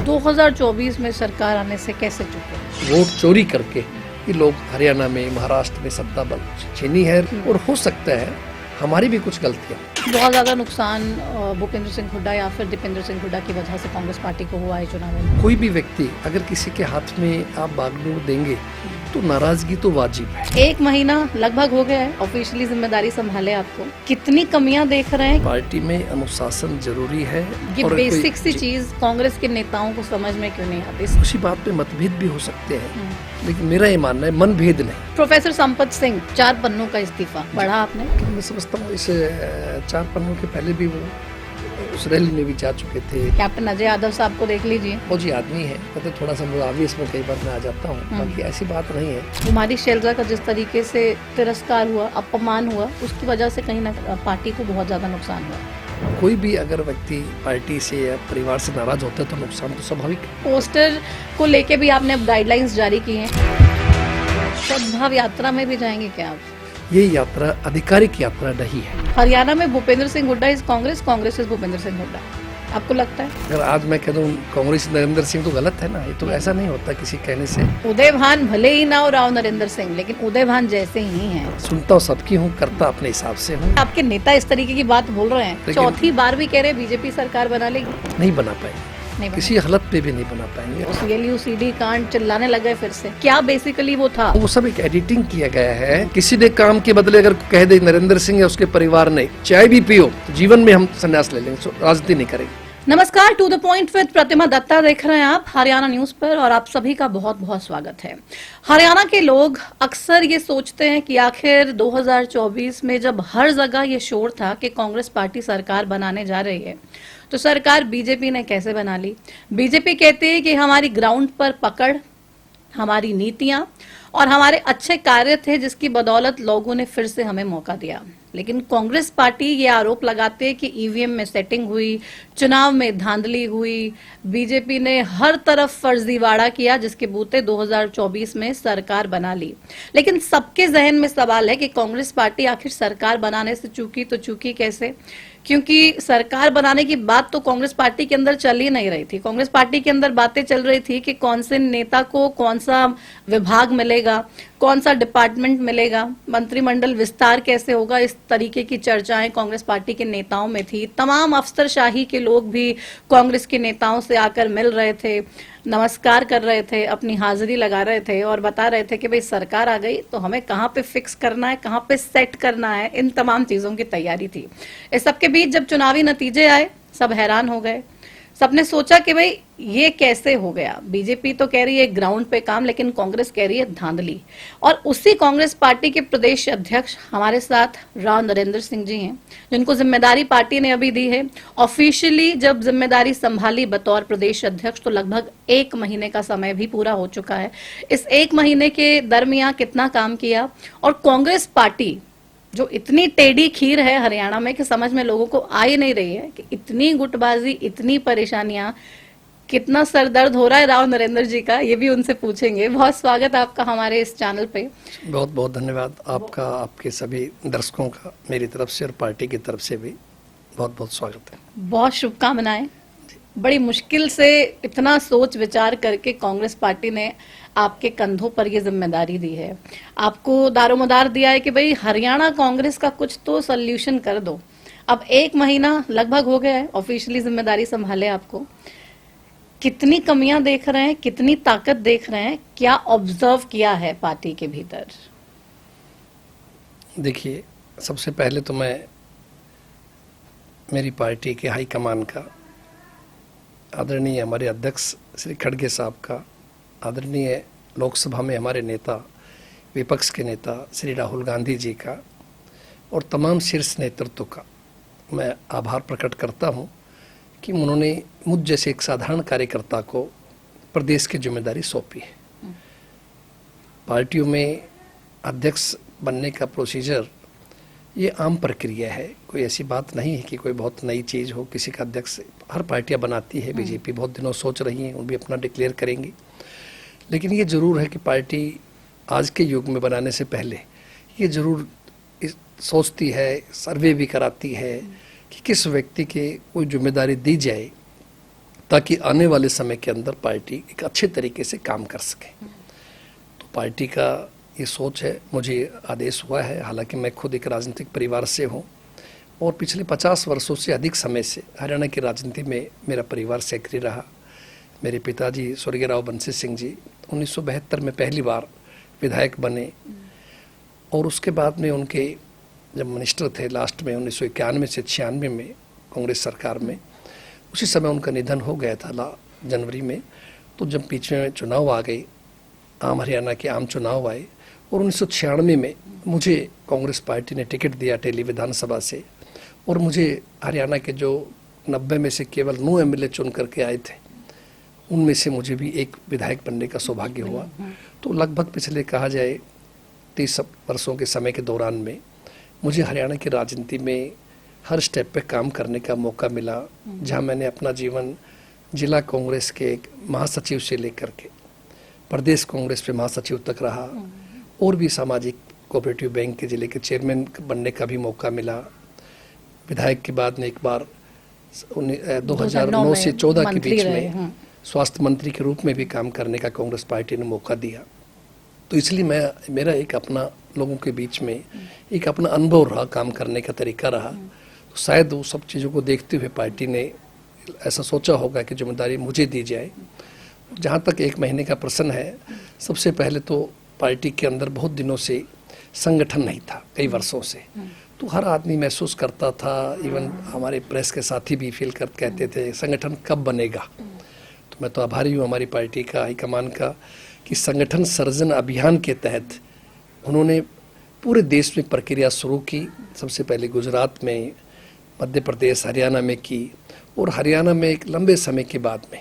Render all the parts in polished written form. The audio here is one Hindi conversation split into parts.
2024 में सरकार आने से कैसे चुके? वोट चोरी करके ये लोग हरियाणा में, महाराष्ट्र में सत्ता बल छीनी है और हो सकता है हमारी भी कुछ गलतियां। बहुत ज्यादा नुकसान भूपेंद्र सिंह हुड्डा या फिर दीपेंद्र सिंह हुड्डा की वजह से कांग्रेस पार्टी को हुआ है चुनाव में। कोई भी व्यक्ति अगर किसी के हाथ में आप बागडोर देंगे तो नाराजगी तो वाजिब है। 1 महीना लगभग हो गया है ऑफिशियली जिम्मेदारी संभाले आपको, कितनी कमियां देख रहे हैं? पार्टी में अनुशासन जरूरी है। ये और बेसिक सी चीज कांग्रेस के नेताओं को समझ में क्यों नहीं आती? उसी बात पे मतभेद भी हो सकते हैं, लेकिन मेरा ये मानना है मनभेद नहीं। प्रोफेसर संपत सिंह 4 पन्नों का इस्तीफा पढ़ा आपने? मैं समझता हूँ इस 4 पन्नों के पहले भी वो उस रैली में भी जा चुके थे। कैप्टन अजय यादव साहब को देख लीजिए, फौजी आदमी है, मतलब थोड़ा सा मुआविस में कई बार मैं आ जाता हूँ, बाकी ऐसी बात नहीं है। कुमारी शैलजा का जिस तरीके से तिरस्कार हुआ, अपमान हुआ, उसकी वजह से कहीं ना पार्टी को बहुत ज्यादा नुकसान हुआ। कोई भी अगर व्यक्ति पार्टी से या परिवार से नाराज होता है तो नुकसान तो स्वाभाविक है। पोस्टर को लेके भी आपने अब गाइडलाइंस जारी की हैं। सद्भाव यात्रा में भी जाएंगे क्या आप? ये यात्रा आधिकारिक यात्रा नहीं है। हरियाणा में भूपेंद्र सिंह हुड्डा इज कांग्रेस, कांग्रेस इज भूपेंद्र सिंह हुड्डा, आपको लगता है? अगर आज मैं कह दूं कांग्रेस नरेंद्र सिंह तो गलत है ना, ये तो ऐसा नहीं होता किसी कहने से। उदय भान भले ही ना हो राव नरेंद्र सिंह, लेकिन उदय भान जैसे ही हैं। सुनता हूँ सबकी हूँ, करता अपने हिसाब से हूँ। आपके नेता इस तरीके की बात बोल रहे हैं, चौथी बार भी कह रहे हैं बीजेपी सरकार बना लेगी। नहीं बना पाएंगे, किसी हालत पे भी नहीं बना पाएंगे। CLU-CD कांड चिल्लाने लगे फिर से, क्या बेसिकली वो था? वो सब एक एडिटिंग किया गया है। किसी ने काम के बदले अगर कह दे नरेंद्र सिंह या उसके परिवार ने चाय भी पियो तो जीवन में हम संन्यास ले लेंगे, राजनीति नहीं करेंगे। नमस्कार, टू द पॉइंट विद प्रतिमा दत्ता देख रहे हैं आप हरियाणा न्यूज पर, और आप सभी का बहुत बहुत स्वागत है। हरियाणा के लोग अक्सर ये सोचते हैं कि आखिर 2024 में जब हर जगह ये शोर था कि कांग्रेस पार्टी सरकार बनाने जा रही है, तो सरकार बीजेपी ने कैसे बना ली? बीजेपी कहती है कि हमारी ग्राउंड पर पकड़, हमारी नीतियां और हमारे अच्छे कार्य थे जिसकी बदौलत लोगों ने फिर से हमें मौका दिया। लेकिन कांग्रेस पार्टी ये आरोप लगाते है कि ईवीएम में सेटिंग हुई, चुनाव में धांधली हुई, बीजेपी ने हर तरफ फर्जीवाड़ा किया जिसके बूते 2024 में सरकार बना ली। लेकिन सबके जहन में सवाल है कि कांग्रेस पार्टी आखिर सरकार बनाने से चूकी तो चूकी कैसे? क्योंकि सरकार बनाने की बात तो कांग्रेस पार्टी के अंदर चल ही नहीं रही थी। कांग्रेस पार्टी के अंदर बातें चल रही थी कि कौन से नेता को कौन सा विभाग मिलेगा, कौन सा डिपार्टमेंट मिलेगा, मंत्रिमंडल विस्तार कैसे होगा, इस तरीके की चर्चाएं कांग्रेस पार्टी के नेताओं में थी। तमाम अफसरशाही के लोग भी कांग्रेस के नेताओं से आकर मिल रहे थे, नमस्कार कर रहे थे, अपनी हाजिरी लगा रहे थे और बता रहे थे कि भाई सरकार आ गई तो हमें कहाँ पे फिक्स करना है, कहाँ पे सेट करना है, इन तमाम चीजों की तैयारी थी। इस सबके बीच जब चुनावी नतीजे आए, सब हैरान हो गए। सबने सोचा कि भाई ये कैसे हो गया? बीजेपी तो कह रही है ग्राउंड पे काम, लेकिन कांग्रेस कह रही है धांधली। और उसी कांग्रेस पार्टी के प्रदेश अध्यक्ष हमारे साथ राव नरेंद्र सिंह जी हैं, जिनको जिम्मेदारी पार्टी ने अभी दी है। ऑफिशियली जब जिम्मेदारी संभाली बतौर प्रदेश अध्यक्ष तो लगभग 1 महीने का समय भी पूरा हो चुका है। इस 1 महीने के दरमियान कितना काम किया, और कांग्रेस पार्टी जो इतनी टेढ़ी खीर है हरियाणा में कि समझ में लोगों को आ ही नहीं रही है कि इतनी गुटबाजी, इतनी परेशानियां, कितना सरदर्द हो रहा है राव नरेंद्र जी का, ये भी उनसे पूछेंगे। बहुत स्वागत आपका हमारे इस चैनल पे। बहुत बहुत धन्यवाद आपका, आपके सभी दर्शकों का मेरी तरफ से और पार्टी की तरफ से भी बहुत बहुत स्वागत है। बहुत शुभकामनाएं। बड़ी मुश्किल से इतना सोच विचार करके कांग्रेस पार्टी ने आपके कंधों पर ये जिम्मेदारी दी है, आपको दारोमदार दिया है कि भाई हरियाणा कांग्रेस का कुछ तो सॉल्यूशन कर दो। अब 1 महीना लगभग हो गया है ऑफिशियली जिम्मेदारी संभाले आपको, कितनी कमियां देख रहे हैं, कितनी ताकत देख रहे हैं, क्या ऑब्जर्व किया है पार्टी के भीतर? देखिए, सबसे पहले तो मैं मेरी पार्टी के हाईकमान का, आदरणीय हमारे अध्यक्ष श्री खड़गे साहब का, आदरणीय लोकसभा में हमारे नेता, विपक्ष के नेता श्री राहुल गांधी जी का और तमाम शीर्ष नेतृत्व का मैं आभार प्रकट करता हूं कि उन्होंने मुझ जैसे एक साधारण कार्यकर्ता को प्रदेश की जिम्मेदारी सौंपी है। पार्टियों में अध्यक्ष बनने का प्रोसीजर ये आम प्रक्रिया है, कोई ऐसी बात नहीं है कि कोई बहुत नई चीज़ हो। किसी का अध्यक्ष हर पार्टियां बनाती है, बीजेपी बहुत दिनों सोच रही है, वो भी अपना डिक्लेयर करेंगी। लेकिन ये ज़रूर है कि पार्टी आज के युग में बनाने से पहले ये ज़रूर सोचती है, सर्वे भी कराती है कि किस व्यक्ति के कोई जिम्मेदारी दी जाए ताकि आने वाले समय के अंदर पार्टी एक अच्छे तरीके से काम कर सके। तो पार्टी का ये सोच है, मुझे आदेश हुआ है। हालांकि मैं खुद एक राजनीतिक परिवार से हूँ और पिछले 50 वर्षों से अधिक समय से हरियाणा की राजनीति में मेरा परिवार सक्रिय रहा। मेरे पिताजी स्वर्गीय राव बंसी सिंह जी 1972 में पहली बार विधायक बने और उसके बाद में उनके जब मिनिस्टर थे लास्ट में 1991 से 96 में कांग्रेस सरकार में, उसी समय उनका निधन हो गया था जनवरी में। तो जब बीच में चुनाव आ गए, आम हरियाणा के आम चुनाव आए और 1996 में मुझे कांग्रेस पार्टी ने टिकट दिया टेली विधानसभा से और मुझे हरियाणा के जो 90 में से केवल 9 एमएलए चुन करके आए थे, उनमें से मुझे भी एक विधायक बनने का सौभाग्य हुआ। तो लगभग पिछले कहा जाए 30 वर्षों के समय के दौरान में मुझे हरियाणा की राजनीति में हर स्टेप पे काम करने का मौका मिला, जहां मैंने अपना जीवन जिला कांग्रेस के एक महासचिव से लेकर के प्रदेश कांग्रेस पे महासचिव तक रहा और भी सामाजिक कोऑपरेटिव बैंक के जिले के चेयरमैन बनने का भी मौका मिला। विधायक के बाद में एक बार 2009 से 14 के बीच में स्वास्थ्य मंत्री के रूप में भी काम करने का कांग्रेस पार्टी ने मौका दिया। तो इसलिए मेरा एक अपना लोगों के बीच में एक अपना अनुभव रहा, काम करने का तरीका रहा। तो शायद वो सब चीज़ों को देखते हुए पार्टी ने ऐसा सोचा होगा कि जिम्मेदारी मुझे दी जाए। जहाँ तक 1 महीने का प्रश्न है, सबसे पहले तो पार्टी के अंदर बहुत दिनों से संगठन नहीं था, कई वर्षों से। तो हर आदमी महसूस करता था, इवन हमारे प्रेस के साथी भी फील कर कहते थे संगठन कब बनेगा। तो मैं तो आभारी हूँ हमारी पार्टी का हाईकमान का कि संगठन सर्जन अभियान के तहत उन्होंने पूरे देश में प्रक्रिया शुरू की। सबसे पहले गुजरात में, मध्य प्रदेश, हरियाणा में की और हरियाणा में एक लंबे समय के बाद में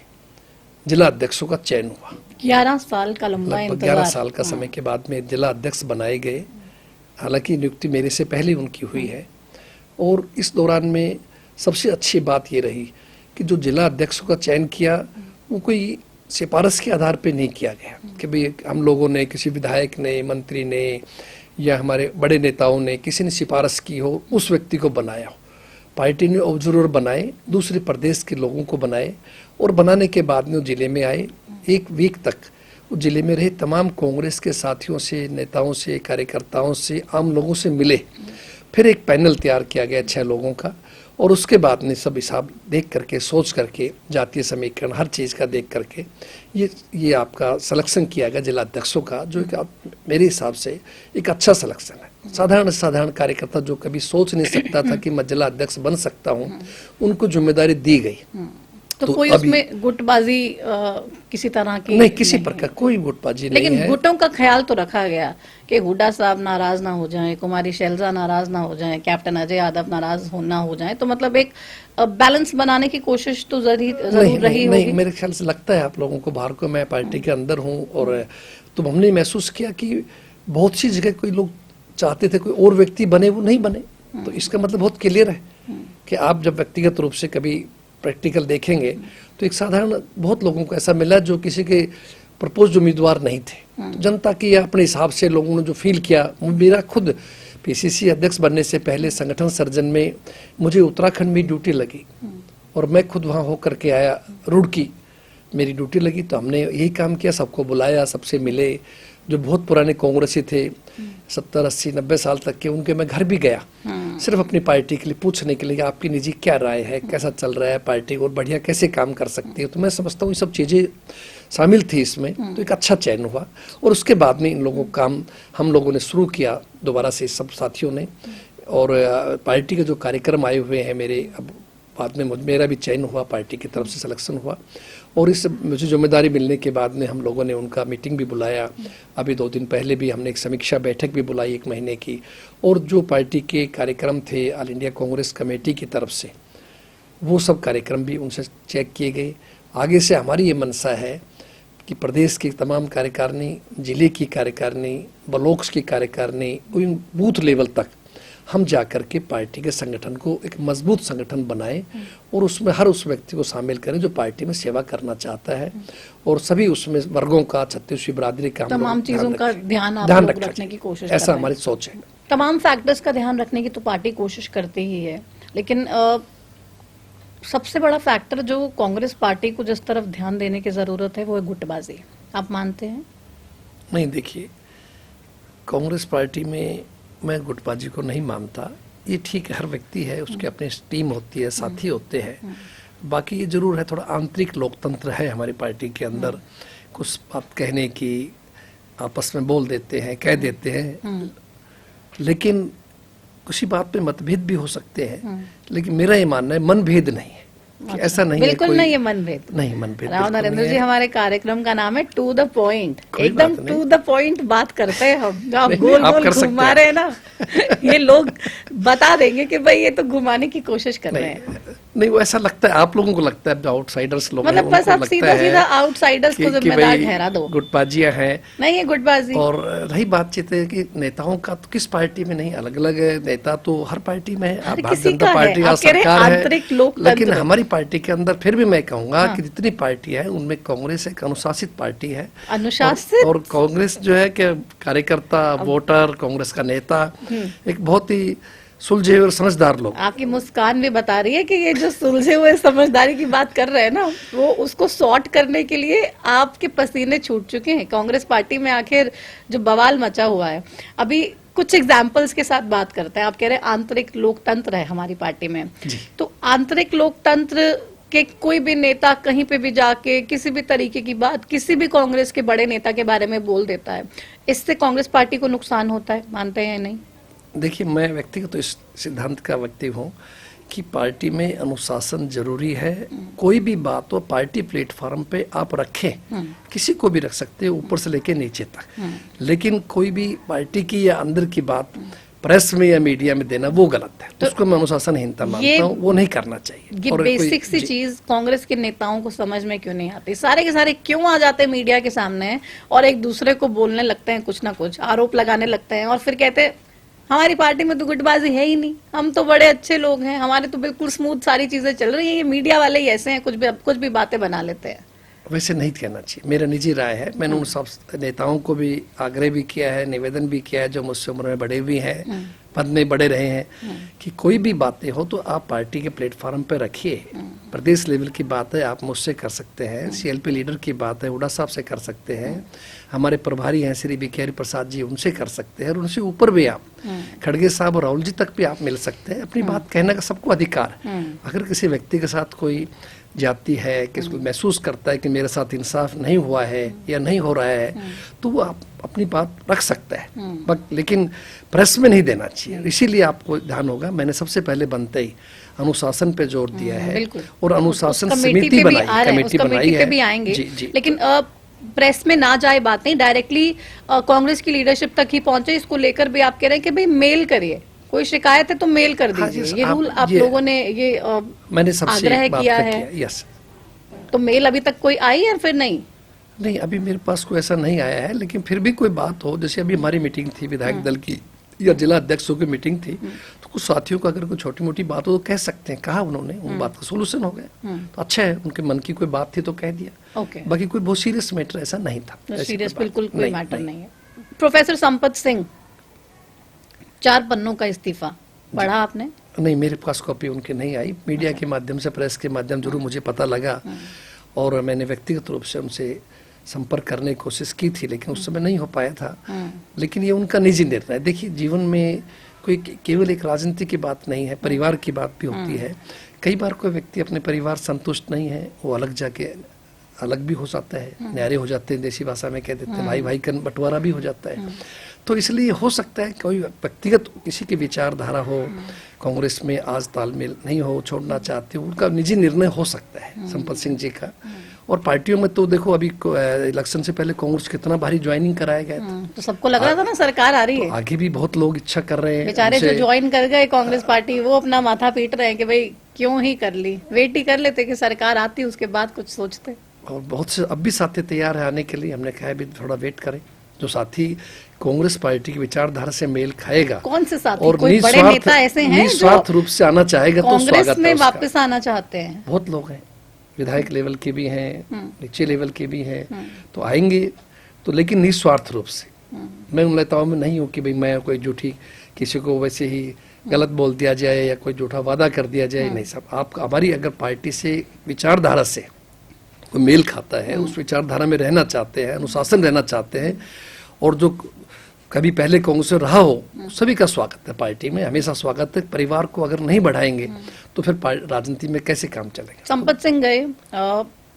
जिला अध्यक्षों का चयन हुआ। 11 साल का लंबा लगभग 11 साल का समय के बाद में जिला अध्यक्ष बनाए गए। हालांकि नियुक्ति मेरे से पहले उनकी हुई है और इस दौरान में सबसे अच्छी बात ये रही कि जो जिला अध्यक्षों का चयन किया वो कोई सिफारिश के आधार पे नहीं किया गया कि भाई हम लोगों ने, किसी विधायक ने, मंत्री ने या हमारे बड़े नेताओं ने किसी ने सिफारिश की हो, उस व्यक्ति को बनाया हो। पार्टी ने ऑब्जर्वर बनाए, दूसरे प्रदेश के लोगों को बनाए और बनाने के बाद में वो जिले में आए। 1 वीक तक वो जिले में रहे, तमाम कांग्रेस के साथियों से, नेताओं से, कार्यकर्ताओं से, आम लोगों से मिले। फिर एक पैनल तैयार किया गया 6 लोगों का और उसके बाद में सब हिसाब देख करके, सोच करके, जातीय समीकरण हर चीज़ का देख करके ये आपका सिलेक्शन किया गया जिला अध्यक्षों का, जो एक मेरे हिसाब से एक अच्छा सिलेक्शन है। साधारण कार्यकर्ता जो कभी सोच नहीं सकता था कि मैं जिला अध्यक्ष बन सकता हूँ, उनको जिम्मेदारी दी गई। तो कोई उसमें गुटबाजी किसी तरह की नहीं, किसी प्रकार कोई गुटबाजी नहीं है। लेकिन गुटों का ख्याल तो रखा गया कि हुड्डा साहब नाराज ना हो जाएं, कुमारी शैलजा नाराज ना हो जाएं, कैप्टन अजय यादव नाराज ना हो जाएं। तो मतलब एक बैलेंस बनाने की कोशिश तो जरूर रही होगी। नहीं, मेरे ख्याल से लगता है आप लोगों को, बाहर को, मैं पार्टी के अंदर हूँ और तो हमने महसूस किया कि बहुत सी जगह कोई लोग चाहते थे कोई और व्यक्ति बने, वो नहीं बने। तो इसका मतलब बहुत क्लियर है कि आप जब व्यक्तिगत रूप से कभी प्रैक्टिकल देखेंगे तो एक साधारण बहुत लोगों को ऐसा मिला जो किसी के प्रपोज उम्मीदवार नहीं थे। तो जनता की अपने हिसाब से लोगों ने जो फील किया, मेरा खुद पीसीसी अध्यक्ष बनने से पहले संगठन सर्जन में मुझे उत्तराखंड में ड्यूटी लगी और मैं खुद वहाँ होकर के आया, रुड़की मेरी ड्यूटी लगी। तो हमने यही काम किया, सबको बुलाया, सबसे मिले, जो बहुत पुराने कांग्रेसी थे 70, 80, 90 साल तक के, उनके मैं घर भी गया सिर्फ अपनी पार्टी के लिए पूछने के लिए कि आपकी निजी क्या राय है, कैसा चल रहा है पार्टी और बढ़िया कैसे काम कर सकती है। तो मैं समझता हूँ ये सब चीज़ें शामिल थी इसमें। तो एक अच्छा चयन हुआ और उसके बाद में इन लोगों का काम हम लोगों ने शुरू किया दोबारा से, सब साथियों ने। और पार्टी के जो कार्यक्रम आए हुए हैं मेरे, अब बाद में मेरा भी चयन हुआ, पार्टी की तरफ से सिलेक्शन हुआ और इस मुझे जिम्मेदारी मिलने के बाद में हम लोगों ने उनका मीटिंग भी बुलाया। अभी 2 दिन पहले भी हमने एक समीक्षा बैठक भी बुलाई 1 महीने की, और जो पार्टी के कार्यक्रम थे ऑल इंडिया कांग्रेस कमेटी की तरफ से, वो सब कार्यक्रम भी उनसे चेक किए गए। आगे से हमारी ये मंशा है कि प्रदेश की तमाम कार्यकारिणी, जिले की कार्यकारिणी, ब्लॉक्स की कार्यकारिणी, बूथ लेवल तक हम जाकर के पार्टी के संगठन को एक मजबूत संगठन बनाएं और उसमें हर उस व्यक्ति को शामिल करें जो पार्टी में सेवा करना चाहता है, और सभी उसमें वर्गों का, छत्तीसवीं बिरादरी का, तमाम चीजों का ध्यान रखने की कोशिश, ऐसा हमारी सोच है। तमाम फैक्टर्स का ध्यान रखने की तो पार्टी कोशिश करती ही है, लेकिन सबसे बड़ा फैक्टर जो कांग्रेस पार्टी को जिस तरफ ध्यान देने की जरूरत है वो है गुटबाजी, आप मानते हैं? नहीं, देखिए, कांग्रेस पार्टी में मैं गुटबाजी को नहीं मानता। ये ठीक है, हर व्यक्ति है, उसके अपनी टीम होती है, साथी होते हैं। बाकी ये जरूर है, थोड़ा आंतरिक लोकतंत्र है हमारी पार्टी के अंदर। कुछ बात कहने की आपस में बोल देते हैं, कह देते हैं, लेकिन किसी बात पे मतभेद भी हो सकते हैं। लेकिन मेरा ये मानना है मनभेद नहीं है, कि ऐसा नहीं है, बिल्कुल कोई नहीं है मनभेद। नहीं, मनभेद राव बिल्कुल नरेंद्र नहीं जी, है। हमारे कार्यक्रम का नाम है टू द पॉइंट, कोई एकदम बात नहीं। टू द पॉइंट बात करते हैं हम। जो आप नहीं, गोल आप गोल कर सकते घुमा हैं। रहे हैं ना, ये लोग बता देंगे कि भाई ये तो घुमाने की कोशिश कर रहे हैं। नहीं, वो ऐसा लगता है, आप लोगों को लगता है, जो आउटसाइडर्स लोग हैं, मतलब बस उनको आप लगता सीधा है सीधा आउटसाइडर्स को कि जिम्मेदार भाई ठहरा दो। गुटबाजियां हैं। नहीं है गुटबाजी। और रही बातचीत है कि नेताओं का, तो किस पार्टी में नहीं, अलग अलग नेता तो हर पार्टी में है। आप हर भारतीय किसी जनता का है। पार्टी का आप कह रहे हैं सरकार है, आंतरिक लोकतंत्र। लेकिन हमारी पार्टी के अंदर फिर भी मैं कहूंगा कि जितनी पार्टी है उनमें कांग्रेस एक अनुशासित पार्टी है। अनुशासित? और कांग्रेस जो है कि कार्यकर्ता, वोटर, कांग्रेस का नेता एक बहुत ही सुलझे और समझदार लोग। आपकी मुस्कान भी बता रही है कि ये जो सुलझे हुए समझदारी की बात कर रहे हैं ना, वो उसको सॉर्ट करने के लिए आपके पसीने छूट चुके हैं। कांग्रेस पार्टी में आखिर जो बवाल मचा हुआ है, अभी कुछ एग्जाम्पल्स के साथ बात करते हैं। आप कह रहे हैं आंतरिक लोकतंत्र है हमारी पार्टी में, तो आंतरिक लोकतंत्र के कोई भी नेता कहीं पे भी जाके किसी भी तरीके की बात किसी भी कांग्रेस के बड़े नेता के बारे में बोल देता है, इससे कांग्रेस पार्टी को नुकसान होता है, मानते हैं या नहीं? देखिए, मैं व्यक्तिगत तो इस सिद्धांत का व्यक्ति हूँ कि पार्टी में अनुशासन जरूरी है। कोई भी बात हो पार्टी प्लेटफॉर्म पे आप रखें, किसी को भी रख सकते हैं, ऊपर से लेके नीचे तक। लेकिन कोई भी पार्टी की या अंदर की बात प्रेस में या मीडिया में देना वो गलत है। तो उसको मैं अनुशासनहीनता मानता हूँ, वो नहीं करना चाहिए। ये और कोई- बेसिक सी चीज कांग्रेस के नेताओं को समझ में क्यों नहीं आती? सारे के सारे क्यों आ जाते हैं मीडिया के सामने और एक दूसरे को बोलने लगते हैं, कुछ ना कुछ आरोप लगाने लगते हैं, और फिर कहते हैं हमारी पार्टी में तो गुटबाजी है ही नहीं, हम तो बड़े अच्छे लोग हैं, हमारे तो बिल्कुल स्मूथ सारी चीजें चल रही है, ये मीडिया वाले ही ऐसे हैं, कुछ भी बातें बना लेते हैं। वैसे नहीं कहना चाहिए, मेरा निजी राय है। मैंने उन सब नेताओं को भी आग्रह भी किया है, निवेदन भी किया है, जो मुझसे उम्र में बड़े भी हैं, पद में बड़े रहे हैं, कि कोई भी बातें हो तो आप पार्टी के प्लेटफॉर्म पे रखिए। प्रदेश लेवल की बात है, आप मुझसे कर सकते हैं, सीएलपी लीडर की बात है, हुड्डा साहब से कर सकते हैं, हमारे प्रभारी हैं श्री बिखेरी प्रसाद जी, उनसे कर सकते हैं, और उनसे ऊपर भी आप खड़गे साहब और राहुल जी तक भी आप मिल सकते हैं। अपनी बात कहने का सबको अधिकार है। अगर किसी व्यक्ति के साथ कोई जाती है, किसी को महसूस करता है कि मेरे साथ इंसाफ नहीं हुआ है या नहीं हो रहा है, तो वो आप अपनी बात रख सकता है, लेकिन प्रेस में नहीं देना चाहिए। इसीलिए आपको ध्यान होगा, मैंने सबसे पहले बनते ही अनुशासन पे जोर दिया है, और अनुशासन समिति बनाई, कमेटी बनाई है। भी आएंगे, जी, जी। लेकिन प्रेस में ना जाए बातें, डायरेक्टली कांग्रेस की लीडरशिप तक ही पहुंचे, इसको लेकर भी आप कह रहे हैं कि भाई मेल करिए, कोई शिकायत है तो मेल कर दीजिए। हाँ, ये रूल आप लोगों ने ये मैंने सबसे आग्रह एक बात किया तक है। यस। तो मेल अभी तक कोई आई या फिर नहीं? नहीं, अभी मेरे पास कोई ऐसा नहीं आया है, लेकिन फिर भी कोई बात हो, जैसे अभी हमारी मीटिंग थी विधायक दल की या जिला अध्यक्षों की मीटिंग थी, तो कुछ साथियों को अगर कोई छोटी मोटी बात हो तो कह सकते हैं, कहा उन्होंने, उन बात का सोल्यूशन हो गया, तो अच्छा है। उनके मन की कोई बात थी तो कह दिया। ओके, बाकी कोई बहुत सीरियस मैटर ऐसा नहीं था। ऐसी सीरियस कोई बात बिल्कुल कोई मैटर नहीं है। प्रोफेसर संपत सिंह, 4 पन्नों का इस्तीफा पढ़ा आपने? नहीं, मेरे पास कॉपी उनकी नहीं आई। मीडिया के माध्यम से, प्रेस के माध्यम जरूर मुझे पता लगा, और मैंने व्यक्तिगत रूप से उनसे संपर्क करने की कोशिश की थी, लेकिन उस समय नहीं हो पाया था। लेकिन ये उनका निजी निर्णय है। देखिए, जीवन में कोई केवल एक राजनीति की बात नहीं है, परिवार की बात भी होती है। कई बार कोई व्यक्ति अपने परिवार संतुष्ट नहीं है, वो अलग जाके अलग भी हो जाता है, न्यारे हो जाते हैं, देसी भाषा में कह देते हैं, भाई भाई का बंटवारा भी हो जाता है। तो इसलिए हो सकता है कोई व्यक्तिगत किसी की विचारधारा हो, कांग्रेस में आज तालमेल नहीं हो, छोड़ना चाहते हो, उनका निजी निर्णय हो सकता है संपत सिंह जी का। और पार्टियों में तो देखो, अभी इलेक्शन से पहले कांग्रेस कितना भारी ज्वाइनिंग कराया गया था, तो सबको लग रहा था ना सरकार आ रही है। आगे भी बहुत लोग इच्छा कर रहे हैं। बेचारे जो ज्वाइन कर गए कांग्रेस पार्टी, वो अपना माथा पीट रहे हैं कि भाई क्यों ही कर ली, वेट ही कर लेते कि सरकार आती, उसके बाद कुछ सोचते। और बहुत से अब भी साथी तैयार है आने के लिए। हमने कहा अभी थोड़ा वेट करें, जो साथी कांग्रेस पार्टी की विचारधारा से मेल खाएगा। कौन से साथी? और कोई बड़े नेता ऐसे हैं निस्वार्थ रूप से आना चाहेगा तो कांग्रेस स्वागत में है उसका। वापस आना चाहते हैं? बहुत लोग हैं, विधायक लेवल के भी हैं, नीचे लेवल के भी हैं, तो आएंगे, तो लेकिन निस्वार्थ रूप से। मैं उन नेताओं में नहीं हूँ कि भाई मैं कोई झूठी किसी को वैसे ही गलत बोल दिया जाए या कोई झूठा वादा कर दिया जाए। नहीं साहब, आप हमारी अगर पार्टी से विचारधारा से कोई मेल खाता है, उस विचारधारा में रहना चाहते हैं, अनुशासन रहना चाहते हैं, और जो कभी पहले कांग्रेस में रहा हो, सभी का स्वागत है पार्टी में, हमेशा स्वागत है। परिवार को अगर नहीं बढ़ाएंगे तो फिर राजनीति में कैसे काम चलेगा। संपत सिंह गए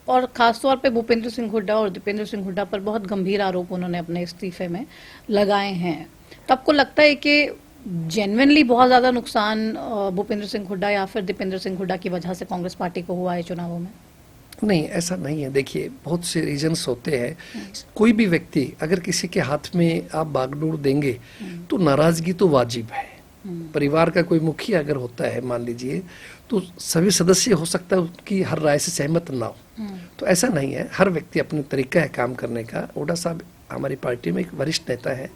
और खासतौर पे भूपेंद्र सिंह हुड्डा और दीपेंद्र सिंह हुड्डा पर बहुत गंभीर आरोप उन्होंने अपने इस्तीफे में लगाए हैं। तो आपको लगता है कि जेन्युइनली बहुत ज्यादा नुकसान भूपेंद्र सिंह हुड्डा या फिर दीपेंद्र सिंह हुड्डा की वजह से कांग्रेस पार्टी को हुआ है चुनावों में? नहीं, ऐसा नहीं है। देखिए, बहुत से रीजंस होते हैं। कोई भी व्यक्ति अगर किसी के हाथ में आप बागडोर देंगे तो नाराजगी तो वाजिब है। परिवार का कोई मुखिया अगर होता है मान लीजिए, तो सभी सदस्य हो सकता है उनकी हर राय से सहमत ना हो। तो ऐसा नहीं है, हर व्यक्ति अपने तरीका है काम करने का। हुड्डा साहब हमारी पार्टी में एक वरिष्ठ नेता है,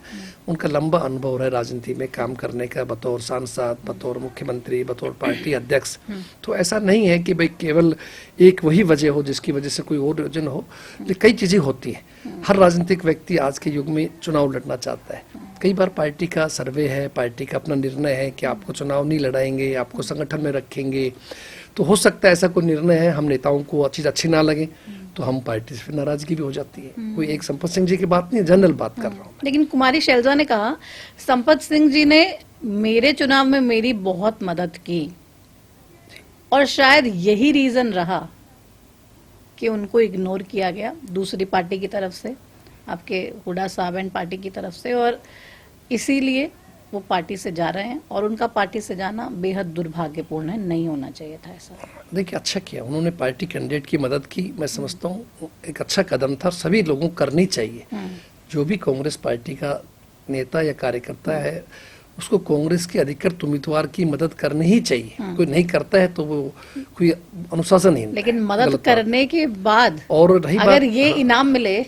उनका लंबा अनुभव है राजनीति में काम करने का, बतौर सांसद, बतौर मुख्यमंत्री, बतौर पार्टी अध्यक्ष। तो ऐसा नहीं है कि भाई केवल एक वही वजह हो जिसकी वजह से कोई और योजना हो, लेकिन कई चीजें होती हैं। हर राजनीतिक व्यक्ति आज के युग में चुनाव लड़ना चाहता है। कई बार पार्टी का सर्वे है, पार्टी का अपना निर्णय है कि आपको चुनाव नहीं लड़ाएंगे, आपको संगठन में रखेंगे। तो हो सकता है ऐसा कोई निर्णय है, हम नेताओं को चीज अच्छी ना लगे तो हम पार्टी से नाराजगी भी हो जाती है। कोई एक संपत सिंह जी की बात नहीं है, जनरल बात कर रहा हूँ। लेकिन कुमारी शैलजा ने कहा संपत सिंह जी ने मेरे चुनाव में मेरी बहुत मदद की, और शायद यही रीजन रहा कि उनको इग्नोर किया गया दूसरी पार्टी की तरफ से, आपके हुड्डा साहब एंड पार्टी की तरफ से, और इसीलिए वो पार्टी से जा रहे हैं। और उनका पार्टी से जाना बेहद दुर्भाग्यपूर्ण है, नहीं होना चाहिए था ऐसा। देखिए, अच्छा किया उन्होंने, पार्टी कैंडिडेट की मदद की। मैं समझता हूँ एक अच्छा कदम था, सभी लोगों को करनी चाहिए। जो भी कांग्रेस पार्टी का नेता या कार्यकर्ता है, उसको कांग्रेस के अधिकृत उम्मीदवार की मदद करनी ही चाहिए। कोई नहीं करता है तो वो कोई अनुशासन ही नहीं। लेकिन मदद करने के बाद और रही अगर ये इनाम मिले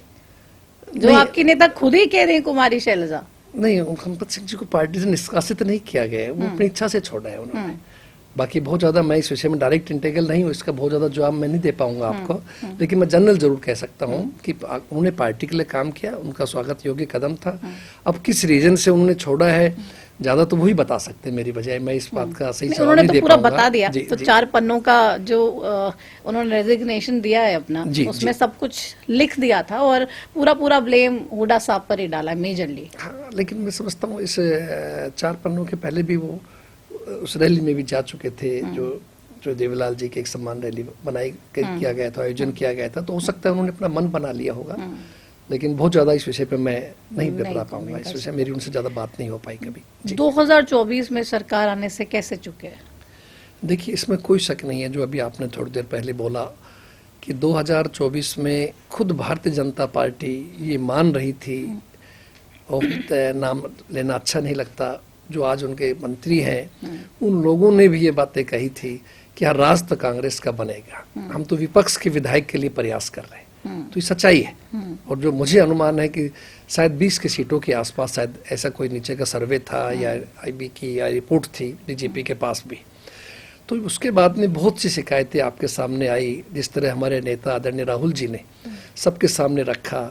जो आपकी नेता खुद ही कह रहे हैं, कुमारी शैलजा, नहीं, संपत सिंह जी को पार्टी से निष्कासित नहीं किया गया है, वो अपनी इच्छा से छोड़ा है उन्होंने। बाकी बहुत ज्यादा मैं इस विषय में डायरेक्ट इंटेग्रल नहीं हूँ, इसका बहुत ज्यादा जवाब मैं नहीं दे पाऊंगा आपको। लेकिन मैं जनरल जरूर कह सकता हूँ कि उन्होंने पार्टी के लिए काम किया, उनका स्वागत योग्य कदम था। अब किस रीजन से उन्होंने छोड़ा है ज्यादा तो वही बता सकते हैं मेरी बजाय, मैं इस बात का सही जवाब नहीं दे पूरा पाऊंगा। बता दिया। तो 4 पन्नों का जो उन्होंने रेजिग्नेशन दिया है अपना, उसमें सब कुछ लिख दिया था और पूरा ब्लेम हुड्डा साहब पर ही डाला मेजरली। हाँ, लेकिन मैं समझता हूँ इस 4 पन्नों के पहले भी वो उस रैली में भी जा चुके थे, जो देवीलाल जी की एक सम्मान रैली किया गया था, आयोजन किया गया था। तो हो सकता है उन्होंने अपना मन बना लिया होगा। लेकिन बहुत ज्यादा इस विषय पे मैं नहीं बता पाऊंगा, इस विषय मेरी उनसे ज्यादा बात नहीं हो पाई कभी। 2024 में सरकार आने से कैसे चुके हैं? देखिए, इसमें कोई शक नहीं है, जो अभी आपने थोड़ी देर पहले बोला कि 2024 में खुद भारतीय जनता पार्टी ये मान रही थी, और नाम लेना अच्छा नहीं लगता, जो आज उनके मंत्री हैं उन लोगों ने भी ये बातें कही थी कि यार राज तो कांग्रेस का बनेगा, हम तो विपक्ष के विधायक के लिए प्रयास कर रहे हैं। तो ये सच्चाई है। और जो मुझे अनुमान है कि शायद 20 की सीटों के आसपास शायद ऐसा कोई नीचे का सर्वे था या आईबी की या रिपोर्ट थी डीजीपी के पास भी। तो उसके बाद में बहुत सी शिकायतें आपके सामने आई, जिस तरह हमारे नेता आदरणीय राहुल जी ने सबके सामने रखा,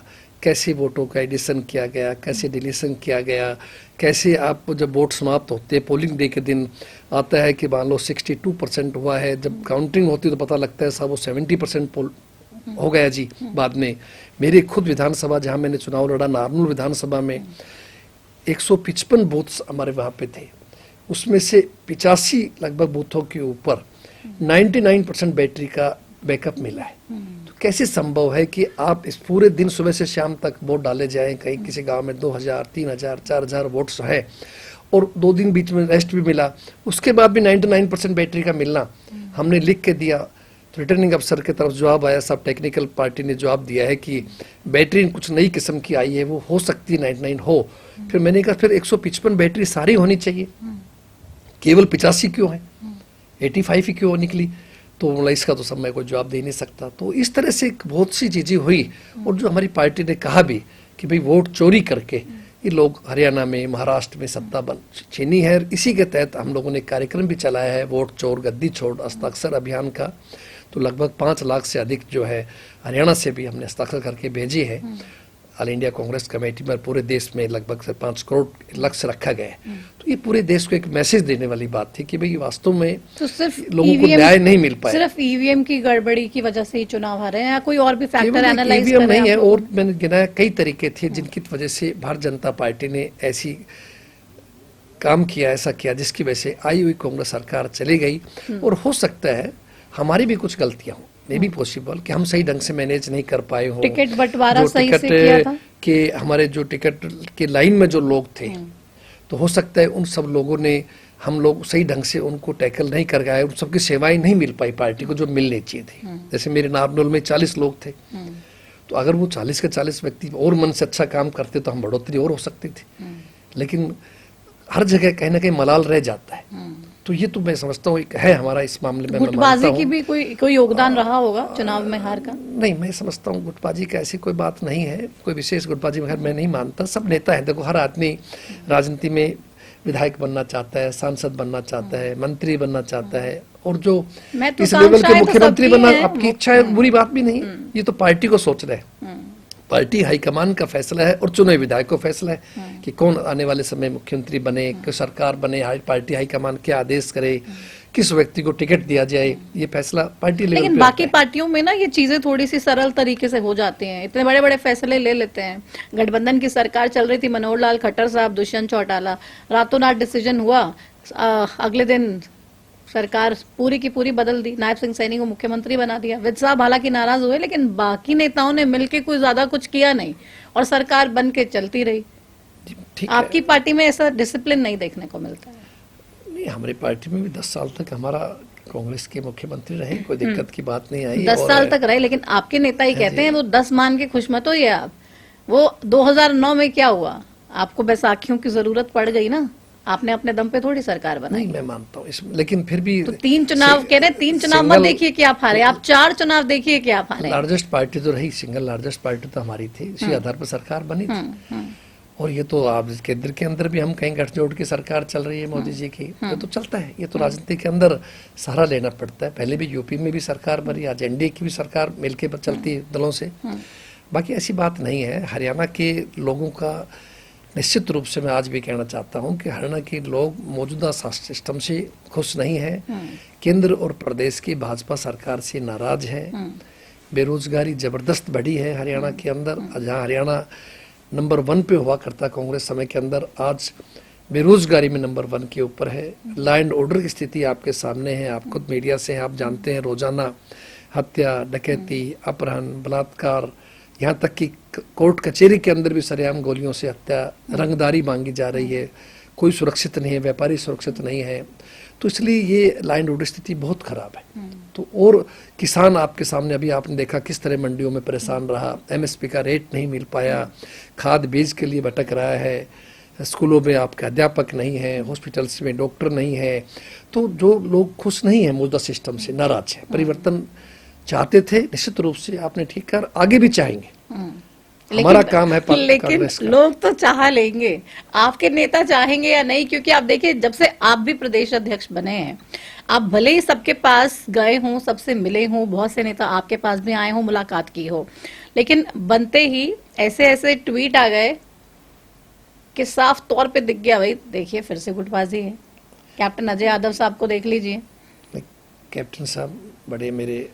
कैसे वोटों का एडिशन किया गया, कैसे डिलीशन किया गया, कैसे आप जब वोट समाप्त होते हैं पोलिंग डे के दिन आता है कि मान लो 62% हुआ है, जब काउंटिंग होती है तो पता लगता है साहब वो 70% हो गया जी। बाद में मेरी खुद विधानसभा जहां मैंने चुनाव लड़ा, नारनूल विधानसभा में 155 बूथ हमारे वहां पे थे, उसमें से 85 लगभग बूथों के ऊपर 99% बैटरी का बैकअप मिला है। तो कैसे संभव है कि आप इस पूरे दिन सुबह से शाम तक वोट डाले जाएं, कहीं किसी गांव में 2000, 3000, 4000 वोट्स है और 2 दिन बीच में रेस्ट भी मिला, उसके बाद भी 99% बैटरी का मिलना। हमने लिख के दिया, तो रिटर्निंग अफसर की तरफ जवाब आया, सब टेक्निकल पार्टी ने जवाब दिया है कि बैटरी कुछ नई किस्म की आई है, वो हो सकती है 99 हो। फिर मैंने कहा फिर 155 बैटरी सारी होनी चाहिए, केवल 85 क्यों है, 85 ही क्यों निकली? तो बोला इसका तो सब मैं कोई जवाब दे नहीं सकता। तो इस तरह से बहुत सी चीजें हुई। और जो हमारी पार्टी ने कहा भी कि भाई वोट चोरी करके ये लोग हरियाणा में, महाराष्ट्र में सत्ता छीनी है, इसी के तहत हम लोगों ने कार्यक्रम भी चलाया है, वोट चोर गद्दी छोड़ हस्ताक्षर अभियान का। तो लगभग 5 लाख से अधिक जो है हरियाणा से भी हमने हस्ताक्षर करके भेजी है। ऑल इंडिया कांग्रेस कमेटी में पूरे देश में लगभग से 5 करोड़ लक्ष्य रखा गया है। तो ये पूरे देश को एक मैसेज देने वाली बात थी कि भाई वास्तव में तो सिर्फ लोगों को न्याय नहीं मिल पाया। सिर्फ ईवीएम की गड़बड़ी की वजह से ही चुनाव हारे हैं या कोई और भी फैक्टर एनालाइज ईवीएम कर रहे नहीं हैं है, आप लोग? और मैंने गिनाया कई तरीके थे जिनकी वजह से भारतीय जनता पार्टी ने ऐसी काम किया, ऐसा किया जिसकी वजह से आई हुई कांग्रेस सरकार चली गई। और हो सकता है हमारी भी कुछ गलतियां हो, मे बी पॉसिबल कि हम सही ढंग से मैनेज नहीं कर पाए हो। टिकट बंटवारा जो सही टिकट से किया था के हमारे जो टिकट के लाइन में जो लोग थे, तो हो सकता है उन सब लोगों ने, हम लोग सही ढंग से उनको टैकल नहीं कर गए, उन सबकी सेवाएं नहीं मिल पाई पार्टी को जो मिलनी चाहिए थी। जैसे मेरे नारनौल में 40 लोग थे, तो अगर वो 40 के 40 व्यक्ति और मन से अच्छा काम करते तो हम बढ़ोतरी और हो सकती थी। लेकिन हर जगह कहीं ना कहीं मलाल रह जाता है। तो ये तो मैं समझता हूँ है हमारा इस मामले में। मैं गुटबाजी मानता की हूँ भी कोई योगदान रहा होगा चुनाव में हार का? नहीं, मैं समझता हूँ गुटबाजी का ऐसी कोई बात नहीं है, कोई विशेष गुटबाजी मगर मैं नहीं मानता। सब नेता है, देखो हर आदमी राजनीति में विधायक बनना चाहता है, सांसद बनना चाहता है, मंत्री बनना चाहता है, और जो इस लेवल के मुख्यमंत्री बनना आपकी इच्छा है, बुरी बात भी नहीं है। ये तो पार्टी को सोचना है, पार्टी हाईकमान का फैसला है और चुने विधायक को फैसला है कि कौन आने वाले समय मुख्यमंत्री बने, कि सरकार बने, पार्टी हाईकमान क्या आदेश करे, किस व्यक्ति को टिकट दिया जाए, ये फैसला पार्टी लेवल पे। लेकिन बाकी पार्टियों में ना ये चीजें थोड़ी सी सरल तरीके से हो जाती हैं, इतने बड़े बड़े फैसले ले लेते हैं। गठबंधन की सरकार चल रही थी, मनोहर लाल खट्टर साहब, दुष्यंत चौटाला, रातों रात डिसीजन हुआ, अगले दिन सरकार पूरी की पूरी बदल दी, नायब सिंह सैनी को मुख्यमंत्री बना दिया। विद साहब हालांकि नाराज हुए, लेकिन बाकी नेताओं ने मिलकर कोई ज्यादा कुछ किया नहीं और सरकार बन के चलती रही। आपकी पार्टी में ऐसा डिसिप्लिन नहीं देखने को मिलता है? नहीं, हमारी पार्टी में भी 10 साल तक हमारा कांग्रेस के मुख्यमंत्री रहे, कोई दिक्कत की बात नहीं आई। 10 साल तक रहे, लेकिन आपके नेता ही कहते हैं वो 10 मान के खुश मत होइए आप। वो 2009 में क्या हुआ, आपको बैसाखियों की जरूरत पड़ गई ना, आपने अपने दम पे थोड़ी सरकार बनाई। नहीं, मैं मानता हूँ इसमें, लेकिन फिर भी तो 3 चुनाव कह रहे, 3 चुनाव मत देखिए कि आप हारे, आप 4 चुनाव देखिए कि आप हारे। लार्जेस्ट पार्टी तो रही, सिंगल लार्जेस्ट पार्टी तो हमारी थी, इसी आधार पर सरकार बनी थी। और ये तो आप केंद्र के अंदर भी हम कहीं गठजोड़ की सरकार चल रही है मोदी जी की, तो चलता है। ये तो राजनीति के अंदर सहारा लेना पड़ता है। पहले भी यूपी में भी सरकार बनी, आज एनडीए की भी सरकार मिलकर चलती है दलों से। बाकी ऐसी बात नहीं है। हरियाणा के लोगों का निश्चित रूप से मैं आज भी कहना चाहता हूं कि हरियाणा के लोग मौजूदा सिस्टम से खुश नहीं है, केंद्र और प्रदेश की भाजपा सरकार से नाराज है। बेरोजगारी जबरदस्त बढ़ी है हरियाणा के अंदर। जहां हरियाणा नंबर 1 पे हुआ करता कांग्रेस समय के अंदर, आज बेरोजगारी में नंबर 1 के ऊपर है। लॉ एंड ऑर्डर की स्थिति आपके सामने है, आप खुद मीडिया से आप जानते हैं, रोजाना हत्या, डकैती, अपहरण, बलात्कार, यहाँ तक कि कोर्ट कचहरी के अंदर भी सरेआम गोलियों से हत्या, रंगदारी मांगी जा रही है। कोई सुरक्षित नहीं है, व्यापारी सुरक्षित नहीं है। तो इसलिए ये लॉ एंड ऑर्डर स्थिति बहुत खराब है। तो और किसान आपके सामने अभी आपने देखा किस तरह मंडियों में परेशान रहा, एमएसपी का रेट नहीं मिल पाया, खाद बीज के लिए भटक रहा है, स्कूलों में आपके अध्यापक नहीं है, हॉस्पिटल्स में डॉक्टर नहीं है। तो जो लोग खुश नहीं है मौजूदा सिस्टम से, नाराज है, परिवर्तन चाहते थे, निश्चित रूप से आपने ठीक कर, आगे भी चाहेंगे। हमारा काम है लेकिन लोग तो चाह लेंगे, आपके नेता चाहेंगे या नहीं? क्योंकि आप देखिए, जब से आप भी प्रदेश अध्यक्ष बने हैं, आप भले ही सबके पास गए हों, सबसे मिले हों, बहुत से नेता आपके पास भी आए हों, मुलाकात की हो, लेकिन बनते ही ऐसे ऐसे ट्वीट आ गए कि साफ तौर पे दिख गया, भाई देखिए फिर से गुटबाजी है। कैप्टन अजय यादव साहब को देख लीजिए। कैप्टन साहब बड़े मेरे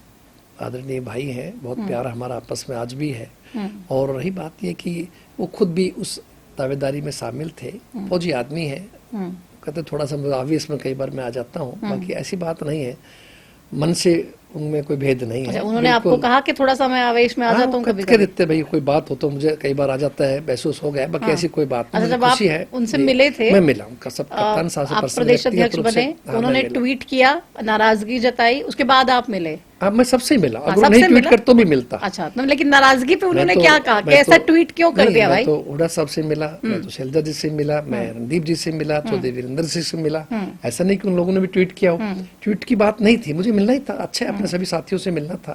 आदरणीय भाई हैं, बहुत प्यार हमारा आपस में आज भी है। और रही बात ये कि वो खुद भी उस दावेदारी में शामिल थे, फौजी आदमी है, कहते थोड़ा सा आवेश में कई बार मैं आ जाता हूँ, बाकी ऐसी बात नहीं है, मन से उनमें कोई भेद नहीं है। उन्होंने आपको कहा कि थोड़ा सा मैं आवेश में आ जाता हूँ कभी कह देते भाई कोई बात हो तो मुझे कई बार आ जाता है, महसूस हो गया, बाकी ऐसी कोई बात नहीं। खुशी है उनसे मिले थे, मैं मिला उनका सब कप्तान साहब से, आप प्रदेश अध्यक्ष बने, उन्होंने ट्वीट किया, नाराजगी जताई, उसके बाद आप मिले? मैं सबसे ही मिला, अगर नहीं ट्वीट कर तो भी मिलता। अच्छा, लेकिन नाराजगी पे उन्होंने क्या कहा, कैसा ट्वीट क्यों कर दिया भाई? मैं तो हुड्डा साहब से मिला, मैं तो शैलजा जी से मिला, मैं रणदीप जी से मिला, चौधरी वीरेंद्र सिंह से मिला। ऐसा नहीं कि उन लोगों ने भी ट्वीट किया हो, ट्वीट की बात नहीं थी, मुझे मिलना ही था, अच्छा अपने सभी साथियों से मिलना था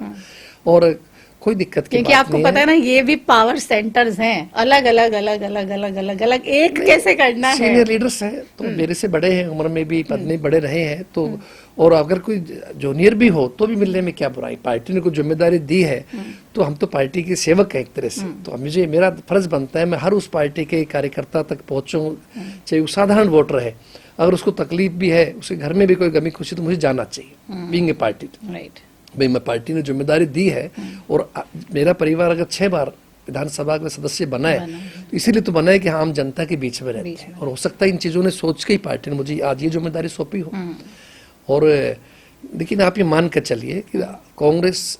और कोई दिक्कत की बात नहीं है। क्योंकि आपको पता है ना, ये भी पावर सेंटर्स हैं, अलग अलग अलग अलग अलग अलग अलग, एक कैसे करना है? सीनियर लीडर्स हैं तो मेरे से बड़े हैं, उम्र में भी, पद में बड़े रहे हैं, तो और अगर कोई जूनियर भी हो तो भी मिलने में क्या बुराई, पार्टी ने कोई जिम्मेदारी दी है तो हम तो पार्टी के सेवक हैं एक तरह से, तो मुझे मेरा फर्ज बनता है मैं हर उस पार्टी के कार्यकर्ता तक पहुंचूं, चाहे वो साधारण वोटर है, अगर उसको तकलीफ भी है, उसके घर में भी कोई गमी खुशी, तो मुझे जाना चाहिए बीइंग ए पार्टी। राइट। भाई मैं पार्टी ने जिम्मेदारी दी है और मेरा परिवार अगर 6 बार विधानसभा का सदस्य बना है तो इसीलिए तो बना है कि हाँ हम जनता के बीच में रहते हैं, और हो सकता है इन चीजों ने सोच के ही पार्टी ने मुझे आज ये जिम्मेदारी सौंपी हो। और लेकिन आप ये मान कर चलिए कि कांग्रेस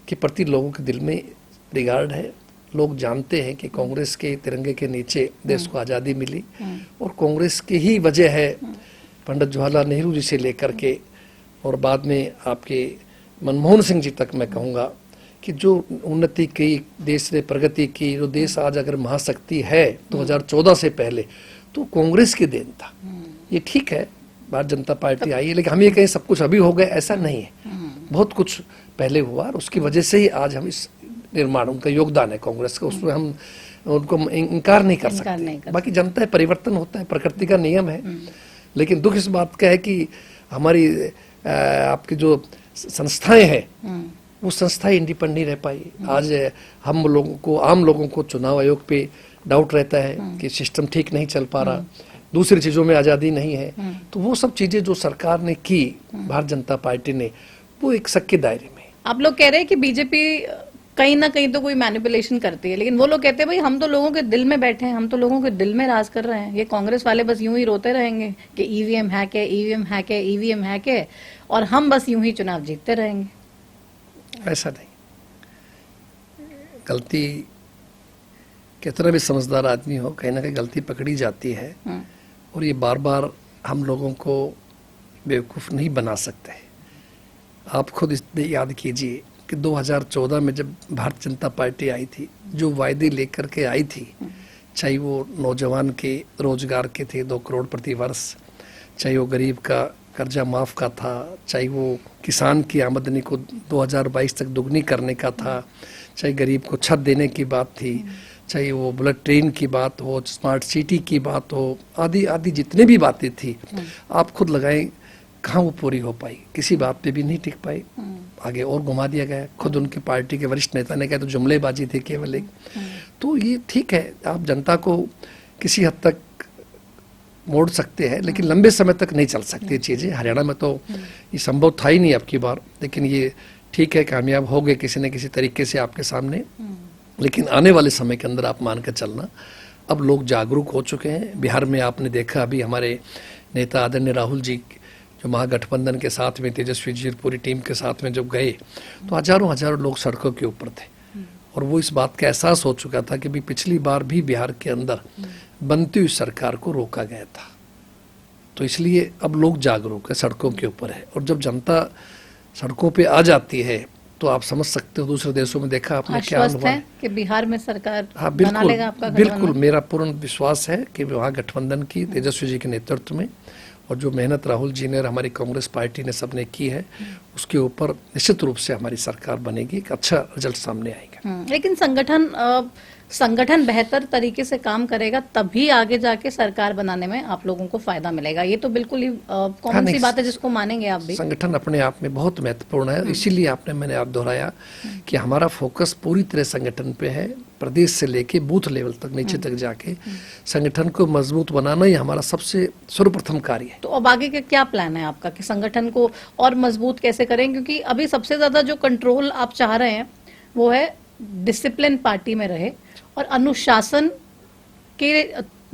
के प्रति लोगों के दिल में रिगार्ड है, लोग जानते हैं कि कांग्रेस के तिरंगे के नीचे देश को आज़ादी मिली और कांग्रेस की ही वजह है, पंडित जवाहरलाल नेहरू जी से लेकर के और बाद में आपके मनमोहन सिंह जी तक मैं कहूँगा कि जो उन्नति की, देश ने प्रगति की, जो देश आज अगर महाशक्ति है 2014 से पहले तो कांग्रेस की देन था। ये ठीक है भारतीय जनता पार्टी आई है, लेकिन हम ये कहें सब कुछ अभी हो गया, ऐसा नहीं है, बहुत कुछ पहले हुआ और उसकी वजह से ही आज हम इस निर्माण, उनका योगदान है कांग्रेस का, उसमें हम उनको इनकार नहीं कर सकते। बाकी जनता है, परिवर्तन होता है, प्रकृति का नियम है। लेकिन दुख इस बात का है कि हमारी आपकी जो संस्थाएं हैं वो संस्थाएं इंडिपेंडेंट नहीं रह पाई। आज हम लोगों को, आम लोगों को चुनाव आयोग पे डाउट रहता है कि सिस्टम ठीक नहीं चल पा रहा, दूसरी चीजों में आज़ादी नहीं है, तो वो सब चीजें जो सरकार ने की, भारतीय जनता पार्टी ने, वो एक शक के दायरे में। आप लोग कह रहे हैं कि बीजेपी कहीं ना कहीं तो कोई मैनिपुलेशन करती है, लेकिन वो लोग कहते हैं भाई हम तो लोगों के दिल में बैठे हैं, हम तो लोगों के दिल में राज कर रहे हैं, ये कांग्रेस वाले बस यूं ही रोते रहेंगे कि ईवीएम हैक है, ईवीएम हैक है, ईवीएम हैक है, और हम बस यूं ही चुनाव जीतते रहेंगे। ऐसा नहीं, गलती कितना भी समझदार आदमी हो, कहीं ना कहीं गलती पकड़ी जाती है और ये बार बार हम लोगों को बेवकूफ़ नहीं बना सकते। आप खुद याद कीजिए कि 2014 में जब भारतीय जनता पार्टी आई थी, जो वायदे लेकर के आई थी, चाहे वो नौजवान के रोजगार के थे 2 करोड़ प्रति वर्ष, चाहे वो गरीब का कर्जा माफ का था, चाहे वो किसान की आमदनी को 2022 तक दुगनी करने का था, चाहे गरीब को छत देने की बात थी, चाहे वो बुलेट ट्रेन की बात हो, स्मार्ट सिटी की बात हो, आदि आदि जितने भी बातें थी, आप खुद लगाएं कहाँ वो पूरी हो पाई, किसी बात पे भी नहीं टिक पाई, आगे और घुमा दिया गया। खुद उनके पार्टी के वरिष्ठ नेता ने कहा तो जुमलेबाजी थी केवल एक। तो ये ठीक है, आप जनता को किसी हद तक मोड़ सकते हैं, लेकिन लंबे समय तक नहीं चल सकती चीज़ें। हरियाणा में तो ये संभव था ही नहीं अब की बार, लेकिन ये ठीक है, कामयाब हो गए किसी न किसी तरीके से आपके सामने। लेकिन आने वाले समय के अंदर आप मान कर चलना, अब लोग जागरूक हो चुके हैं। बिहार में आपने देखा अभी हमारे नेता आदरणीय राहुल जी जो महागठबंधन के साथ में, तेजस्वी जी पूरी टीम के साथ में जब गए तो हजारों हजारों लोग सड़कों के ऊपर थे और वो इस बात का एहसास हो चुका था कि भी पिछली बार भी बिहार के अंदर बनती हुई सरकार को रोका गया था। तो इसलिए अब लोग जागरूक है, सड़कों के ऊपर है, और जब जनता सड़कों पे आ जाती है तो आप समझ सकते हो दूसरे देशों में देखा आपने क्या हुआ है कि बिहार में सरकार हाँ बना लेगा आपका बिल्कुल मेरा पूर्ण विश्वास है कि वहाँ गठबंधन की तेजस्वी जी के नेतृत्व में और जो मेहनत राहुल जी ने और हमारी कांग्रेस पार्टी ने सबने की है उसके ऊपर निश्चित रूप से हमारी सरकार बनेगी, एक अच्छा रिजल्ट सामने आएगा। लेकिन संगठन बेहतर तरीके से काम करेगा तभी आगे जाके सरकार बनाने में आप लोगों को फायदा मिलेगा। ये तो बिल्कुल ही कॉमन सी बात है जिसको मानेंगे आप भी। संगठन अपने आप में बहुत महत्वपूर्ण है, इसीलिए मैंने आप दोहराया कि हमारा फोकस पूरी तरह संगठन पे है, प्रदेश से लेके बूथ लेवल तक नीचे तक जाके संगठन को मजबूत बनाना ही हमारा सबसे सर्वप्रथम कार्य है। तो अब आगे का क्या प्लान है आपका कि संगठन को और मजबूत कैसे करें, क्योंकि अभी सबसे ज्यादा जो कंट्रोल आप चाह रहे हैं वो है डिसिप्लिन पार्टी में रहे और अनुशासन के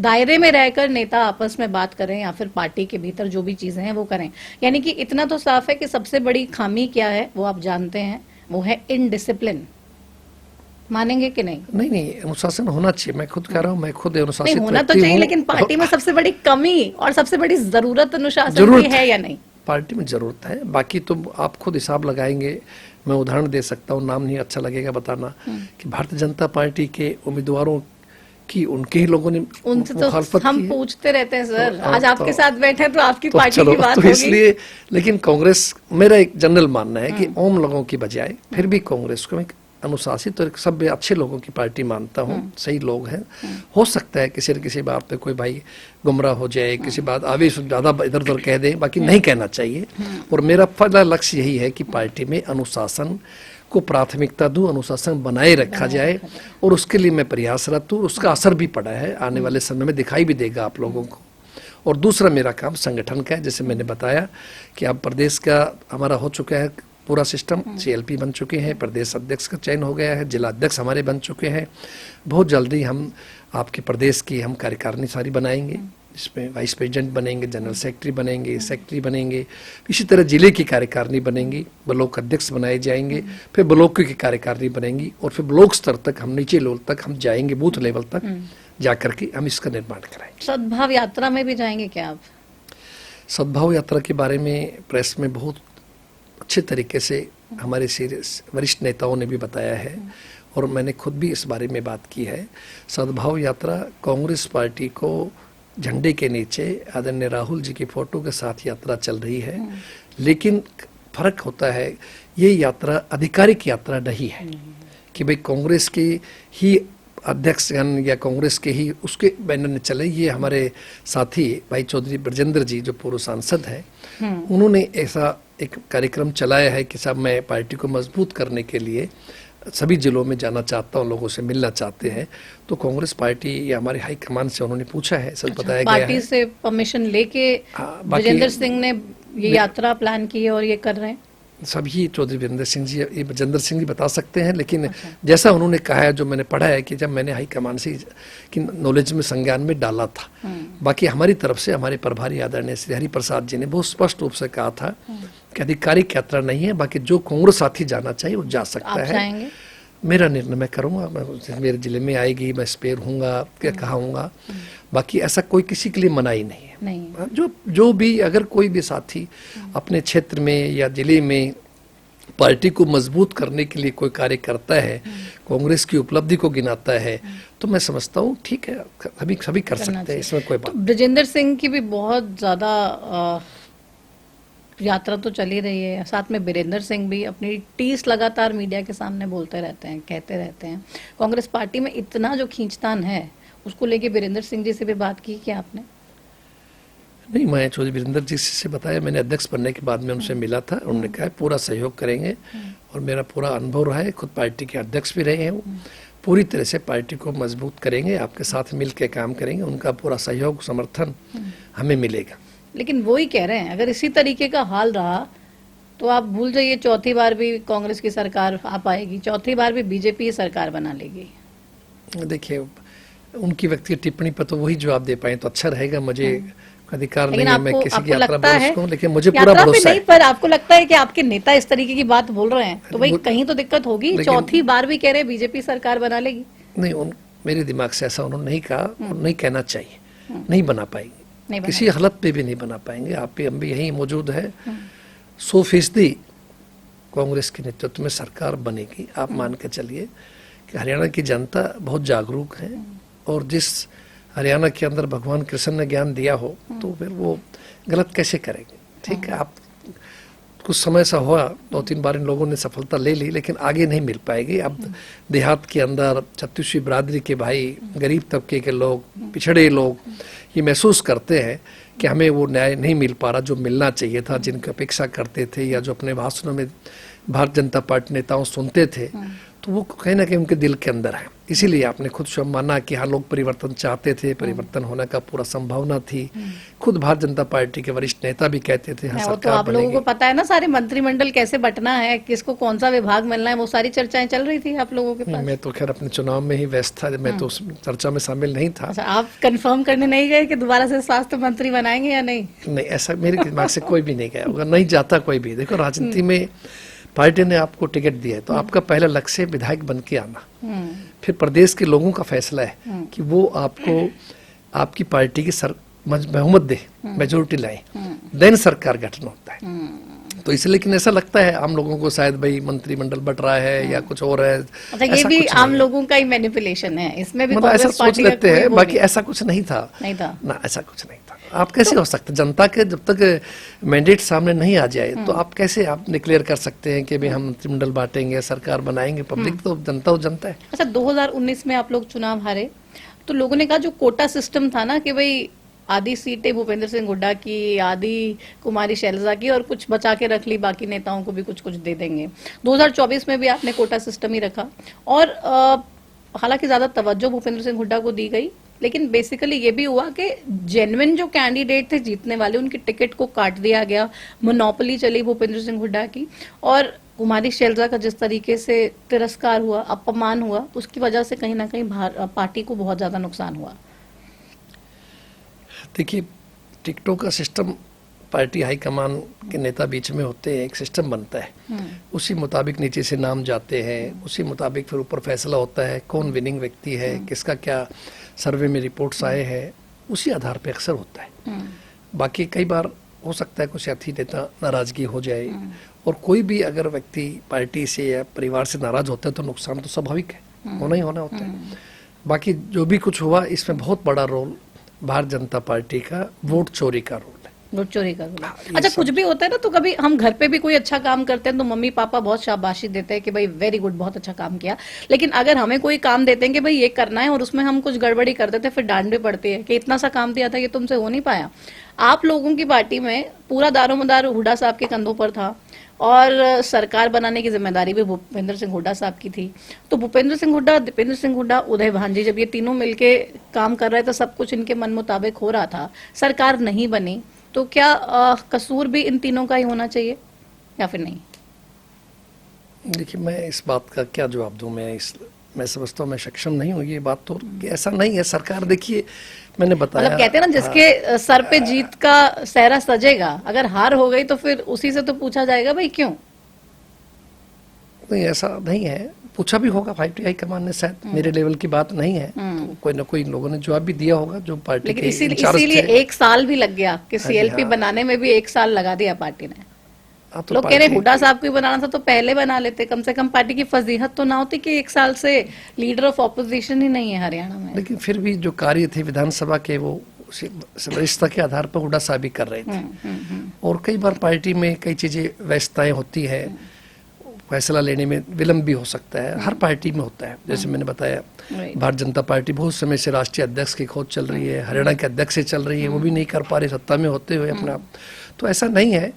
दायरे में रहकर नेता आपस में बात करें या फिर पार्टी के भीतर जो भी चीजें हैं वो करें। यानी कि इतना तो साफ है कि सबसे बड़ी खामी क्या है वो आप जानते हैं, वो है इनडिसिप्लिन। मानेंगे कि नहीं? नहीं, अनुशासन होना चाहिए। मैं खुद कह रहा हूँ, मैं खुद अनुशासित होना तो चाहिए, लेकिन पार्टी में सबसे बड़ी कमी और सबसे बड़ी जरूरत अनुशासन की है या नहीं? पार्टी में जरूरत है, बाकी तो आप खुद हिसाब लगाएंगे। मैं उदाहरण दे सकता हूँ, नाम नहीं अच्छा लगेगा बताना, कि भारतीय जनता पार्टी के उम्मीदवारों की उनके ही लोगों ने उनसे तो हम पूछते रहते हैं सर। तो, आज आपके साथ बैठे तो आपकी तो पार्टी की बात तो होगी। इसलिए, लेकिन कांग्रेस, मेरा एक जनरल मानना है कि ओम लोगों की बजाय फिर भी कांग्रेस को एक अनुशासित और सभ्य अच्छे लोगों की पार्टी मानता हूँ, सही लोग हैं। हो सकता है किसी न किसी बात पे कोई भाई गुमराह हो जाए, किसी बात आवेश ज़्यादा इधर उधर कह दे, बाकी नहीं कहना चाहिए। और मेरा पहला लक्ष्य यही है कि पार्टी में अनुशासन को प्राथमिकता दूं, अनुशासन बनाए रखा जाए, और उसके लिए मैं प्रयासरत हूँ। उसका असर भी पड़ा है, आने वाले समय में दिखाई भी देगा आप लोगों को। और दूसरा मेरा काम संगठन का है, जैसे मैंने बताया कि अब प्रदेश का हमारा हो चुका है पूरा सिस्टम, CLP बन चुके हैं, प्रदेश अध्यक्ष का चयन हो गया है, जिला अध्यक्ष हमारे बन चुके हैं। बहुत जल्दी हम आपके प्रदेश की हम कार्यकारिणी सारी बनाएंगे, इसमें वाइस प्रेसिडेंट बनेंगे, जनरल सेक्रेटरी बनेंगे, सेक्रेटरी बनेंगे, इसी तरह जिले की कार्यकारिणी बनेंगी, ब्लॉक अध्यक्ष बनाए जाएंगे, फिर ब्लॉक की कार्यकारिणी बनेंगी, और फिर ब्लॉक स्तर तक हम नीचे लेवल तक हम जाएंगे, बूथ लेवल तक जाकर के हम इसका निर्माण कराएंगे। सद्भाव यात्रा में भी जाएंगे क्या आप? सद्भाव यात्रा के बारे में प्रेस में बहुत अच्छे तरीके से हमारे वरिष्ठ नेताओं ने भी बताया है, और मैंने खुद भी इस बारे में बात की है। सद्भाव यात्रा कांग्रेस पार्टी को झंडे के नीचे आदरणीय राहुल जी की फोटो के साथ यात्रा चल रही है, लेकिन फर्क होता है, ये यात्रा आधिकारिक यात्रा नहीं है कि भाई कांग्रेस की ही अध्यक्षगण या कांग्रेस के ही उसके बैनर ने चले। ये हमारे साथी भाई चौधरी ब्रजेंद्र जी जो पूर्व सांसद हैं, उन्होंने ऐसा एक कार्यक्रम चलाया है कि साहब मैं पार्टी को मजबूत करने के लिए सभी जिलों में जाना चाहता हूँ, लोगों से मिलना चाहते हैं। तो कांग्रेस पार्टी या हमारे हाईकमान से उन्होंने पूछा है, सब बताया गया है। पार्टी से परमिशन लेके ब्रजेंद्र सिंह ने ये यात्रा प्लान की है और ये कर रहे हैं सभी। चौधरी वीरेंद्र सिंह जी, ये ब्रजेंद्र सिंह जी बता सकते हैं, लेकिन जैसा उन्होंने कहा है, जो मैंने पढ़ा है कि जब मैंने हाईकमान से कि नॉलेज में संज्ञान में डाला था, बाकी हमारी तरफ से हमारे प्रभारी आदरणीय श्री हरि प्रसाद जी ने बहुत स्पष्ट रूप से कहा था कि आधिकारिक यात्रा नहीं है, बाकी जो कांग्रेस साथी जाना चाहिए वो जा सकता है। मेरा निर्णय मैं करूँगा, मैं मेरे जिले में आएगी, मैं स्पेयर हूँगा, क्या कहूँगा, बाकी ऐसा कोई किसी के लिए मनाही नहीं है। जो भी अगर कोई भी साथी अपने क्षेत्र में या जिले में पार्टी को मजबूत करने के लिए कोई कार्य करता है, कांग्रेस की उपलब्धि को गिनाता है, तो मैं समझता हूँ ठीक है, सभी कर सकते हैं, इसमें कोई बात। ब्रजेंद्र सिंह की भी बहुत ज्यादा यात्रा तो चली रही है, साथ में बीरेंद्र सिंह भी अपनी टीस लगातार मीडिया के सामने बोलते रहते हैं, कहते रहते हैं। कांग्रेस पार्टी में इतना जो खींचतान है, उसको लेके बीरेंद्र सिंह जी से भी बात की क्या आपने? नहीं, मैं चौधरी वीरेंद्र जी से बताया, मैंने अध्यक्ष बनने के बाद में उनसे मिला था, उन्होंने कहा पूरा सहयोग करेंगे, और मेरा पूरा अनुभव रहा है, खुद पार्टी के अध्यक्ष भी रहे हैं, वो पूरी तरह से पार्टी को मजबूत करेंगे, आपके साथ मिल के काम करेंगे, उनका पूरा सहयोग समर्थन हमें मिलेगा। लेकिन वो ही कह रहे हैं, अगर इसी तरीके का हाल रहा तो आप भूल जाइए, चौथी बार भी कांग्रेस की सरकार आ पाएगी, चौथी बार भी बीजेपी सरकार बना लेगी। देखिए, उनकी व्यक्तिगत टिप्पणी पर तो वही जवाब दे पाए तो अच्छा रहेगा, मुझे अधिकार नहीं है मैं किसी की यात्रा पर उसको, लेकिन मुझे पूरा भरोसा है। पर आपको लगता है कि आपके नेता इस तरीके की बात बोल रहे हैं तो भाई कहीं तो दिक्कत होगी? चौथी बार भी कह रहे हैं बीजेपी सरकार बना लेगी। नहीं, मेरे दिमाग से ऐसा उन्होंने नहीं कहा, और नहीं कहना चाहिए, नहीं बना पाएंगे, किसी हालत पे भी नहीं बना पाएंगे। आप भी हम भी यही मौजूद है, 100% कांग्रेस के नेतृत्व में सरकार बनेगी। आप मान के चलिए कि हरियाणा की जनता बहुत जागरूक है, और जिस हरियाणा के अंदर भगवान कृष्ण ने ज्ञान दिया हो तो फिर वो गलत कैसे करेंगे? ठीक है, आप कुछ समय सा हुआ, 2-3 बार इन लोगों ने सफलता ले ली, लेकिन आगे नहीं मिल पाएगी। अब देहात के अंदर छत्तीसवीं बिरादरी के भाई, गरीब तबके के लोग, पिछड़े लोग ये महसूस करते हैं कि हमें वो न्याय नहीं मिल पा रहा जो मिलना चाहिए था, जिनकी अपेक्षा करते थे या जो अपने भाषणों में भारतीय जनता पार्टी नेताओं सुनते थे, तो वो कहीं ना कहीं उनके दिल के अंदर है। इसीलिए आपने खुद स्वयं माना कि हाँ, लोग परिवर्तन चाहते थे, परिवर्तन होने का पूरा संभावना थी। खुद भारतीय जनता पार्टी के वरिष्ठ नेता भी कहते थे हाँ, सरकार तो आप लोगों को पता है ना, सारे मंत्रिमंडल कैसे बंटना है, किसको कौन सा विभाग मिलना है, वो सारी चर्चाएं चल रही थी आप लोगों के पास। मैं तो खैर अपने चुनाव में ही व्यस्त था, मैं तो उस चर्चा में शामिल नहीं था। अच्छा, आप कंफर्म करने नहीं गए कि दोबारा से स्वास्थ्य मंत्री बनाएंगे या नहीं? नहीं, ऐसा मेरे दिमाग से कोई भी नहीं गया होगा, नहीं जाता कोई भी। देखो, राजनीति में पार्टी ने आपको टिकट दिया है तो आपका पहला लक्ष्य है विधायक बन के आना, फिर प्रदेश के लोगों का फैसला है कि वो आपको आपकी पार्टी की बहुमत दे, मेजोरिटी लाए, देन सरकार गठन होता है। तो इसलिए, लेकिन ऐसा लगता है आम लोगों को शायद भाई मंत्रिमंडल बट रहा है या कुछ और है। अच्छा, ये ऐसा भी कुछ आम नहीं है। लोगों का ही मैनिपुलेशन है, इसमें भी मतलब ऐसा कांग्रेस सोच पार्टी का लेते कोई हैं, वो बाकी नहीं ऐसा कुछ नहीं था नहीं था। ना, ऐसा कुछ नहीं था। आप कैसे हो सकते, जनता के जब तक मैंडेट सामने नहीं आ जाए तो आप कैसे आप डिक्लेयर कर सकते हैं कि भाई हम मंत्रिमंडल बांटेंगे, सरकार बनाएंगे। पब्लिक तो जनता है। अच्छा, 2019 में आप लोग चुनाव हारे तो लोगों ने कहा जो कोटा सिस्टम था ना कि भाई आधी सीटें भूपेंद्र सिंह हुड्डा की, आधी कुमारी शैलजा की और कुछ बचा के रख ली, बाकी नेताओं को भी कुछ कुछ दे देंगे। 2024 में भी आपने कोटा सिस्टम ही रखा और हालांकि ज्यादा तवज्जो भूपेंद्र सिंह हुड्डा को दी गई, लेकिन बेसिकली ये भी हुआ कि जेन्युइन जो कैंडिडेट थे जीतने वाले उनकी टिकट को काट दिया गया, मोनोपोली चली भूपेंद्र सिंह हुड्डा की। और कुमारी शैलजा का जिस तरीके से तिरस्कार हुआ, अपमान हुआ, उसकी वजह से कहीं ना कहीं पार्टी को बहुत ज्यादा नुकसान हुआ। देखिए, टिकटों का सिस्टम पार्टी हाईकमान के नेता बीच में होते हैं, एक सिस्टम बनता है, उसी मुताबिक नीचे से नाम जाते हैं, उसी मुताबिक फिर ऊपर फैसला होता है कौन विनिंग व्यक्ति है, किसका क्या सर्वे में रिपोर्ट्स आए हैं, उसी आधार पे अक्सर होता है। बाकी कई बार हो सकता है कुछ साथी नेता नाराजगी हो जाए, और कोई भी अगर व्यक्ति पार्टी से या परिवार से नाराज होता है तो नुकसान तो स्वाभाविक है, होना ही होना होता है। बाकी जो भी कुछ हुआ इसमें बहुत बड़ा रोल भारतीय जनता पार्टी का वोट चोरी का रोल है। वोट चोरी का रोल। अच्छा, कुछ भी होता है ना तो कभी हम घर पे भी कोई अच्छा काम करते हैं तो मम्मी पापा बहुत शाबाशी देते हैं कि भाई वेरी गुड, बहुत अच्छा काम किया। लेकिन अगर हमें कोई काम देते हैं कि भाई ये करना है और उसमें हम कुछ गड़बड़ी कर देते हैं, फिर डांट भी पड़ती है कि इतना सा काम दिया था, ये तुमसे हो नहीं पाया। आप लोगों की पार्टी में पूरा दारोमदार हुड्डा साहब के कंधों पर था और सरकार बनाने की जिम्मेदारी भी भूपेंद्र सिंह हुड्डा साहब की थी। तो भूपेंद्र सिंह हुड्डा, दीपेंद्र सिंह हुड्डा, उदय भांजी, जब ये तीनों मिलके काम कर रहे थे, सब कुछ इनके मन मुताबिक हो रहा था, सरकार नहीं बनी, तो क्या कसूर भी इन तीनों का ही होना चाहिए या फिर नहीं? देखिए, मैं इस बात का क्या जवाब दूं, मैं समझता हूँ मैं सक्षम नहीं हूँ ये बात। तो ऐसा नहीं है, सरकार देखिए मैंने बताया, मतलब कहते हैं ना जिसके सर पे जीत का सेहरा सजेगा, अगर हार हो गई तो फिर उसी से तो पूछा जाएगा भाई क्यों। नहीं ऐसा नहीं है, पूछा भी होगा पार्टी हाईकमान ने, शायद मेरे लेवल की बात नहीं है, तो कोई ना कोई लोगों ने जवाब भी दिया होगा जो पार्टी लेकिन के इंचार्ज इसीलिए थे। 1 साल भी लग गया कि सीएलपी बनाने में भी 1 साल लगा दिया पार्टी ने। तो लोग कह रहे हुड्डा साहब को ही बनाना था तो पहले बना लेते, कम से कम पार्टी की फजीहत तो ना होती कि 1 साल से लीडर ऑफ ऑपोजिशन ही नहीं है हरियाणा में। लेकिन फिर भी जो कार्य थे विधानसभा के वो वरिष्ठता के आधार पर हुड्डा साहब ही कर रहे थे। और कई बार पार्टी में कई चीजें व्यस्तताएं होती है, फैसला लेने में विलम्ब भी हो सकता है, हर पार्टी में होता है। जैसे मैंने बताया, भारतीय जनता पार्टी बहुत समय से राष्ट्रीय अध्यक्ष की खोज चल रही है, हरियाणा के अध्यक्ष से चल रही है, वो भी नहीं कर पा रहे सत्ता में होते हुए अपना। तो ऐसा नहीं है,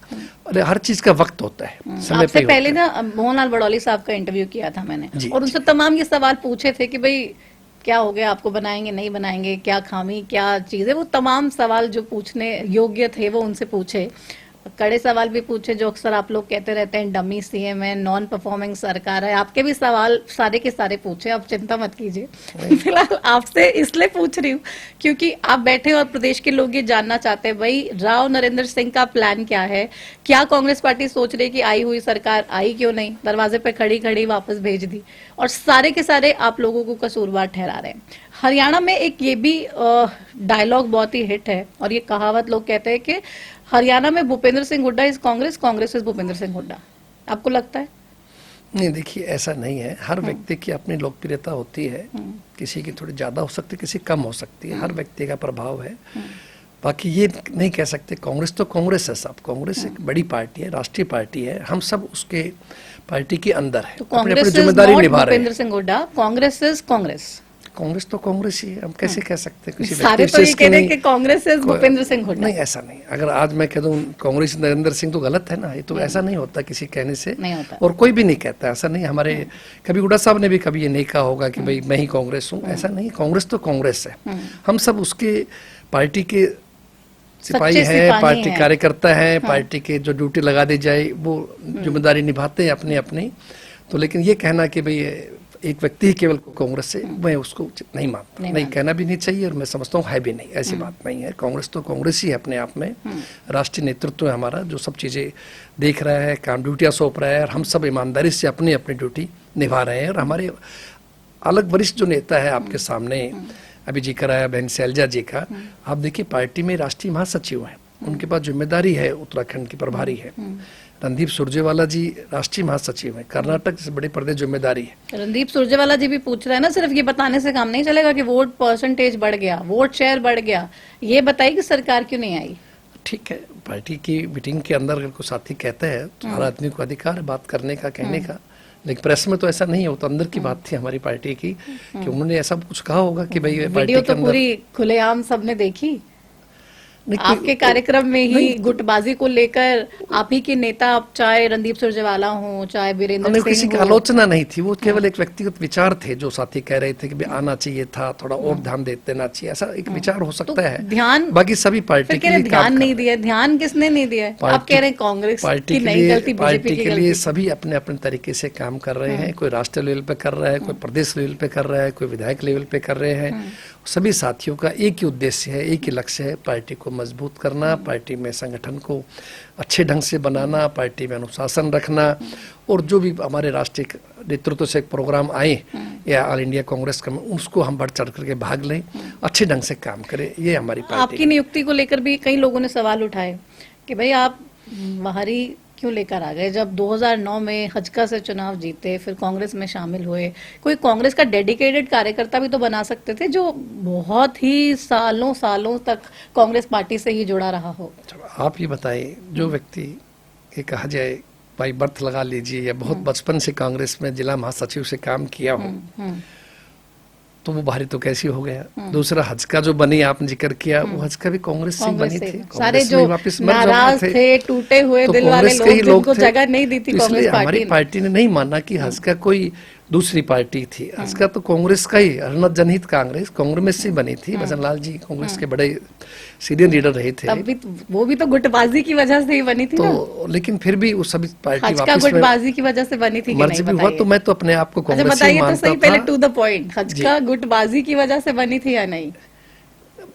अरे हर चीज का वक्त होता है, समय आपसे पे पहले ना मोहनलाल बड़ौली साहब का इंटरव्यू किया था मैंने और उनसे तमाम ये सवाल पूछे थे कि भाई क्या हो गया, आपको बनाएंगे नहीं बनाएंगे, क्या खामी क्या चीज है, वो तमाम सवाल जो पूछने योग्य थे वो उनसे पूछे। कड़े सवाल भी पूछे जो अक्सर आप लोग कहते रहते हैं डमी सीएम है, नॉन परफॉर्मिंग सरकार है, आपके भी सवाल सारे के सारे पूछे, आप चिंता मत कीजिए। फिलहाल आपसे इसलिए पूछ रही हूँ क्योंकि आप बैठे और प्रदेश के लोग ये जानना चाहते हैं भाई राव नरेंद्र सिंह का प्लान क्या है, क्या कांग्रेस पार्टी सोच रही कि आई हुई सरकार आई क्यों नहीं, दरवाजे पे खड़ी खड़ी वापस भेज दी, और सारे के सारे आप लोगों को कसूरवार ठहरा रहे हैं। हरियाणा में एक ये भी डायलॉग बहुत ही हिट है और ये कहावत लोग कहते हैं कि हरियाणा में भूपेंद्र सिंह हुड्डा इज कांग्रेस, कांग्रेस इज भूपेंद्र सिंह हुड्डा। आपको लगता है? नहीं, देखिए ऐसा नहीं है, हर व्यक्ति की अपनी लोकप्रियता होती है, किसी की थोड़ी ज्यादा हो सकती है, किसी कम हो सकती है, हर व्यक्ति का प्रभाव है। बाकी ये नहीं कह सकते, कांग्रेस तो कांग्रेस है, सब कांग्रेस एक बड़ी पार्टी है, राष्ट्रीय पार्टी है, हम सब उसके पार्टी के अंदर है, तो अपनी कांग्रेस जिम्मेदारी निभा रहे हैं। भूपेंद्र सिंह हुड्डा, कांग्रेस इज कांग्रेस। कांग्रेस तो कांग्रेस ही है, हम कैसे कह सकते हैं किसी सारे तो ये कह रहे हैं कि कांग्रेस इज भूपेंद्र सिंह हुड्डा। नहीं, ऐसा नहीं, अगर आज मैं कह दूं कांग्रेस नरेंद्र सिंह तो गलत है ना, ये तो ऐसा नहीं होता किसी कहने से, नहीं होता, और कोई भी नहीं कहता ऐसा नहीं। हमारे कभी हुड्डा साहब ने भी कभी ये नहीं कहा होगा कि भाई मैं ही कांग्रेस हूँ, ऐसा नहीं, कांग्रेस तो कांग्रेस है, हम सब उसके पार्टी के सिपाही हैं, पार्टी कार्यकर्ता हैं, पार्टी के जो ड्यूटी लगा दी जाए वो जिम्मेदारी निभाते हैं अपनी अपनी। तो लेकिन ये कहना कि भाई एक व्यक्ति ही केवल कांग्रेस से, मैं उसको नहीं मानता, नहीं कहना भी नहीं चाहिए, और मैं समझता हूँ है भी नहीं, ऐसी बात नहीं है। कांग्रेस तो कांग्रेस ही है अपने आप में, राष्ट्रीय नेतृत्व है हमारा जो सब चीज़ें देख रहा है, काम ड्यूटियाँ सौंप रहा है, और हम सब ईमानदारी से अपनी अपनी ड्यूटी निभा रहे हैं। और हमारे अलग वरिष्ठ जो नेता है आपके सामने अभी जिक्र आया बहन शैलजा जी का, आप देखिए पार्टी में राष्ट्रीय महासचिव हैं, उनके पास जिम्मेदारी है, उत्तराखंड की प्रभारी है, रणदीप सुरजेवाला जी राष्ट्रीय महासचिव हैं, कर्नाटक से बड़ी प्रदेश जिम्मेदारी है। रणदीप सुरजेवाला जी भी पूछ रहे हैं ना, सिर्फ ये बताने से काम नहीं चलेगा कि वोट परसेंटेज बढ़ गया, वोट शेयर बढ़ गया, ये बताइए कि सरकार क्यों नहीं आई। ठीक है, पार्टी की मीटिंग के अंदर अगर कोई साथी कहते हैं तो हर आदमी को अधिकार है बात करने का, कहने का, लेकिन प्रेस में तो ऐसा नहीं है। वो तो अंदर की बात थी हमारी पार्टी की कि उन्होंने ऐसा कुछ कहा होगा कि भाई पार्टी वीडियो के तो अंदर पूरी खुलेआम सबने देखी। नहीं, आपके कार्यक्रम में ही गुटबाजी को लेकर आप ही के नेता, चाहे रणदीप सुरजेवाला हो, चाहे वीरेंद्र किसी सिंह की हो, आलोचना नहीं थी, वो केवल एक व्यक्तिगत विचार थे जो साथी कह रहे थे कि भाई आना चाहिए था, थोड़ा और ध्यान दे देना चाहिए, ऐसा एक विचार हो सकता है। ध्यान बाकी सभी पार्टी फिर के कह रहे लिए ध्यान काम नहीं कर दिया। ध्यान किसने नहीं दिया है? आप पार्टी- कह रहे हैं कांग्रेस पार्टी की के नहीं लिए गलती, बीजेपी पार्टी की के लिए गलती। सभी अपने अपने तरीके से काम कर रहे हैं। कोई राष्ट्रीय लेवल पे कर रहा है, कोई प्रदेश लेवल पे कर रहा है, कोई विधायक लेवल पे कर रहे हैं। सभी साथियों का एक ही उद्देश्य है, एक ही लक्ष्य है, पार्टी को मजबूत करना, पार्टी में संगठन को अच्छे ढंग से बनाना, पार्टी में अनुशासन रखना, और जो भी हमारे राष्ट्रीय नेतृत्व से एक प्रोग्राम आए या ऑल इंडिया कांग्रेस का, उसको हम बढ़ चढ़ करके भाग लें, अच्छे ढंग से काम करें, ये हमारी पार्टी आपकी नियुक्ति को लेकर भी कई लोगों ने सवाल उठाए कि भाई आप बाहरी क्यों लेकर आ गए, जब 2009 में हजका से चुनाव जीते, फिर कांग्रेस में शामिल हुए। कोई कांग्रेस का डेडिकेटेड कार्यकर्ता भी तो बना सकते थे जो बहुत ही सालों सालों तक कांग्रेस पार्टी से ही जुड़ा रहा हो। आप ये बताइए, जो व्यक्ति ये कहा जाए भाई बर्थ लगा लीजिए या बहुत बचपन से कांग्रेस में जिला महासचिव से काम किया हो, तो वो बाहरी तो कैसी हो गया। दूसरा हजका जो बनी, आपने जिक्र किया, वो हजका भी कांग्रेस से ही बनी थी। सारे कांग्रेस जो में वापस मर नाराज जाते थे, टूटे हुए तो दिल वाले कांग्रेस के ही लोग जिनको थे। जगह नहीं दी थी तो कांग्रेस इसलिए हमारी पार्टी ने। पार्टी ने नहीं माना कि हजका कोई दूसरी पार्टी थी। हजका तो कांग्रेस का ही, हरनत जनहित कांग्रेस से बनी थी। भजन लाल जी कांग्रेस के बड़े सीनियर लीडर रहे थे। तब भी वो भी तो गुटबाजी की वजह से ही बनी थी ना। तो लेकिन फिर भी वो सभी पार्टी हजका वापस में गुटबाजी की वजह से बनी थी कि मर्जी नहीं, भी हुआ, बताइए। तो मैं तो अपने आप को अच्छा कांग्रेस से बताइए तो मानता सही, पहले था। टू द पॉइंट, हजका गुटबाजी की वजह से बनी थी या नहीं?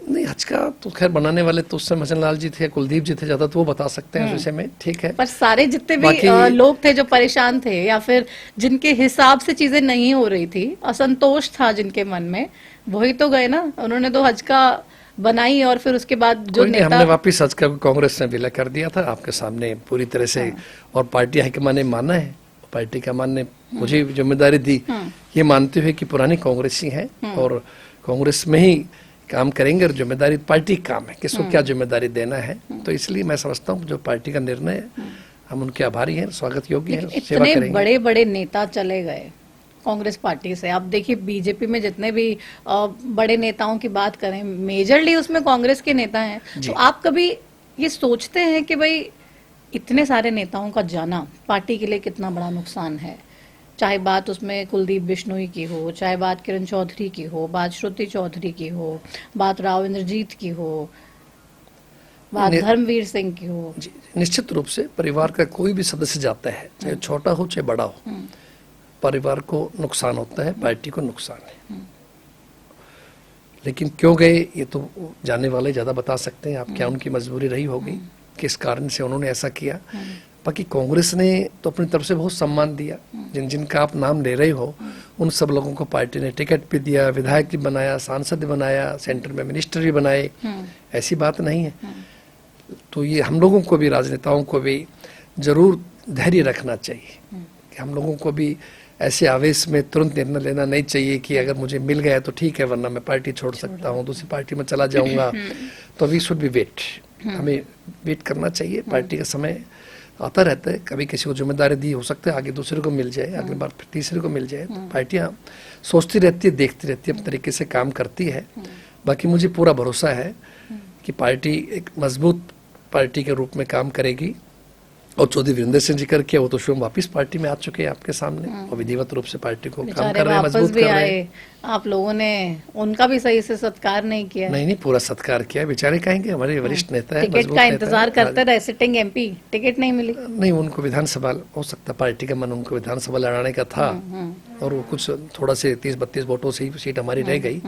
नहीं, हजका तो खैर बनाने वाले तो उस समय भजन लाल जी थे, कुलदीप जी थे, ज्यादा तो वो बता सकते हैं इस विषय में, ठीक है। पर सारे जितने भी बाकी- लोग थे जो परेशान थे या फिर जिनके हिसाब से चीजें नहीं हो रही थी, असंतोष था जिनके मन में, वही तो गए ना। उन्होंने तो हजका बनाई और फिर उसके बाद जो कोई नहीं, हमने नेता वापिस हजका को कांग्रेस ने विलय कर दिया था आपके सामने पूरी तरह से। और पार्टी हाईकमान ने माना है, पार्टी का मान ने मुझे जिम्मेदारी दी, ये मानते हुए कि पुरानी कांग्रेस ही है और कांग्रेस में ही काम करेंगे, और जिम्मेदारी पार्टी का काम है, किसको क्या जिम्मेदारी देना है। तो इसलिए मैं समझता हूँ जो पार्टी का निर्णय है, हम उनके आभारी हैं, स्वागत योग्य हैं, सेवा इतने करेंगे। बड़े बड़े नेता चले गए कांग्रेस पार्टी से। आप देखिए बीजेपी में जितने भी बड़े नेताओं की बात करें, मेजरली उसमें कांग्रेस के नेता हैं। तो आप कभी ये सोचते हैं कि भाई इतने सारे नेताओं का जाना पार्टी के लिए कितना बड़ा नुकसान है? चाहे बात उसमें कुलदीप बिश्नोई की हो, चाहे बात किरण चौधरी की हो, बात श्रुति चौधरी की हो, बात राव इंद्रजीत की हो, बात धर्मवीर सिंह की हो। जी, निश्चित रूप से परिवार का कोई भी सदस्य जाता है, चाहे छोटा हो चाहे बड़ा हो, परिवार को नुकसान होता है, पार्टी को नुकसान है। लेकिन क्यों गए ये तो जाने वाले ज्यादा बता सकते हैं। आप क्या उनकी मजबूरी रही होगी, किस कारण से उन्होंने ऐसा किया। बाकी कांग्रेस ने तो अपनी तरफ से बहुत सम्मान दिया, जिन जिनका आप नाम ले रहे हो उन सब लोगों को पार्टी ने टिकट भी दिया, विधायक भी बनाया, सांसद भी बनाया, सेंटर में मिनिस्टर भी बनाए। ऐसी बात नहीं है। तो ये हम लोगों को भी, राजनेताओं को भी जरूर धैर्य रखना चाहिए कि हम लोगों को भी ऐसे आवेश में तुरंत निर्णय लेना नहीं चाहिए कि अगर मुझे मिल गया तो ठीक है, वरना मैं पार्टी छोड़ सकता हूँ, दूसरी पार्टी में चला जाऊंगा। तो वी शुड बी वेट, हमें वेट करना चाहिए। पार्टी का समय आता रहता है, कभी किसी को जिम्मेदारी दी हो सकता है, आगे दूसरे को मिल जाए, अगली बार फिर तीसरे को मिल जाए। तो पार्टियां सोचती रहती है, देखती रहती है, अपने तरीके से काम करती है। बाकी मुझे पूरा भरोसा है कि पार्टी एक मजबूत पार्टी के रूप में काम करेगी। और चौधरी वीरेंद्र सिंह जी करके वो तो स्वयं वापिस पार्टी में आ चुके हैं आपके सामने और विधिवत रूप से पार्टी को काम कर रहे हैं, मजबूत कर रहे हैं। आप लोगों ने उनका भी सही से सत्कार नहीं किया। नहीं, पूरा सत्कार किया। बेचारे कहेंगे हमारे वरिष्ठ नेता है, टिकट का इंतजार करते रहे, सिटिंग एमपी, टिकट नहीं मिली। नहीं, उनको विधानसभा, हो सकता पार्टी का मन उनको विधानसभा लड़ाने का था और वो कुछ थोड़ा से 30-32 वोटों से ही सीट हमारी रह गई,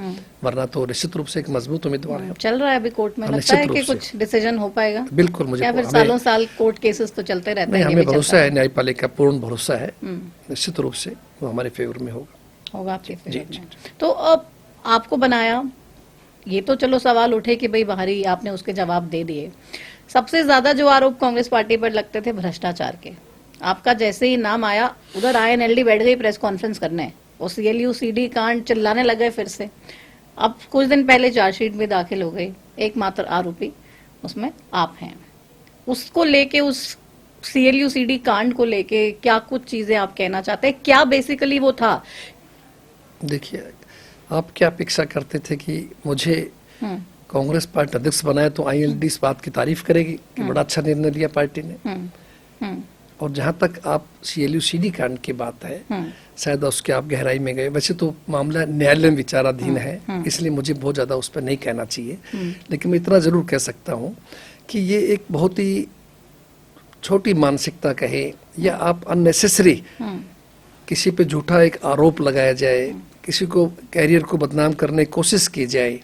वरना तो निश्चित रूप से एक मजबूत उम्मीदवार है। चल रहा है अभी कोर्ट में, लगता है कि कुछ डिसीजन हो पाएगा? बिल्कुल, मुझे फिर सालों साल कोर्ट केसेस तो चलते रहते नहीं, हैं। हमें भरोसा है, न्यायपालिका पूर्ण भरोसा है, निश्चित रूप से वो हमारे फेवर में होगा आपके फेवर में। तो अब आपको बनाया, ये तो चलो सवाल उठे कि भाई बाहरी, आपने उसके जवाब दे दिए। सबसे ज्यादा जो आरोप कांग्रेस पार्टी पर लगते थे भ्रष्टाचार के, आपका जैसे ही नाम आया उधर INLD बैठ गई प्रेस कॉन्फ्रेंस करने और CLU CD कांड चिल्लाने लगे फिर से। अब कुछ दिन पहले चार्जशीट भी दाखिल हो गई, एकमात्र आरोपी उसमें आप हैं। उसको लेके, उस CLU CD कांड को लेके क्या कुछ चीजें आप कहना चाहते हैं? क्या बेसिकली वो था? देखिए, आप क्या अपेक्षा करते थे कि मुझे कांग्रेस पार्टी अध्यक्ष बनाया तो INLD इस बात की तारीफ करेगी कि बड़ा अच्छा निर्णय लिया पार्टी ने? और जहां तक आप CLU CD कांड की बात है, शायद उसके आप गहराई में गए। वैसे तो मामला न्यायालय में विचाराधीन है, इसलिए मुझे बहुत ज्यादा उस पर नहीं कहना चाहिए, लेकिन मैं इतना जरूर कह सकता हूँ कि ये एक बहुत ही छोटी मानसिकता कहे या आप अननेसेसरी किसी पे झूठा एक आरोप लगाया जाए, किसी को कैरियर को बदनाम करने की कोशिश की जाए,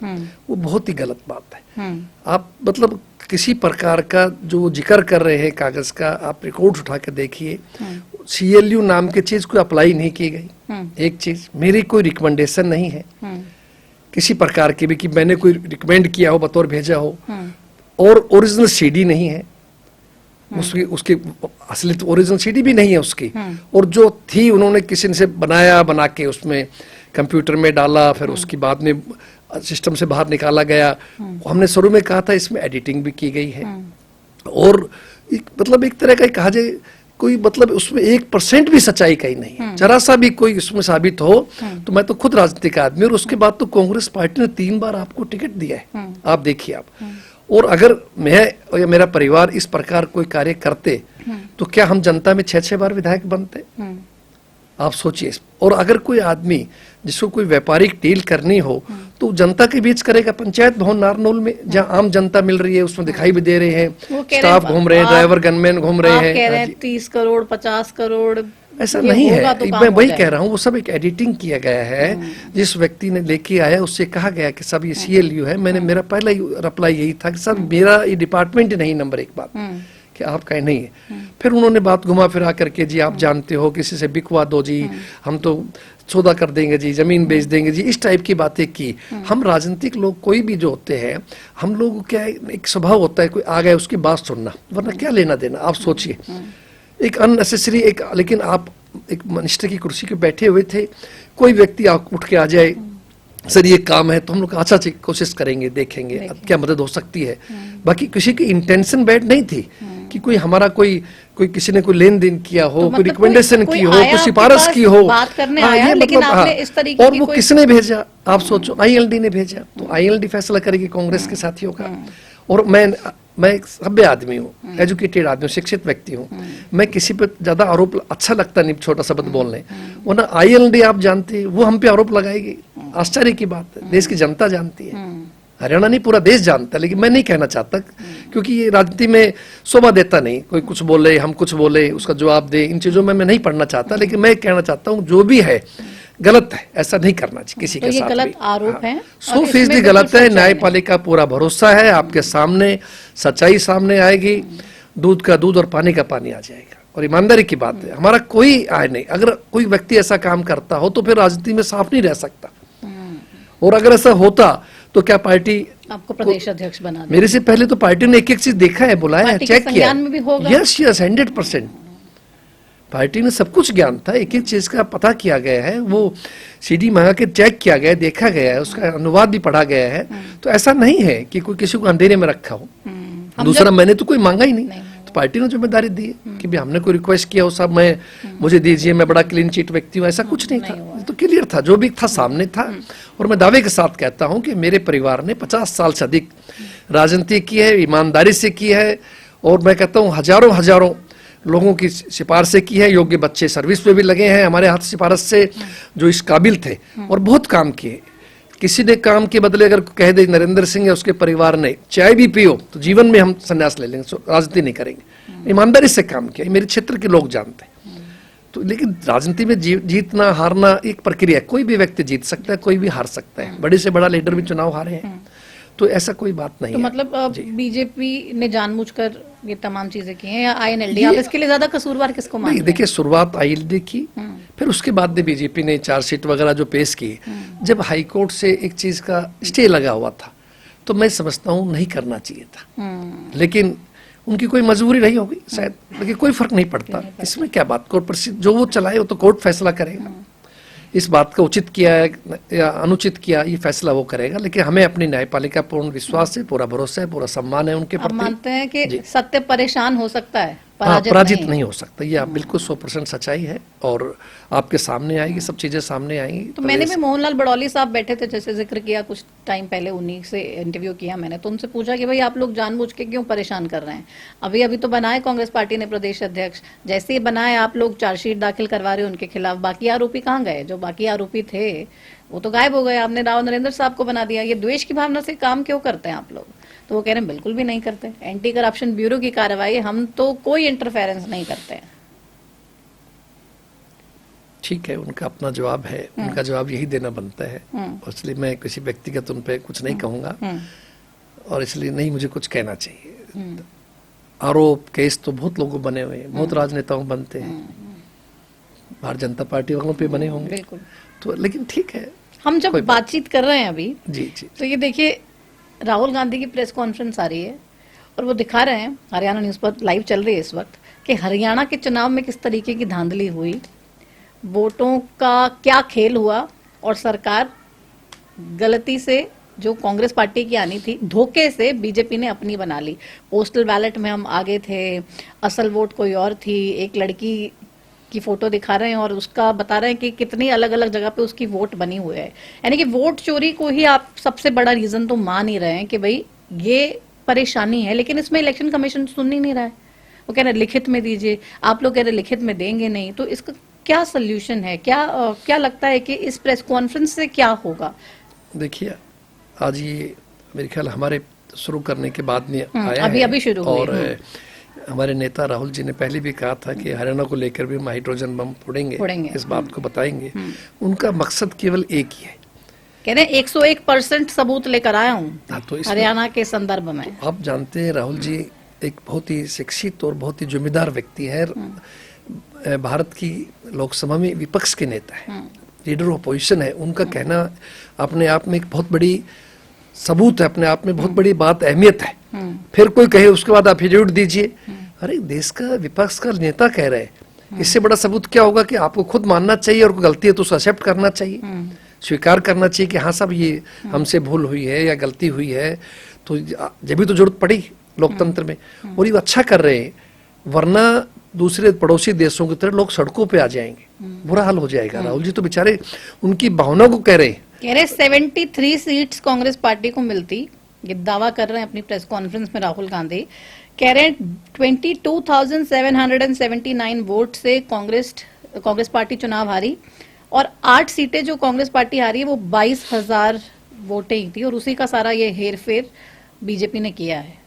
वो बहुत ही गलत बात है। आप मतलब किसी प्रकार का जो जिक्र कर रहे हैं कागज का, आप रिकॉर्ड उठा के देखिए, CLU नाम की चीज कोई अप्लाई नहीं की गई। एक चीज, मेरी कोई रिकमेंडेशन नहीं है किसी प्रकार की भी कि मैंने कोई रिकमेंड किया हो, बतौर भेजा हो, और ओरिजिनल CD नहीं है उसकी असली तो ओरिजिनल CD भी नहीं है उसकी, और जो थी उन्होंने किसी से बना के उसमें कंप्यूटर में डाला, फिर उसकी बाद में सिस्टम से बाहर निकाला गया। हमने शुरू में कहा था इसमें एडिटिंग भी की गई है, और मतलब एक तरह का कहा जाए कोई मतलब उसमें 1% भी सच्चाई का ही नहीं है, जरा सा भी कोई इसमें साबित हो तो मैं तो खुद राजनीतिक आदमी, और उसके बाद तो कांग्रेस पार्टी ने 3 बार आपको टिकट दिया है, आप देखिए आप। और अगर मैं या मेरा परिवार इस प्रकार कोई कार्य करते तो क्या हम जनता में 6-6 बार विधायक बनते? आप सोचिए। और अगर कोई आदमी जिसको कोई व्यापारिक डील करनी हो तो जनता के बीच करेगा। पंचायत भवन नारनौल में जहां आम जनता मिल रही है, उसमें दिखाई भी दे रहे हैं, स्टाफ घूम रहे हैं, ड्राइवर गनमैन घूम रहे हैं, कह रहे हैं 30 करोड़ 50 करोड़, ऐसा नहीं है। तो मैं वही कह रहा हूँ, वो सब एक एडिटिंग किया गया है। जिस व्यक्ति ने लेके आया उससे कहा गया कि सब ये CLU है। मेरा पहला रिप्लाई यही था कि सर मेरा ये डिपार्टमेंट नहीं, नंबर 1 बात कि आप कहीं नहीं है। फिर उन्होंने बात घुमा फिरा करके, जी आप जानते हो किसी से बिकवा दो जी, हम तो सौदा कर देंगे जी, जमीन बेच देंगे जी, इस टाइप की बातें की। हम राजनीतिक लोग कोई भी जो होते हैं, हम लोग क्या एक स्वभाव होता है, कोई आ गया उसकी बात सुनना, वरना क्या लेना देना। आप सोचिए, एक अननेसेसरी एक, लेकिन आप एक मिनिस्टर की कुर्सी पे बैठे हुए थे, कोई व्यक्ति उठ के आ जाए, सर ये काम है, तो हम लोग अच्छा कोशिश करेंगे, देखेंगे क्या मदद हो सकती है। बाकी किसी की इंटेंशन बैड नहीं थी कि कोई हमारा कोई किसी ने कोई लेन देन किया हो, कोई रिकमेंडेशन की हो, कोई सिफारिश की हो, बात करने आया, लेकिन आपने इस तरीके और वो किसने भेजा? आप सोचो, INLD ने भेजा, तो INLD फैसला करेगी कांग्रेस के साथियों का। और मैं एक सभ्य आदमी हूँ, एजुकेटेड आदमी हूँ, शिक्षित व्यक्ति हूँ, मैं किसी पे ज्यादा आरोप अच्छा लगता नहीं छोटा शब्द बोलने। वो ना INLD आप जानते हैं, वो हम पे आरोप लगाएगी, आश्चर्य की बात है। देश की जनता जानती है, हरियाणा नहीं पूरा देश जानता है, लेकिन मैं नहीं कहना चाहता क्योंकि ये राजनीति में शोभा देता नहीं। कोई कुछ बोले, हम कुछ बोले, उसका जवाब दे, इन चीजों में मैं नहीं पढ़ना चाहता। लेकिन मैं कहना चाहता हूँ जो भी है गलत है, ऐसा नहीं करना चाहिए किसी के साथ। ये गलत आरोप है, 100% गलत है। न्यायपालिका पूरा भरोसा है, आपके सामने सच्चाई सामने आएगी, दूध का दूध और पानी का पानी आ जाएगा। और ईमानदारी की बात है, हमारा कोई आय नहीं। अगर कोई व्यक्ति ऐसा काम करता हो तो फिर राजनीति में साफ नहीं रह सकता। और अगर ऐसा होता तो क्या पार्टी आपको प्रदेश अध्यक्ष बना दे? मेरे से पहले तो पार्टी ने एक चीज देखा है, बुलाया है, चेक किया। यस 100%। पार्टी ने सब कुछ ज्ञान था, एक चीज का पता किया गया है, वो CD मंगा के चेक किया गया है, देखा गया है, उसका अनुवाद भी पढ़ा गया है। तो ऐसा नहीं है कि कोई किसी को अंधेरे में रखा हो। दूसरा, मैंने तो कोई मांगा ही नहीं, तो पार्टी ने जिम्मेदारी दी है कि भी हमने कोई रिक्वेस्ट किया हो, सब मुझे दीजिए, मैं बड़ा क्लीन चिट व्यक्ति हूँ, ऐसा कुछ नहीं था। तो क्लियर था, जो भी था सामने था। और मैं दावे के साथ कहता हूँ कि मेरे परिवार ने 50 साल से अधिक राजनीति की है, ईमानदारी से की है, और मैं कहता हूँ हजारों लोगों की सिफारिश की है। योग्य बच्चे सर्विस पे भी लगे हैं हमारे हाथ सिफारिश से, जो इस काबिल थे और बहुत काम किए। किसी ने काम के बदले अगर कह दे नरेंद्र सिंह या उसके परिवार ने चाय भी पियो तो जीवन में हम संन्यास ले लेंगे, राजनीति नहीं करेंगे। ईमानदारी से काम किया, मेरे क्षेत्र के लोग जानते हैं। तो लेकिन राजनीति में जीतना हारना एक प्रक्रिया है, कोई भी व्यक्ति जीत सकता है, कोई भी हार सकता है। बड़े से बड़ा लीडर भी चुनाव हारे हैं, तो ऐसा कोई बात नहीं तो है। मतलब बीजेपी ने जानबूझकर ये तमाम चीजें की हैं या INLD? आप इसके लिए ज्यादा कसूरवार किसको मानते हैं? देखिए, शुरुआत INLD की, फिर उसके बाद में बीजेपी ने चार्जशीट वगैरह जो पेश की। जब हाईकोर्ट से एक चीज का स्टे लगा हुआ था तो मैं समझता हूँ नहीं करना चाहिए था। लेकिन उनकी कोई मजबूरी नहीं होगी शायद, लेकिन कोई फर्क नहीं पड़ता। इसमें क्या बात, कोर्ट जो वो चलाए वो तो कोर्ट फैसला करेगा। इस बात का उचित किया है या अनुचित किया, ये फैसला वो करेगा। लेकिन हमें अपनी न्यायपालिका पूर्ण विश्वास है, पूरा भरोसा है, पूरा सम्मान है उनके आप प्रति। मानते हैं कि सत्य परेशान हो सकता है, हाँ, पराजित नहीं। नहीं हो सकता, ये आप बिल्कुल 100% सच्चाई है और आपके सामने आएगी, सब चीजें सामने आएंगी। तो मैंने भी मोहनलाल बड़ौली साहब बैठे थे, जैसे जिक्र किया कुछ टाइम पहले, उन्हीं से इंटरव्यू किया मैंने, तो उनसे पूछा कि भाई आप लोग जानबूझ के क्यों परेशान कर रहे हैं। अभी तो बनाए कांग्रेस पार्टी ने प्रदेश अध्यक्ष, जैसे ही बनाए आप लोग चार्जशीट दाखिल करवा रहे हो उनके खिलाफ, बाकी आरोपी कहाँ गए? जो बाकी आरोपी थे वो तो गायब हो गए, आपने राव नरेंद्र साहब को बना दिया। ये द्वेष की भावना से काम क्यों करते हैं आप लोग? तो वो कह रहे हैं बिल्कुल भी नहीं करते, एंटी करप्शन ब्यूरो की कार्रवाई, हम तो कोई इंटरफेरेंस नहीं करते हैं। ठीक है, उनका अपना जवाब है, उनका जवाब यही देना बनता है, इसलिए मैं किसी व्यक्तिगत उन पे कुछ नहीं कहूंगा और इसलिए नहीं मुझे कुछ कहना चाहिए। आरोप केस तो बहुत लोगों बने हुए हैं, बहुत राजनेताओं बनते हैं, भारतीय जनता पार्टी वालों पे बने होंगे बिल्कुल। तो, लेकिन ठीक है। हम जब बातचीत कर रहे हैं अभी जी जी, तो ये देखिए राहुल गांधी की प्रेस कॉन्फ्रेंस आ रही है और वो दिखा रहे हैं, हरियाणा न्यूज़ पर लाइव चल रही है इस वक्त, कि हरियाणा के चुनाव में किस तरीके की धांधली हुई, वोटों का क्या खेल हुआ और सरकार गलती से जो कांग्रेस पार्टी की आनी थी, धोखे से बीजेपी ने अपनी बना ली। पोस्टल बैलेट में हम आगे थे, असल वोट कोई और थी। एक लड़की की फोटो दिखा रहे हैं और उसका बता रहे हैं कि कितनी अलग अलग जगह पे उसकी वोट बनी हुई है। यानी कि वोट चोरी को ही आप सबसे बड़ा रीजन तो मान ही रहे हैं कि भाई ये परेशानी है, लेकिन इसमें इलेक्शन कमीशन सुन ही नहीं रहा है। वो कह रहे लिखित में दीजिए, आप लोग कह रहे लिखित में देंगे नहीं। तो इसका क्या सोल्यूशन है? क्या लगता है कि इस प्रेस कॉन्फ्रेंस से क्या होगा? देखिए आज ये मेरे ख्याल हमारे शुरू करने के बाद में आया अभी है अभी शुरू हुई। और हमारे नेता राहुल जी ने पहले भी कहा था कि हरियाणा को लेकर भी हम हाइड्रोजन बम फोड़ेंगे, इस बात को बताएंगे। उनका मकसद केवल एक ही है, कह रहे 101% सबूत लेकर आया हूँ तो हरियाणा के संदर्भ में। तो आप जानते हैं राहुल जी एक बहुत ही शिक्षित और बहुत ही जिम्मेदार व्यक्ति है, भारत की लोकसभा में विपक्ष के नेता है, लीडर ऑफ अपोजिशन है। उनका कहना अपने आप में एक बहुत बड़ी सबूत है, अपने आप में बहुत बड़ी बात, अहमियत है। फिर कोई कहे उसके बाद एफिडेविट दीजिए, अरे देश का विपक्ष का नेता कह रहे हैं, इससे बड़ा सबूत क्या होगा कि आपको खुद मानना चाहिए और कोई गलती है तो उसे एक्सेप्ट करना चाहिए, स्वीकार करना चाहिए कि हाँ साहब ये हमसे भूल हुई है या गलती हुई है। तो जब भी तो जरूरत पड़ी लोकतंत्र में, और ये अच्छा कर रहे हैं, वरना दूसरे पड़ोसी देशों की तरह लोग सड़कों पे आ जाएंगे, बुरा हाल हो जाएगा। राहुल जी तो बेचारे उनकी भावना को कह रहे हैं। 73 सीट्स कांग्रेस पार्टी को मिलती, ये दावा कर रहे हैं अपनी प्रेस कॉन्फ्रेंस में राहुल गांधी। कह रहे हैं 22,779 वोट से कांग्रेस पार्टी चुनाव हारी और 8 सीटें जो कांग्रेस पार्टी हारी है वो 22,000 वोटें ही थी और उसी का सारा ये हेरफेर बीजेपी ने किया है।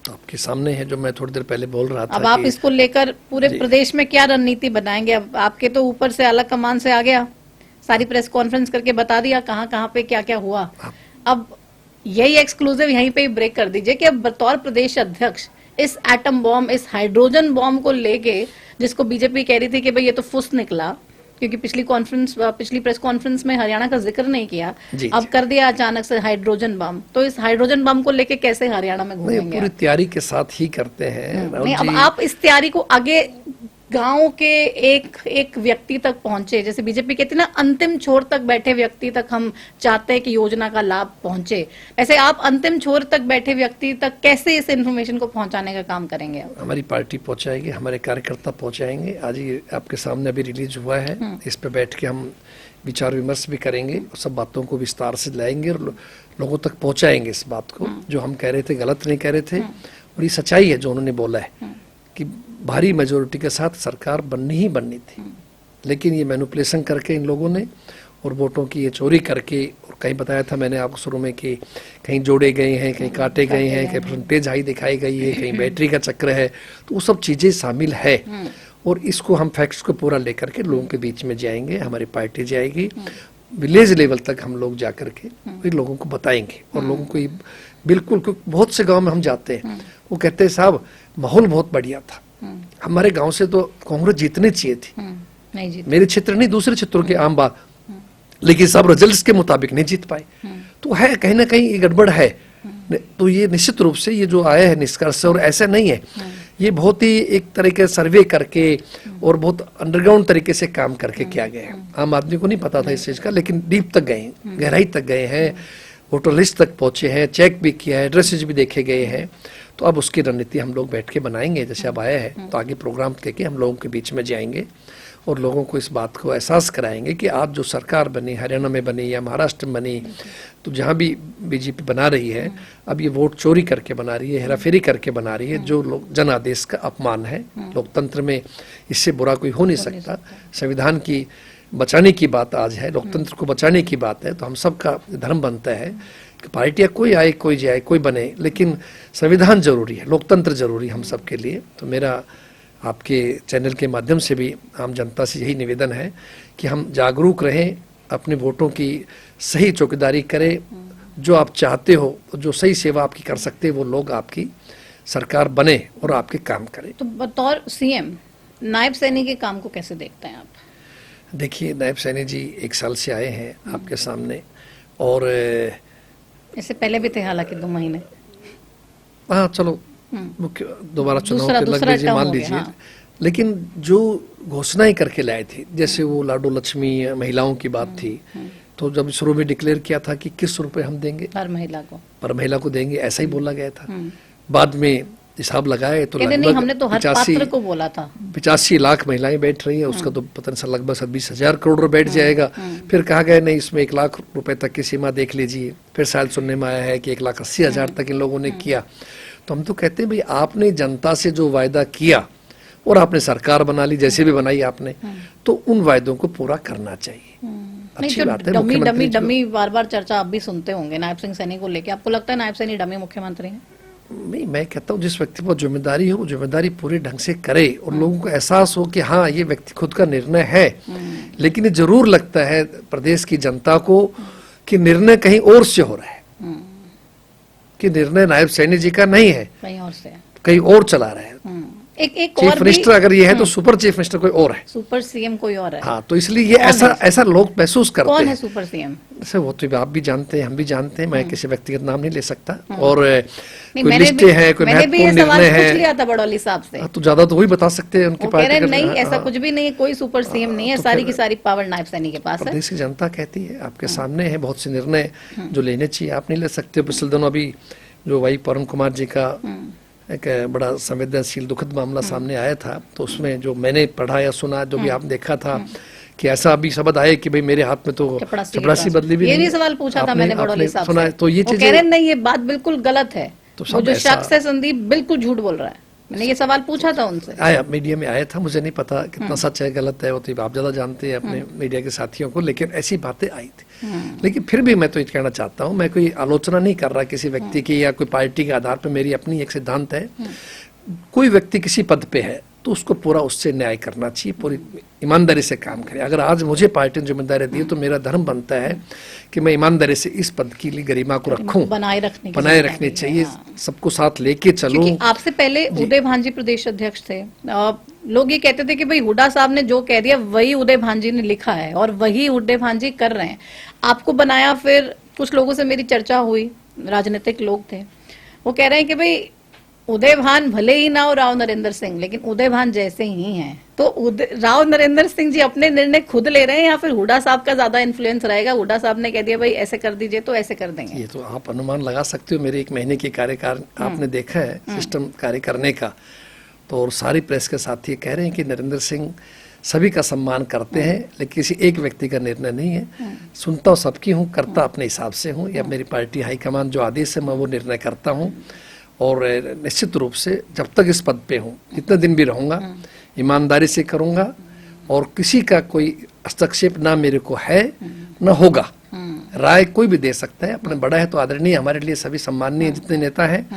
तो आपके सामने है जो मैं थोड़ी देर पहले बोल रहा था। अब आप इसको लेकर पूरे प्रदेश में क्या रणनीति बनाएंगे? अब आपके तो ऊपर से अलग कमान से आ गया, सारी प्रेस कॉन्फ्रेंस करके बता दिया कहाँ पे क्या क्या हुआ। अब यही एक्सक्लूसिव यहीं पे ही ब्रेक कर दीजिए कि अब बतौर प्रदेश अध्यक्ष इस एटम बॉम्ब, इस हाइड्रोजन बॉम्ब को लेके, जिसको बीजेपी कह रही थी कि भाई ये तो फुस निकला, क्योंकि पिछली प्रेस कॉन्फ्रेंस में हरियाणा का जिक्र नहीं किया, अब कर दिया अचानक से हाइड्रोजन बम। तो इस हाइड्रोजन बम को लेके कैसे हरियाणा में घूमेंगे? पूरी तैयारी के साथ ही करते हैं। नहीं, अब आप इस तैयारी को आगे गांव के एक व्यक्ति तक पहुंचे, जैसे बीजेपी कहती है ना, अंतिम छोर तक बैठे व्यक्ति तक हम चाहते हैं कि योजना का लाभ पहुंचे, ऐसे आप अंतिम छोर तक बैठे व्यक्ति तक कैसे इस इन्फॉर्मेशन को पहुंचाने का काम करेंगे? हमारी पार्टी पहुंचाएगी, हमारे कार्यकर्ता पहुंचाएंगे। आज ये आपके सामने अभी रिलीज हुआ है, इस पे बैठ के हम विचार विमर्श भी करेंगे, सब बातों को विस्तार से लाएंगे और लोगों तक पहुंचाएंगे इस बात को। जो हम कह रहे थे गलत नहीं कह रहे थे, और ये सच्चाई है जो उन्होंने बोला है कि भारी मेजोरिटी के साथ सरकार बननी ही बननी थी, लेकिन ये मैनिपुलेशन करके इन लोगों ने और वोटों की ये चोरी करके, और कहीं बताया था मैंने आपको शुरू में कि कहीं जोड़े गए हैं, कहीं काटे गए हैं, कहीं परसेंटेज हाई दिखाई गई है, कहीं बैटरी का चक्र है, तो वो सब चीज़ें शामिल है। और इसको हम फैक्ट्स को पूरा लेकर के लोगों के बीच में जाएंगे, हमारी पार्टी जाएगी, विलेज लेवल तक हम लोग जा करके फिर लोगों को बताएंगे। और लोगों को बिल्कुल, क्योंकि बहुत से गाँव में हम जाते हैं, वो कहते हैं साहब माहौल बहुत बढ़िया था, हमारे गांव से तो कांग्रेस जीतनी चाहिए थी, नहीं जीत, मेरे क्षेत्र नहीं दूसरे क्षेत्रों के आम बात, लेकिन सब रिजल्ट्स के मुताबिक नहीं जीत पाए। तो है कहीं ना कहीं ये गड़बड़ है, तो ये निश्चित रूप से ये जो आया है निष्कर्ष, और ऐसा नहीं है, ये बहुत ही एक तरह के सर्वे करके और बहुत अंडरग्राउंड तरीके से काम करके किया गया है। आम आदमी को नहीं पता था इस चीज का, लेकिन डीप तक गए, गहराई तक गए हैं, वोटर लिस्ट तक पहुंचे हैं, चेक भी किया है, एड्रेसेज भी देखे गए हैं। तो अब उसकी रणनीति हम लोग बैठ के बनाएंगे। जैसे अब आया है तो आगे प्रोग्राम करके हम लोगों के बीच में जाएंगे और लोगों को इस बात को एहसास कराएंगे कि आज जो सरकार बनी, हरियाणा में बनी या महाराष्ट्र में बनी, तो जहाँ भी बीजेपी बना रही है, अब ये वोट चोरी करके बना रही है, हेराफेरी करके बना रही है, जो लोग जनादेश का अपमान है। लोकतंत्र में इससे बुरा कोई हो नहीं सकता। संविधान की बचाने की बात आज है, लोकतंत्र को बचाने की बात है, तो हम सबका धर्म बनता है कि पार्टियां कोई आए, कोई जाए, कोई बने, लेकिन संविधान जरूरी है, लोकतंत्र जरूरी हम सबके लिए। तो मेरा आपके चैनल के माध्यम से भी आम जनता से यही निवेदन है कि हम जागरूक रहें, अपने वोटों की सही चौकीदारी करें, जो आप चाहते हो, जो सही सेवा आपकी कर सकते हैं, वो लोग आपकी सरकार बने और आपके काम करें। तो बतौर सीएम नायब सैनी के काम को कैसे देखते हैं आप? देखिए, नायब सैनी जी 1 साल से आए हैं आपके सामने, और इससे पहले भी थे हालांकि 2 महीने। हाँ चलो, मुख्य दोबारा चुनाव के लग दूसरा लीजिए, टर्म मान हो गया, लीजिए। हाँ। लेकिन जो घोषणाएं करके लाए थे, जैसे वो लाडो लक्ष्मी महिलाओं की बात थी, तो जब शुरू में डिक्लेयर किया था कि किस रुपए हम देंगे, हर महिला को, पर महिला को देंगे, ऐसा ही बोला गया था। बाद में हिसाब लगाए तो नहीं, लगभग हमने तो हर पात्र को बोला था। 85 लाख महिलाएं बैठ रही है, उसका तो पता नहीं लगभग 26,000 करोड़ बैठ जाएगा। फिर कहा गया नहीं, इसमें 1 लाख रुपए तक की सीमा देख लीजिए। फिर शायद सुनने में आया है कि 1,80,000 तक इन लोगों ने किया। तो हम तो कहते हैं भाई, आपने जनता से जो वायदा किया और आपने सरकार बना ली, जैसे भी बनाई आपने, तो उन वायदों को पूरा करना चाहिए। अच्छी बात है। डमी बार बार चर्चा आप भी सुनते होंगे नायब सिंह सैनी को लेके, आपको लगता है नायब सैनी डमी मुख्यमंत्री हैं? नहीं, मैं कहता हूँ जिस व्यक्ति पर जिम्मेदारी हो, वो जिम्मेदारी पूरे ढंग से करे और लोगों को एहसास हो कि हाँ, ये व्यक्ति खुद का निर्णय है। लेकिन ये जरूर लगता है प्रदेश की जनता को कि निर्णय कहीं और से हो रहा है, कि निर्णय नायब सैनी जी का नहीं है, कहीं और से, कहीं और चला रहा है। एक चीफ मिनिस्टर अगर ये है तो सुपर चीफ मिनिस्टर कोई और है, सुपर सीएम कोई और है। हाँ, तो इसलिए ये ऐसा लोग महसूस करते हैं। कौन है सुपर सीएम? जैसे वो तो आप भी जानते हैं, हम भी जानते हैं, मैं किसी व्यक्तिगत नाम नहीं ले सकता। और कोई मैंने लिस्टें हैं, कोई महत्वपूर्ण निर्णय है, पूछ लिया था बड़ौली साहब से, तो ज्यादा तो वही बता सकते हैं उनकी पार्टी। नहीं, ऐसा कुछ भी नहीं है, कोई सुपर सीएम नहीं है, सारी की सारी पावर नायब सैनी के पास है। प्रदेश की जनता कहती है, आपके सामने है बहुत से निर्णय जो लेने चाहिए, आप नहीं ले सकते। पिछले दिनों अभी जो वाई पवन कुमार जी का एक बड़ा संवेदनशील दुखद मामला सामने आया था, तो उसमें जो मैंने पढ़ा या सुना, जो भी आपने देखा था कि ऐसा अभी शब्द आए कि भाई मेरे हाथ में तो चपरासी बदली भी, ये भी सवाल पूछा था मैंने बड़ौली साहब से, तो ये चीजें कह रहे नहीं, ये बात बिल्कुल गलत है, तो वो जो शख्स है संदीप बिल्कुल झूठ बोल रहा है। मैंने ये सवाल पूछा था उनसे, आया मीडिया में आया था, मुझे नहीं पता कितना सच है गलत है, वो तो आप ज्यादा जानते हैं अपने मीडिया के साथियों को, लेकिन ऐसी बातें आई थी। लेकिन फिर भी मैं तो ये कहना चाहता हूँ, मैं कोई आलोचना नहीं कर रहा किसी व्यक्ति की या कोई पार्टी के आधार पर, मेरी अपनी एक सिद्धांत है, कोई व्यक्ति किसी पद पे है तो उसको पूरा उससे न्याय करना चाहिए, पूरी ईमानदारी से काम करे। अगर आज मुझे पार्टी ने जिम्मेदारी दी तो मेरा धर्म बनता है कि मैं ईमानदारी से इस पद की लिए गरिमा को रखूं, बनाए रखनी चाहिए, सबको साथ लेके चलूं। आपसे पहले उदय भांजी प्रदेश अध्यक्ष थे, लोग ये कहते थे कि भाई हुड्डा साहब ने जो कह दिया वही उदय भांजी ने लिखा है और वही उदय भांजी कर रहे हैं, आपको बनाया। फिर कुछ लोगों से मेरी चर्चा हुई, राजनीतिक लोग थे, वो कह रहे हैं कि भाई उदय भान भले ही ना हो राव नरेंद्र सिंह, लेकिन उदय भान जैसे ही हैं। तो राव नरेंद्र सिंह जी अपने निर्णय खुद ले रहे हैं या फिर हुड्डा साहब का ज्यादा इन्फ्लुएंस रहेगा? हुड्डा साहब ने कह दिया भाई ऐसे कर दीजिए तो ऐसे कर देंगे। ये तो आप अनुमान लगा सकते हो, मेरे 1 महीने के कार्यकाल आपने देखा है सिस्टम कार्य करने का, तो और सारी प्रेस के साथी कह रहे हैं कि नरेंद्र सिंह सभी का सम्मान करते हैं, लेकिन किसी एक व्यक्ति का निर्णय नहीं है। सुनता हूँ सबकी हूँ, करता अपने हिसाब से हूँ, या मेरी पार्टी हाईकमान जो आदेश है मैं वो निर्णय करता हूँ। और निश्चित रूप से जब तक इस पद पे हूँ, जितने दिन भी रहूँगा, ईमानदारी से करूँगा और किसी का कोई हस्तक्षेप ना मेरे को है ना होगा। राय कोई भी दे सकता है, अपने बड़ा है तो आदरणीय, हमारे लिए सभी सम्माननीय जितने नेता हैं,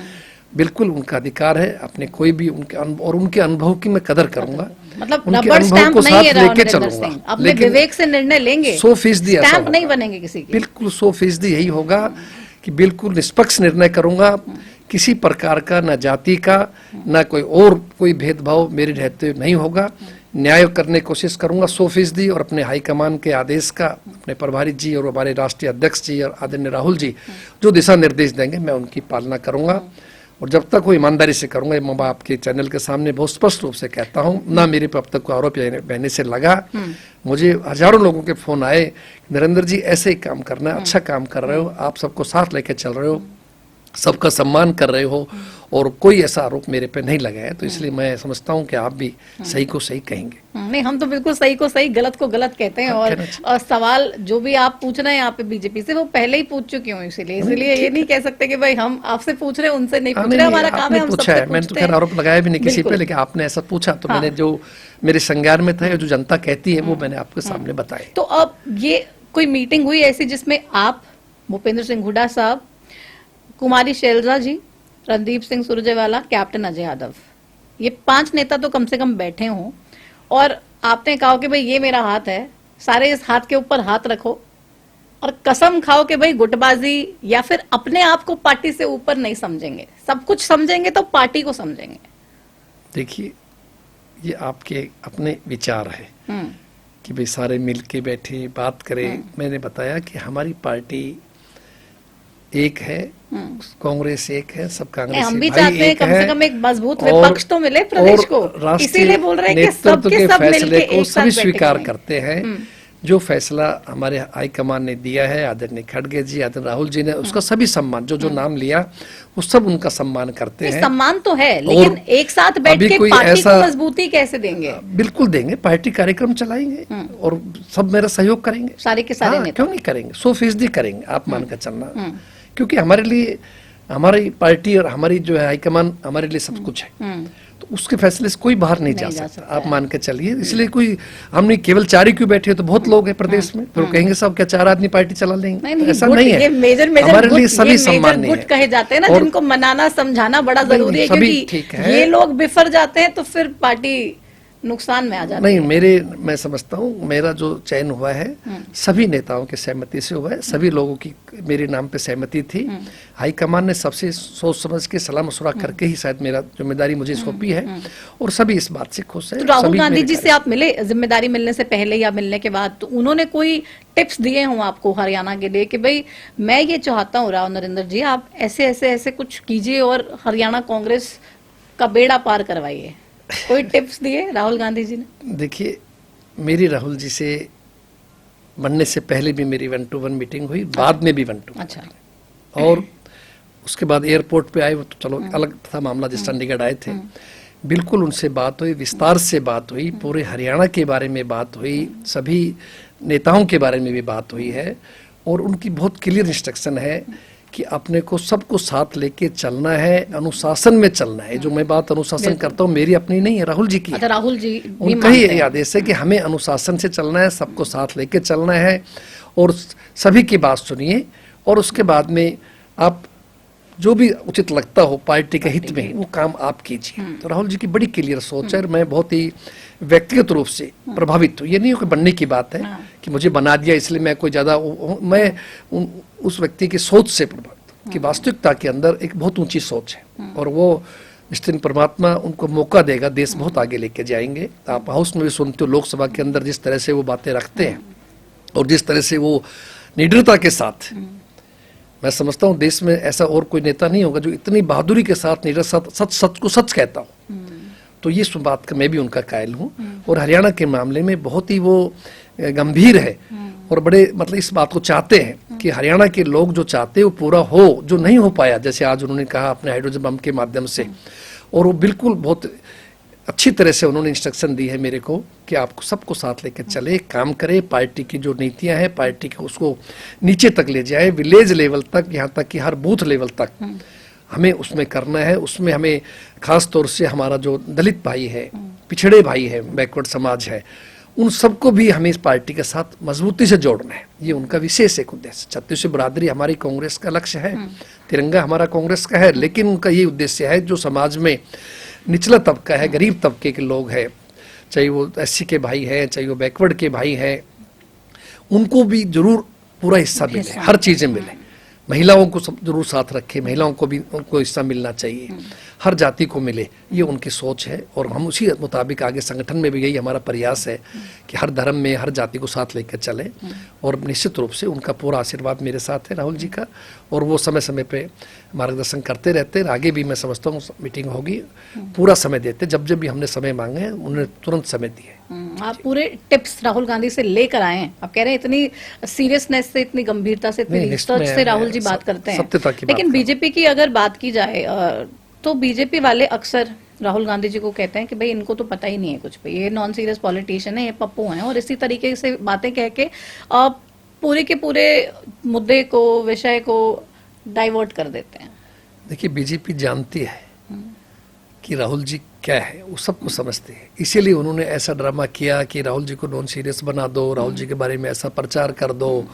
बिल्कुल उनका अधिकार है अपने कोई भी और उनके अनुभव की मैं कदर करूंगा, मतलब उनके रबर अनुभव स्टैंप को नहीं साथ है लेके चलूंगा, अपने विवेक से निर्णय लेंगे, 100% ऐसा स्टैंप नहीं बनेंगे किसी की, बिल्कुल 100% यही होगा कि बिल्कुल निष्पक्ष निर्णय करूंगा, किसी प्रकार का ना जाति का ना कोई और कोई भेदभाव मेरे रहते नहीं होगा। न्याय करने की कोशिश करूंगा 100%, और अपने हाईकमान के आदेश का अपने प्रभारी जी और हमारे राष्ट्रीय अध्यक्ष जी और आदरणीय राहुल जी जो दिशा निर्देश देंगे मैं उनकी पालना करूंगा, और जब तक वो ईमानदारी से करूंगा। मैं आपके चैनल के सामने बहुत स्पष्ट रूप से कहता हूं, ना मेरे पर अब तक कोई आरोप बहने से लगा। मुझे हजारों लोगों के फोन आए, नरेंद्र जी ऐसे ही काम करना है, अच्छा काम कर रहे हो, आप सबको साथ लेके चल रहे हो, सबका सम्मान कर रहे हो, और कोई ऐसा आरोप मेरे पे नहीं लगा है। तो इसलिए मैं समझता हूँ कि आप भी सही को सही कहेंगे। नहीं, हम तो बिल्कुल सही को सही, गलत को गलत कहते हैं। और सवाल जो भी आप पूछ रहे हैं यहाँ पे बीजेपी से, वो पहले ही पूछ चुकी हूँ, इसीलिए ये नहीं कह सकते कि भाई हम आपसे पूछ रहे हैं, उनसे नहीं पूछ रहे। हमारा काम है, हम सबसे पूछते हैं। मैंने तो खैर आरोप लगाया भी नहीं किसी पे, लेकिन आपने ऐसा पूछा तो मैंने जो मेरे संज्ञान में था, जो जनता कहती है वो मैंने आपके सामने बताया। तो अब ये कोई मीटिंग हुई ऐसी जिसमें आप, भूपेंद्र सिंह हुड्डा साहब, कुमारी शैलजा जी, रणदीप सिंह सुरजेवाला, कैप्टन अजय यादव, ये 5 नेता तो कम से कम बैठे हों, और आपने कहा कि भाई ये मेरा हाथ है, सारे इस हाथ के ऊपर हाथ रखो और कसम खाओ कि भाई गुटबाजी या फिर अपने आप को पार्टी से ऊपर नहीं समझेंगे, सब कुछ समझेंगे तो पार्टी को समझेंगे। देखिए, ये आपके अपने विचार है कि भाई सारे मिल के बैठे बात करें। मैंने बताया कि हमारी पार्टी एक है, कांग्रेस एक है, सब कांग्रेस हम भी चाहते हैं कम से कम एक मजबूत विपक्ष तो मिले प्रदेश को, इसीलिए बोल रहे हैं कि सब के सब मिलके एक साथ सभी स्वीकार करते हैं। जो फैसला हमारे हाईकमान ने दिया है, आदरणीय खड़गे जी, आदरणीय राहुल जी ने, उसका सभी सम्मान, जो नाम लिया वो सब उनका सम्मान करते हैं। सम्मान तो है, लेकिन एक साथ बैठ के पार्टी को मजबूती कैसे देंगे? बिल्कुल देंगे, पार्टी कार्यक्रम चलाएंगे और सब मेरा सहयोग करेंगे, सारे के सारे नेता। क्यों नहीं करेंगे, 100% करेंगे, आप मान कर चलना। क्योंकि हमारे लिए, हमारी पार्टी और हमारी जो है हाईकमान हमारे लिए सब कुछ है, तो उसके फैसले से कोई बाहर नहीं जा सकता, आप मान के चलिए। इसलिए कोई, हमने केवल 4 ही क्यों बैठे, तो बहुत लोग हैं प्रदेश में, फिर कहेंगे सब क्या 4 आदमी पार्टी चला लेंगे? ऐसा नहीं है, हमारे लिए सभी सम्मान है। कहे जाते हैं ना, जिनको मनाना समझाना बड़ा जरूरी है, क्योंकि ये लोग बिफर जाते हैं तो फिर पार्टी नुकसान में आ जाती है। नहीं, मैं समझता हूँ मेरा जो चयन हुआ है सभी नेताओं की सहमति से हुआ है, सभी लोगों की मेरे नाम पे सहमति थी। हाईकमान ने सबसे सोच समझ के सलाह मशवरा करके ही शायद मेरा जिम्मेदारी मुझे सौंपी है, और सभी इस बात से खुश है। तो राहुल गांधी जी से आप मिले जिम्मेदारी मिलने से पहले या मिलने के बाद, तो उन्होंने कोई टिप्स दिए हों आपको हरियाणा के लिए कि भाई मैं ये चाहता हूँ राव नरेंद्र जी, आप ऐसे ऐसे ऐसे कुछ कीजिए और हरियाणा कांग्रेस का बेड़ा पार करवाइए? कोई टिप्स दिए राहुल गांधी जी ने? देखिए, मेरी राहुल जी से बनने से पहले भी मेरी 1-to-1 मीटिंग हुई, बाद में भी 1-to-1। अच्छा। और उसके बाद एयरपोर्ट पे आए, वो तो चलो अलग था मामला, जिस चंडीगढ़ आए थे, बिल्कुल उनसे बात हुई, विस्तार से बात हुई, पूरे हरियाणा के बारे में बात हुई, सभी नेताओं के बारे में भी बात हुई है, और उनकी बहुत क्लियर इंस्ट्रक्शन है कि अपने को सबको साथ लेके चलना है, अनुशासन में चलना है। जो मैं बात अनुशासन करता हूँ मेरी अपनी नहीं है, राहुल जी की। अच्छा, राहुल जी उनका ही आदेश है कि हमें अनुशासन से चलना है, सबको साथ लेके चलना है, और सभी की बात सुनिए, और उसके बाद में आप जो भी उचित लगता हो पार्टी के हित में वो काम आप कीजिए। तो राहुल जी की बड़ी क्लियर सोच है, मैं बहुत ही व्यक्तिगत रूप से प्रभावित हूँ। ये नहीं हो कि बनने की बात है कि मुझे बना दिया इसलिए मैं कोई ज्यादा, मैं उस व्यक्ति की सोच से प्रभावित हूँ कि वास्तविकता के अंदर एक बहुत ऊंची सोच है, और वो जिस दिन परमात्मा उनको मौका देगा देश बहुत आगे लेके जाएंगे। आप हाउस में भी सुनते हो, लोकसभा के अंदर जिस तरह से वो बातें रखते हैं और जिस तरह से वो निडरता के साथ, मैं समझता हूँ देश में ऐसा और कोई नेता नहीं होगा जो इतनी बहादुरी के साथ निडर सच को सच कहता हूँ। तो ये बात का मैं भी उनका कायल हूँ, और हरियाणा के मामले में बहुत ही वो गंभीर है, और बड़े मतलब इस बात को चाहते हैं कि हरियाणा के लोग जो चाहते हैं वो पूरा हो, जो नहीं हो पाया, जैसे आज उन्होंने कहा अपने हाइड्रोजन बम के माध्यम से, और वो बिल्कुल बहुत अच्छी तरह से उन्होंने इंस्ट्रक्शन दी है मेरे को कि आपको सबको साथ लेकर चले, काम करे, पार्टी की जो नीतियां हैं पार्टी के उसको नीचे तक ले जाए, विलेज लेवल तक, यहाँ तक कि हर बूथ लेवल तक हमें उसमें करना है। उसमें हमें खास तौर से हमारा जो दलित भाई है, पिछड़े भाई है, बैकवर्ड समाज है, उन सबको भी हमें इस पार्टी के साथ मजबूती से जोड़ना है। ये उनका विशेष एक उद्देश्य। छत्तीसगढ़ बरादरी हमारी कांग्रेस का लक्ष्य है, तिरंगा हमारा कांग्रेस का है, लेकिन उनका ये उद्देश्य है जो समाज में निचला तबका है, गरीब तबके के लोग हैं, चाहे वो SC के भाई है, चाहे वो बैकवर्ड के भाई है, उनको भी जरूर पूरा हिस्सा मिले, हर चीजें मिले। महिलाओं को सब जरूर साथ रखे, महिलाओं को भी उनको हिस्सा मिलना चाहिए, हर जाति को मिले, ये उनकी सोच है। और हम उसी मुताबिक आगे संगठन में भी यही हमारा प्रयास है कि हर धर्म में हर जाति को साथ लेकर चले। और निश्चित रूप से उनका पूरा आशीर्वाद मेरे साथ है, राहुल जी का, और वो समय समय पे मार्गदर्शन करते रहते हैं। आगे भी मैं समझता हूँ मीटिंग होगी, पूरा समय देते, जब जब भी हमने समय मांगे हैं उन्होंने तुरंत समय दिए। आप पूरे टिप्स राहुल गांधी से लेकर आए हैं। आप कह रहे हैं इतनी सीरियसनेस से, इतनी गंभीरता से, इतनी नहीं, रिसर्च से राहुल जी बात करते हैं। सत्यता की बात लेकिन बीजेपी की अगर बात की जाए तो बीजेपी वाले अक्सर राहुल गांधी जी को कहते हैं कि भाई इनको तो पता ही नहीं है कुछ भी, ये नॉन सीरियस पॉलिटिशियन है, ये पप्पू हैं, और इसी तरीके से बातें कह के पूरे के पूरे मुद्दे को, विषय को डाइवर्ट कर देते हैं। देखिए, बीजेपी जानती है कि राहुल जी क्या है, वो सबको समझते हैं, इसीलिए उन्होंने ऐसा ड्रामा किया कि राहुल जी को नॉन सीरियस बना दो, राहुल जी के बारे में ऐसा प्रचार कर दो।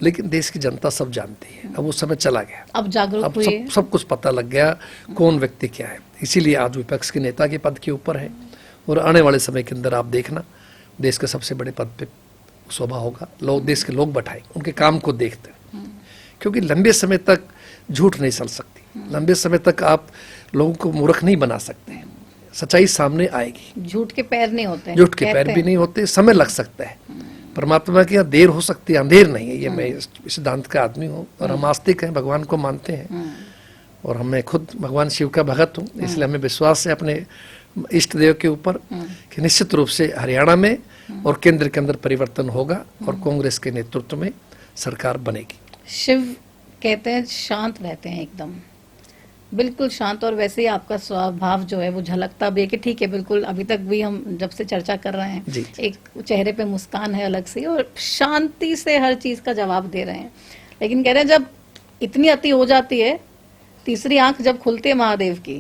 लेकिन देश की जनता सब जानती है, अब वो समय चला गया, अब जागरूक अब हुई, सब कुछ पता लग गया कौन व्यक्ति क्या है। इसीलिए आज विपक्ष के नेता के पद के ऊपर है, और आने वाले समय के अंदर आप देखना देश के सबसे बड़े पद पे शोभा होगा। लोग, देश के लोग बैठाएंगे, उनके काम को देखते हैं, क्योंकि लंबे समय तक झूठ नहीं चल सकती, लंबे समय तक आप लोगों को मूर्ख नहीं बना सकते, सच्चाई सामने आएगी। झूठ के पैर नहीं होते, झूठ के पैर भी नहीं होते, समय लग सकता है, परमात्मा के यहाँ देर हो सकती है, अंधेर नहीं है। ये मैं इस सिद्धांत का आदमी हूँ, और हम आस्तिक हैं, भगवान को मानते हैं, और मैं खुद भगवान शिव का भगत हूँ, इसलिए हमें विश्वास है अपने इष्ट देव के ऊपर कि निश्चित रूप से हरियाणा में और केंद्र के अंदर परिवर्तन होगा, और कांग्रेस के नेतृत्व में सरकार बनेगी। शिव कहते हैं शांत रहते हैं, एकदम बिल्कुल शांत, और वैसे ही आपका स्वभाव जो है वो झलकता भी है कि ठीक है, बिल्कुल अभी तक भी हम जब से चर्चा कर रहे हैं जी। एक चेहरे पे मुस्कान है अलग सी, और शांति से हर चीज का जवाब दे रहे हैं। लेकिन कह रहे हैं जब इतनी अति हो जाती है, तीसरी आंख जब खुलती है महादेव की,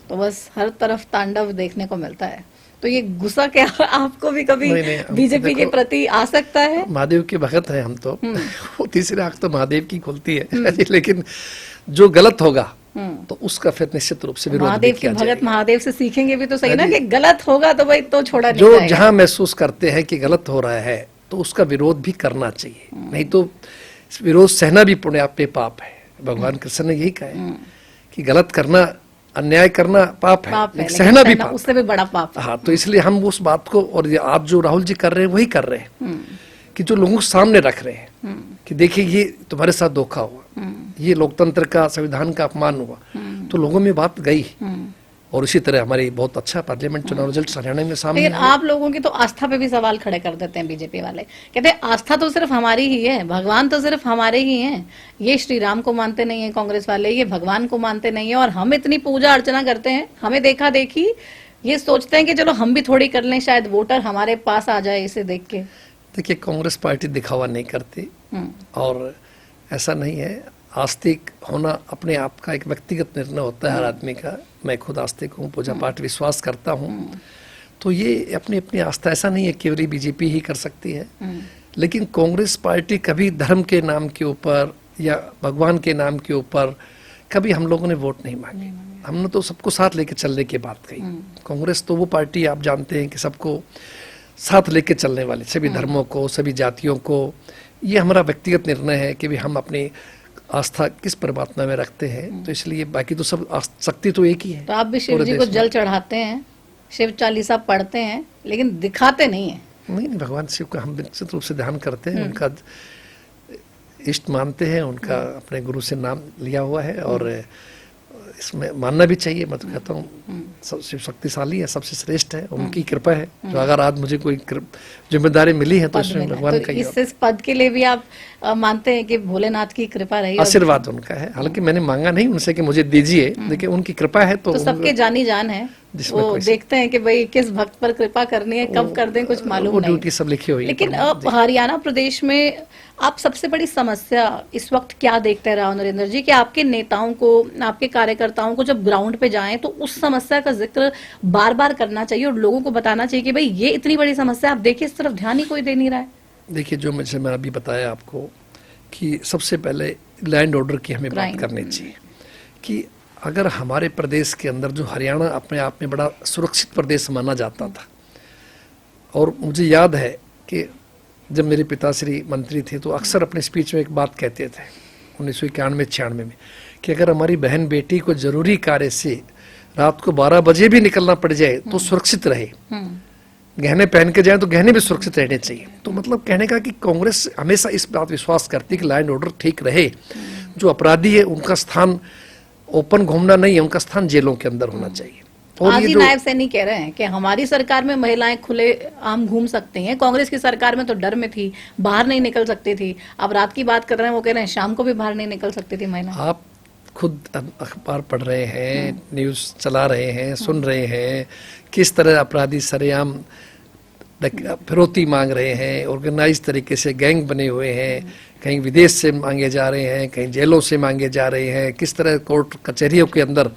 तो बस हर तरफ तांडव देखने को मिलता है। तो ये गुस्सा क्या आपको भी कभी बीजेपी के प्रति आ सकता है? महादेव के भगत हैं हम तो, वो तीसरी आंख तो महादेव की खुलती है, लेकिन जो गलत होगा तो उसका फिर निश्चित रूप से विरोध भी किया जाएगा। भगत महादेव से सीखेंगे भी तो सही ना, कि गलत होगा तो भाई तो छोड़ा नहीं जो जाएगा। जहां महसूस करते हैं कि गलत हो रहा है तो उसका विरोध भी करना चाहिए, नहीं तो विरोध सहना भी पुण्य आप पे पाप है। भगवान कृष्ण ने यही कहा है कि गलत करना, अन्याय करना पाप है, लेकिन सहना भी पाप, उससे भी बड़ा पाप है। हाँ, तो इसलिए हम उस बात को, और ये आप जो राहुल जी कर रहे हैं वही कर रहे हैं, कि जो लोगों के सामने रख रहे हैं कि देखिए ये तुम्हारे साथ धोखा हुआ, ये लोकतंत्र का, संविधान का अपमान हुआ, तो लोगों में बात गई। और इसी तरह हमारी बहुत अच्छा पार्लियामेंट चुनाव रिजल्ट हरियाणा में सामने। लेकिन आप लोगों की तो आस्था पे भी सवाल खड़े कर देते हैं बीजेपी वाले, कहते हैं आस्था तो सिर्फ हमारी ही है, भगवान तो सिर्फ हमारे ही हैं। ये श्री राम को मानते नहीं है कांग्रेस वाले, ये भगवान को मानते नहीं है, और हम इतनी पूजा अर्चना करते हैं, हमें देखा देखी ये सोचते हैं कि चलो हम भी थोड़ी कर लें, शायद वोटर हमारे पास आ जाए इसे देख के। देखिए, कांग्रेस पार्टी दिखावा नहीं करती, और ऐसा नहीं है। आस्तिक होना अपने आप का एक व्यक्तिगत निर्णय होता है हर आदमी का। मैं खुद आस्तिक हूँ, पूजा पाठ विश्वास करता हूँ, तो ये अपनी अपनी आस्था, ऐसा नहीं है केवल बीजेपी ही कर सकती है। लेकिन कांग्रेस पार्टी कभी धर्म के नाम के ऊपर या भगवान के नाम के ऊपर कभी हम लोगों ने वोट नहीं मांगे, हमने तो सबको साथ लेके चलने की बात कही। कांग्रेस तो वो पार्टी आप जानते हैं कि सबको साथ लेके चलने वाले, सभी धर्मों को, सभी जातियों को। ये हमारा व्यक्तिगत निर्णय है कि भी हम अपनी आस्था किस परमात्मा में रखते हैं, तो इसलिए बाकी तो सब शक्ति तो एक ही है। तो आप भी शिव जी को जल चढ़ाते हैं, शिव चालीसा पढ़ते हैं, लेकिन दिखाते नहीं है। नहीं, भगवान शिव का हम निश्चित रूप से ध्यान करते हैं, उनका इष्ट मानते हैं, उनका अपने गुरु से नाम लिया हुआ है, और इसमें मानना भी चाहिए। मैं तो कहता हूँ सबसे शक्तिशाली है, सबसे श्रेष्ठ है, उनकी कृपा है। जो अगर आज मुझे कोई जिम्मेदारी मिली है तो इसमें भगवान का ही है। इस पद के लिए भी आप मानते हैं कि भोलेनाथ की कृपा रही, आशीर्वाद उनका है। हालांकि मैंने मांगा नहीं उनसे कि मुझे दीजिए, लेकिन उनकी कृपा है। तो सबके जानी जान है, वो देखते हैं कि भाई किस भक्त पर कृपा करनी है, कब कर दें कुछ मालूम नहीं, ड्यूटी सब लिखी हुई है। लेकिन हरियाणा प्रदेश में आप सबसे बड़ी समस्या इस वक्त क्या देखते हैं राव नरेंद्र जी, कि आपके नेताओं को, आपके कार्यकर्ताओं को जब ग्राउंड पे जाएं तो उस समस्या का जिक्र बार बार करना चाहिए और लोगों को बताना चाहिए कि भाई ये इतनी बड़ी समस्या, आप देखिए इस तरफ ध्यान ही कोई दे नहीं रहा है। देखिए, जो मैं अभी बताया आपको कि सबसे पहले लैंड ऑर्डर की हमें बात करनी चाहिए, कि अगर हमारे प्रदेश के अंदर, जो हरियाणा अपने आप में बड़ा सुरक्षित प्रदेश माना जाता था, और मुझे याद है कि जब मेरे पिताश्री मंत्री थे तो अक्सर अपने स्पीच में एक बात कहते थे 1991-96 में कि अगर हमारी बहन बेटी को जरूरी कार्य से रात को 12 बजे भी निकलना पड़ जाए तो सुरक्षित रहे, गहने पहन के जाए तो गहने भी सुरक्षित रहने चाहिए। तो मतलब कहने का कि कांग्रेस हमेशा इस बात विश्वास करती है कि लॉ एंड ऑर्डर ठीक रहे, जो अपराधी है उनका स्थान ओपन घूमना नहीं है, उनका स्थान जेलों के अंदर होना चाहिए। और आज ये ही जो नायब सैनी कह रहे हैं कि हमारी सरकार में महिलाएं खुले आम घूम सकती हैं, कांग्रेस की सरकार में तो डर में थी, बाहर नहीं निकल सकती थी। अब रात की बात कर रहे हैं, वो कह रहे हैं शाम को भी बाहर नहीं निकल सकती थी महिला। आप खुद अखबार पढ़ रहे हैं, न्यूज़ चला रहे हैं, सुन रहे हैं किस तरह अपराधी सरेआम फिरौती मांग रहे हैं, ऑर्गेनाइज तरीके से गैंग बने हुए हैं, कहीं विदेश से मांगे जा रहे हैं, कहीं जेलों से मांगे जा रहे हैं, किस तरह कोर्ट कचहरियों के अंदर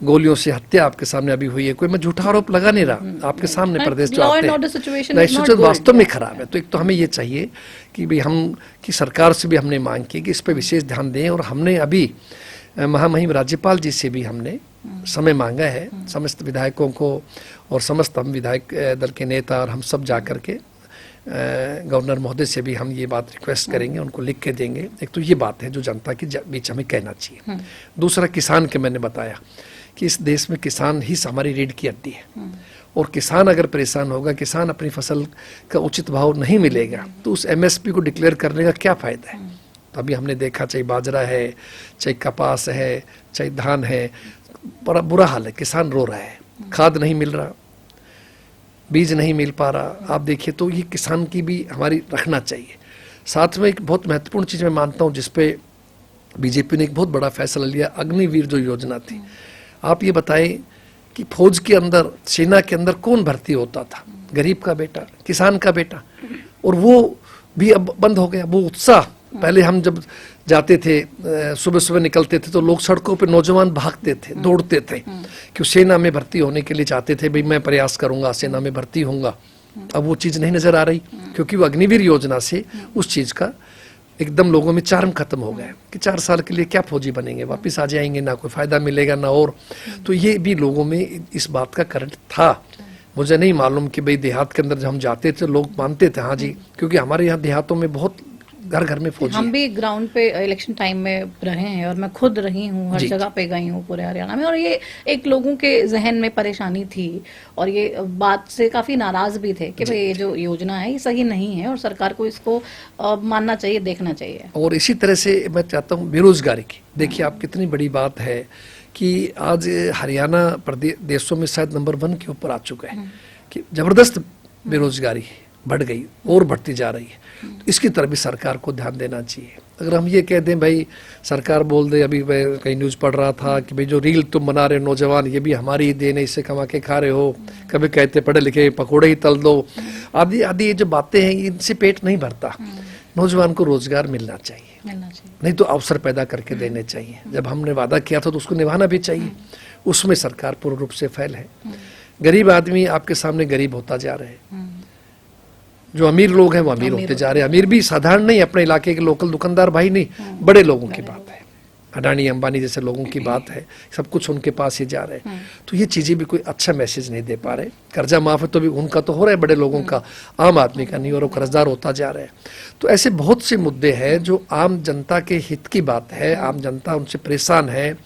गोलियों से हत्या आपके सामने अभी हुई है। कोई मैं झूठा आरोप लगा नहीं रहा, आपके सामने प्रदेश जो आते हैं सिचुएशन वास्तव में खराब है। तो एक तो हमें ये चाहिए कि भाई हम कि सरकार से भी हमने मांग की कि इस पर विशेष ध्यान दें, और हमने अभी महामहिम राज्यपाल जी से भी हमने समय मांगा है, समस्त विधायकों को और समस्त हम विधायक दल के नेता और हम सब जा कर के गवर्नर महोदय से भी हम ये बात रिक्वेस्ट करेंगे, उनको लिख के देंगे। एक तो ये बात है जो जनता के बीच हमें कहना चाहिए। दूसरा, किसान के मैंने बताया कि इस देश में किसान ही हमारी रीढ़ की हड्डी है, और किसान अगर परेशान होगा, किसान अपनी फसल का उचित भाव नहीं मिलेगा, तो उस एमएसपी को डिक्लेयर करने का क्या फायदा है। तो अभी हमने देखा, चाहे बाजरा है, चाहे कपास है, चाहे धान है, बड़ा बुरा हाल है, किसान रो रहा है, खाद नहीं मिल रहा, बीज नहीं मिल पा रहा। आप देखिए, तो ये किसान की भी हमारी रखना चाहिए। साथ में एक बहुत महत्वपूर्ण चीज़ मैं मानता हूँ जिसपे बीजेपी ने एक बहुत बड़ा फैसला लिया, अग्निवीर जो योजना थी। आप ये बताएं कि फौज के अंदर, सेना के अंदर कौन भर्ती होता था? गरीब का बेटा, किसान का बेटा, और वो भी अब बंद हो गया। वो उत्साह, पहले हम जब जाते थे, सुबह सुबह निकलते थे तो लोग सड़कों पे नौजवान भागते थे, दौड़ते थे कि सेना में भर्ती होने के लिए चाहते थे, भाई मैं प्रयास करूंगा, सेना में भर्ती होऊंगा। अब वो चीज़ नहीं नजर आ रही, क्योंकि वो अग्निवीर योजना से उस चीज़ का एकदम लोगों में चार्म खत्म हो गया कि 4 साल के लिए क्या फौजी बनेंगे, वापस आ जाएंगे, ना कोई फायदा मिलेगा ना। और तो ये भी लोगों में इस बात का करंट था। मुझे नहीं मालूम कि भाई देहात के अंदर जब हम जाते थे लोग मानते थे, हाँ जी, क्योंकि हमारे यहाँ देहातों में बहुत घर घर में फौजी। हम भी ग्राउंड पे इलेक्शन टाइम में रहे हैं, और मैं खुद रही हूँ, हर जगह पे गई हूँ पूरे हरियाणा में, और ये एक लोगों के जहन में परेशानी थी, और ये बात से काफी नाराज भी थे कि भाई ये जो योजना है ये सही नहीं है, और सरकार को इसको मानना चाहिए, देखना चाहिए। और इसी तरह से मैं चाहता हूँ बेरोजगारी की, देखिए आप कितनी बड़ी बात है कि आज हरियाणा प्रदेश देशों में शायद नंबर 1 के ऊपर आ चुका है कि जबरदस्त बेरोजगारी बढ़ गई और बढ़ती जा रही है। तो इसकी तरफ भी सरकार को ध्यान देना चाहिए। अगर हम ये कह दें भाई, सरकार बोल दे, अभी मैं कहीं न्यूज़ पढ़ रहा था कि भाई जो रील तुम बना रहे नौजवान, ये भी हमारी ही देन है, इससे कमा के खा रहे हो, कभी कहते पढ़े लिखे पकौड़े ही तल दो, आदि आदि ये जो बातें हैं, इनसे पेट नहीं भरता। नौजवान को रोजगार मिलना चाहिए, नहीं तो अवसर पैदा करके देने चाहिए। जब हमने वादा किया था तो उसको निभाना भी चाहिए, उसमें सरकार पूर्ण रूप से फेल है। गरीब आदमी आपके सामने गरीब होता जा रहे हैं, जो अमीर लोग हैं वो अमीर होते जा रहे हैं। अमीर भी साधारण नहीं, अपने इलाके के लोकल दुकानदार भाई नहीं, बड़े लोगों की बात है, अडानी अंबानी जैसे लोगों की बात है, सब कुछ उनके पास ही जा रहे हैं। तो ये चीजें भी कोई अच्छा मैसेज नहीं दे पा रहे। कर्जा माफ है तो भी उनका तो हो रहा है बड़े लोगों का, आम आदमी का नहीं, और वो कर्जदार होता जा रहा है। तो ऐसे बहुत से मुद्दे हैं जो आम जनता के हित की बात है, आम जनता उनसे परेशान है।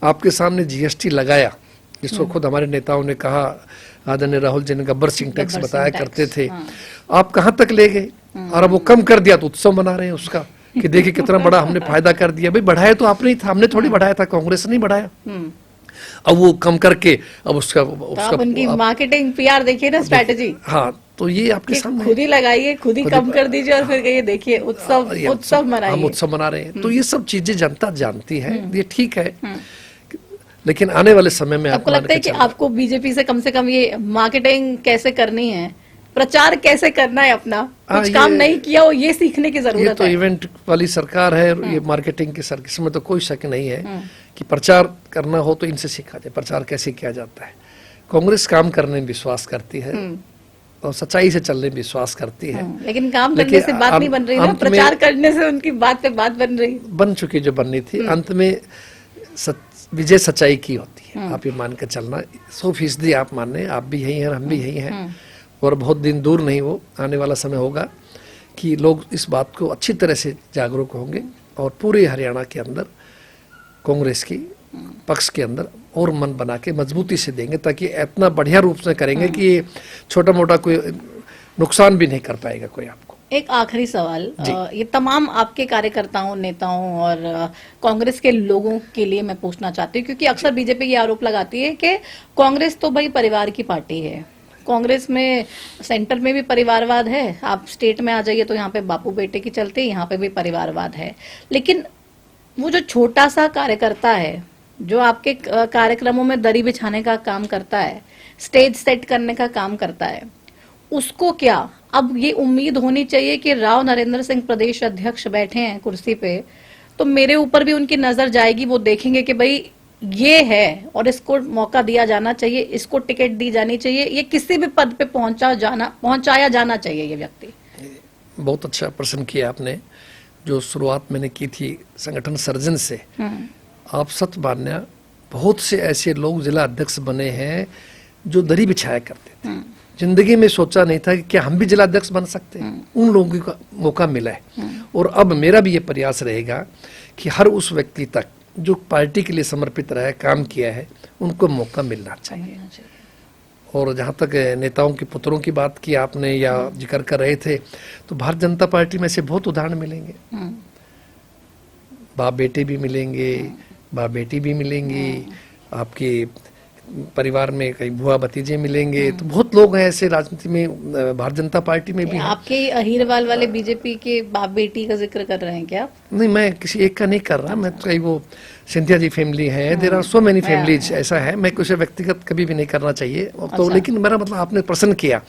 आपके सामने जीएसटी लगाया, जिसको खुद हमारे नेताओं ने कहा, आदरणीय राहुल जी ने गब्बर सिंह टैक्स बताया करते थे, आप कहां तक ले गए? और अब वो कम कर दिया तो उत्सव मना रहे हैं उसका कि देखिए कितना बड़ा हमने फायदा कर दिया। भाई बढ़ाया तो आपने ही था, हमने थोड़ी बढ़ाया था, कांग्रेस ने नहीं बढ़ाया। अब वो कम करके अब उसका उनकी मार्केटिंग पीआर देखिए ना, स्ट्रेटेजी। हाँ, तो ये आपके सामने खुद ही लगाइए, खुद ही कम कर दीजिए, और फिर कहिए देखिए उत्सव मनाइए। हम उत्सव मना रहे हैं। तो ये सब चीजें जनता जानती है, ये ठीक है, लेकिन आने वाले समय में आपको लगता है कि आपको बीजेपी से कम ये मार्केटिंग कैसे करनी है, प्रचार कैसे करना है अपना, कुछ काम नहीं किया हो, ये सीखने की जरूरत है। ये तो इवेंट वाली सरकार है, ये मार्केटिंग की सरकार, इसमें तो कोई शक नहीं है कि प्रचार करना हो तो इनसे सीखा जाए, प्रचार कैसे किया जाता है। कांग्रेस काम करने में विश्वास करती है और सच्चाई से चलने में विश्वास करती है, लेकिन काम करने से बात नहीं बन रही ना, प्रचार करने से उनकी बात पे बात बन चुकी जो बननी थी। अंत में विजय सच्चाई की होती है, आप ये मान के चलना। 100% आप माने, आप भी यही हैं, हम भी यही हैं, और बहुत दिन दूर नहीं, वो आने वाला समय होगा कि लोग इस बात को अच्छी तरह से जागरूक होंगे और पूरे हरियाणा के अंदर कांग्रेस की पक्ष के अंदर और मन बना के मजबूती से देंगे, ताकि इतना बढ़िया रूप से करेंगे कि छोटा मोटा कोई नुकसान भी नहीं कर पाएगा कोई आपको। एक आखिरी सवाल, ये तमाम आपके कार्यकर्ताओं, नेताओं और कांग्रेस के लोगों के लिए मैं पूछना चाहती हूँ, क्योंकि अक्सर बीजेपी ये आरोप लगाती है कि कांग्रेस तो भाई परिवार की पार्टी है, कांग्रेस में सेंटर में भी परिवारवाद है, आप स्टेट में आ जाइए तो यहाँ पे बापू बेटे की चलती है, यहाँ पे भी परिवारवाद है, लेकिन वो जो छोटा सा कार्यकर्ता है जो आपके कार्यक्रमों में दरी बिछाने का काम करता है, स्टेज सेट करने का काम करता है, उसको क्या अब ये उम्मीद होनी चाहिए कि राव नरेंद्र सिंह प्रदेश अध्यक्ष बैठे हैं कुर्सी पे तो मेरे ऊपर भी उनकी नजर जाएगी, वो देखेंगे कि भाई ये है और इसको मौका दिया जाना चाहिए, इसको टिकट दी जानी चाहिए, ये किसी भी पद पे पहुंचाया जाना चाहिए ये व्यक्ति। बहुत अच्छा प्रश्न किया आपने। जो शुरुआत मैंने की थी संगठन सर्जन से, आप सच मानना बहुत से ऐसे लोग जिला अध्यक्ष बने हैं जो दरी बिछाया करते थे, जिंदगी में सोचा नहीं था कि क्या हम भी जिला अध्यक्ष बन सकते हैं, उन लोगों को मौका मिला है। और अब मेरा भी ये प्रयास रहेगा कि हर उस व्यक्ति तक जो पार्टी के लिए समर्पित रहा है, काम किया है, उनको मौका मिलना चाहिए। और जहाँ तक नेताओं के पुत्रों की बात की आपने या जिक्र कर रहे थे, तो भारतीय जनता पार्टी में से बहुत उदाहरण मिलेंगे, बाप बेटे भी मिलेंगे, बाप बेटी भी मिलेंगी, आपके परिवार में कई बुआ भतीजे मिलेंगे, तो बहुत लोग हैं ऐसे राजनीति में, भारतीय जनता पार्टी में भी। आपके अहीरवाल वाले बीजेपी के बाप बेटी का जिक्र कर रहे हैं क्या आप? नहीं, मैं किसी एक का नहीं कर रहा, मैं कई वो सिंधिया जी फैमिली है, there are so many families, ऐसा है, मैं कुछ व्यक्तिगत कभी भी नहीं करना चाहिए। तो लेकिन मेरा मतलब आपने प्रश्न किया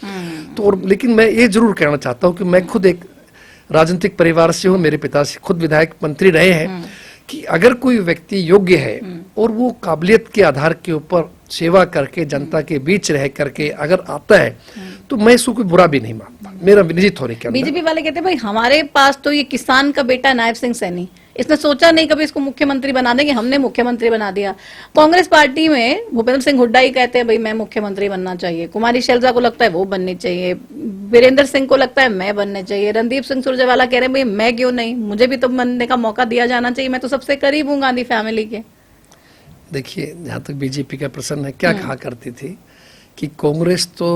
तो, और लेकिन मैं ये जरूर कहना चाहता हूँ कि मैं खुद एक राजनीतिक परिवार से हूँ, मेरे पिता से खुद विधायक मंत्री रहे हैं, कि अगर कोई व्यक्ति योग्य है और वो काबिलियत के आधार के ऊपर सेवा करके जनता के बीच रह करके अगर आता है तो मैं इसको कोई बुरा भी नहीं मानता, मेरा निजी थोड़े क्या। बीजेपी वाले कहते हैं भाई हमारे पास तो ये किसान का बेटा नायब सिंह सैनी, इसने सोचा नहीं कभी इसको मुख्यमंत्री बना देंगे, हमने मुख्यमंत्री बना दिया। कांग्रेस पार्टी में भूपेंद्र सिंह हुड्डा ही कहते हैं भाई मैं मुख्यमंत्री बनना चाहिए, कुमारी शैलजा को लगता है वो बननी चाहिए, वीरेंद्र सिंह को लगता है मैं बनने चाहिए, रणदीप सिंह सुरजेवाला कह रहे हैं भाई मैं क्यों नहीं, मुझे भी तो बनने का मौका दिया जाना चाहिए, मैं तो सबसे करीब हूँ गांधी फैमिली के। देखिए, जहाँ तक बीजेपी का प्रश्न है, क्या कहा करती थी कि कांग्रेस तो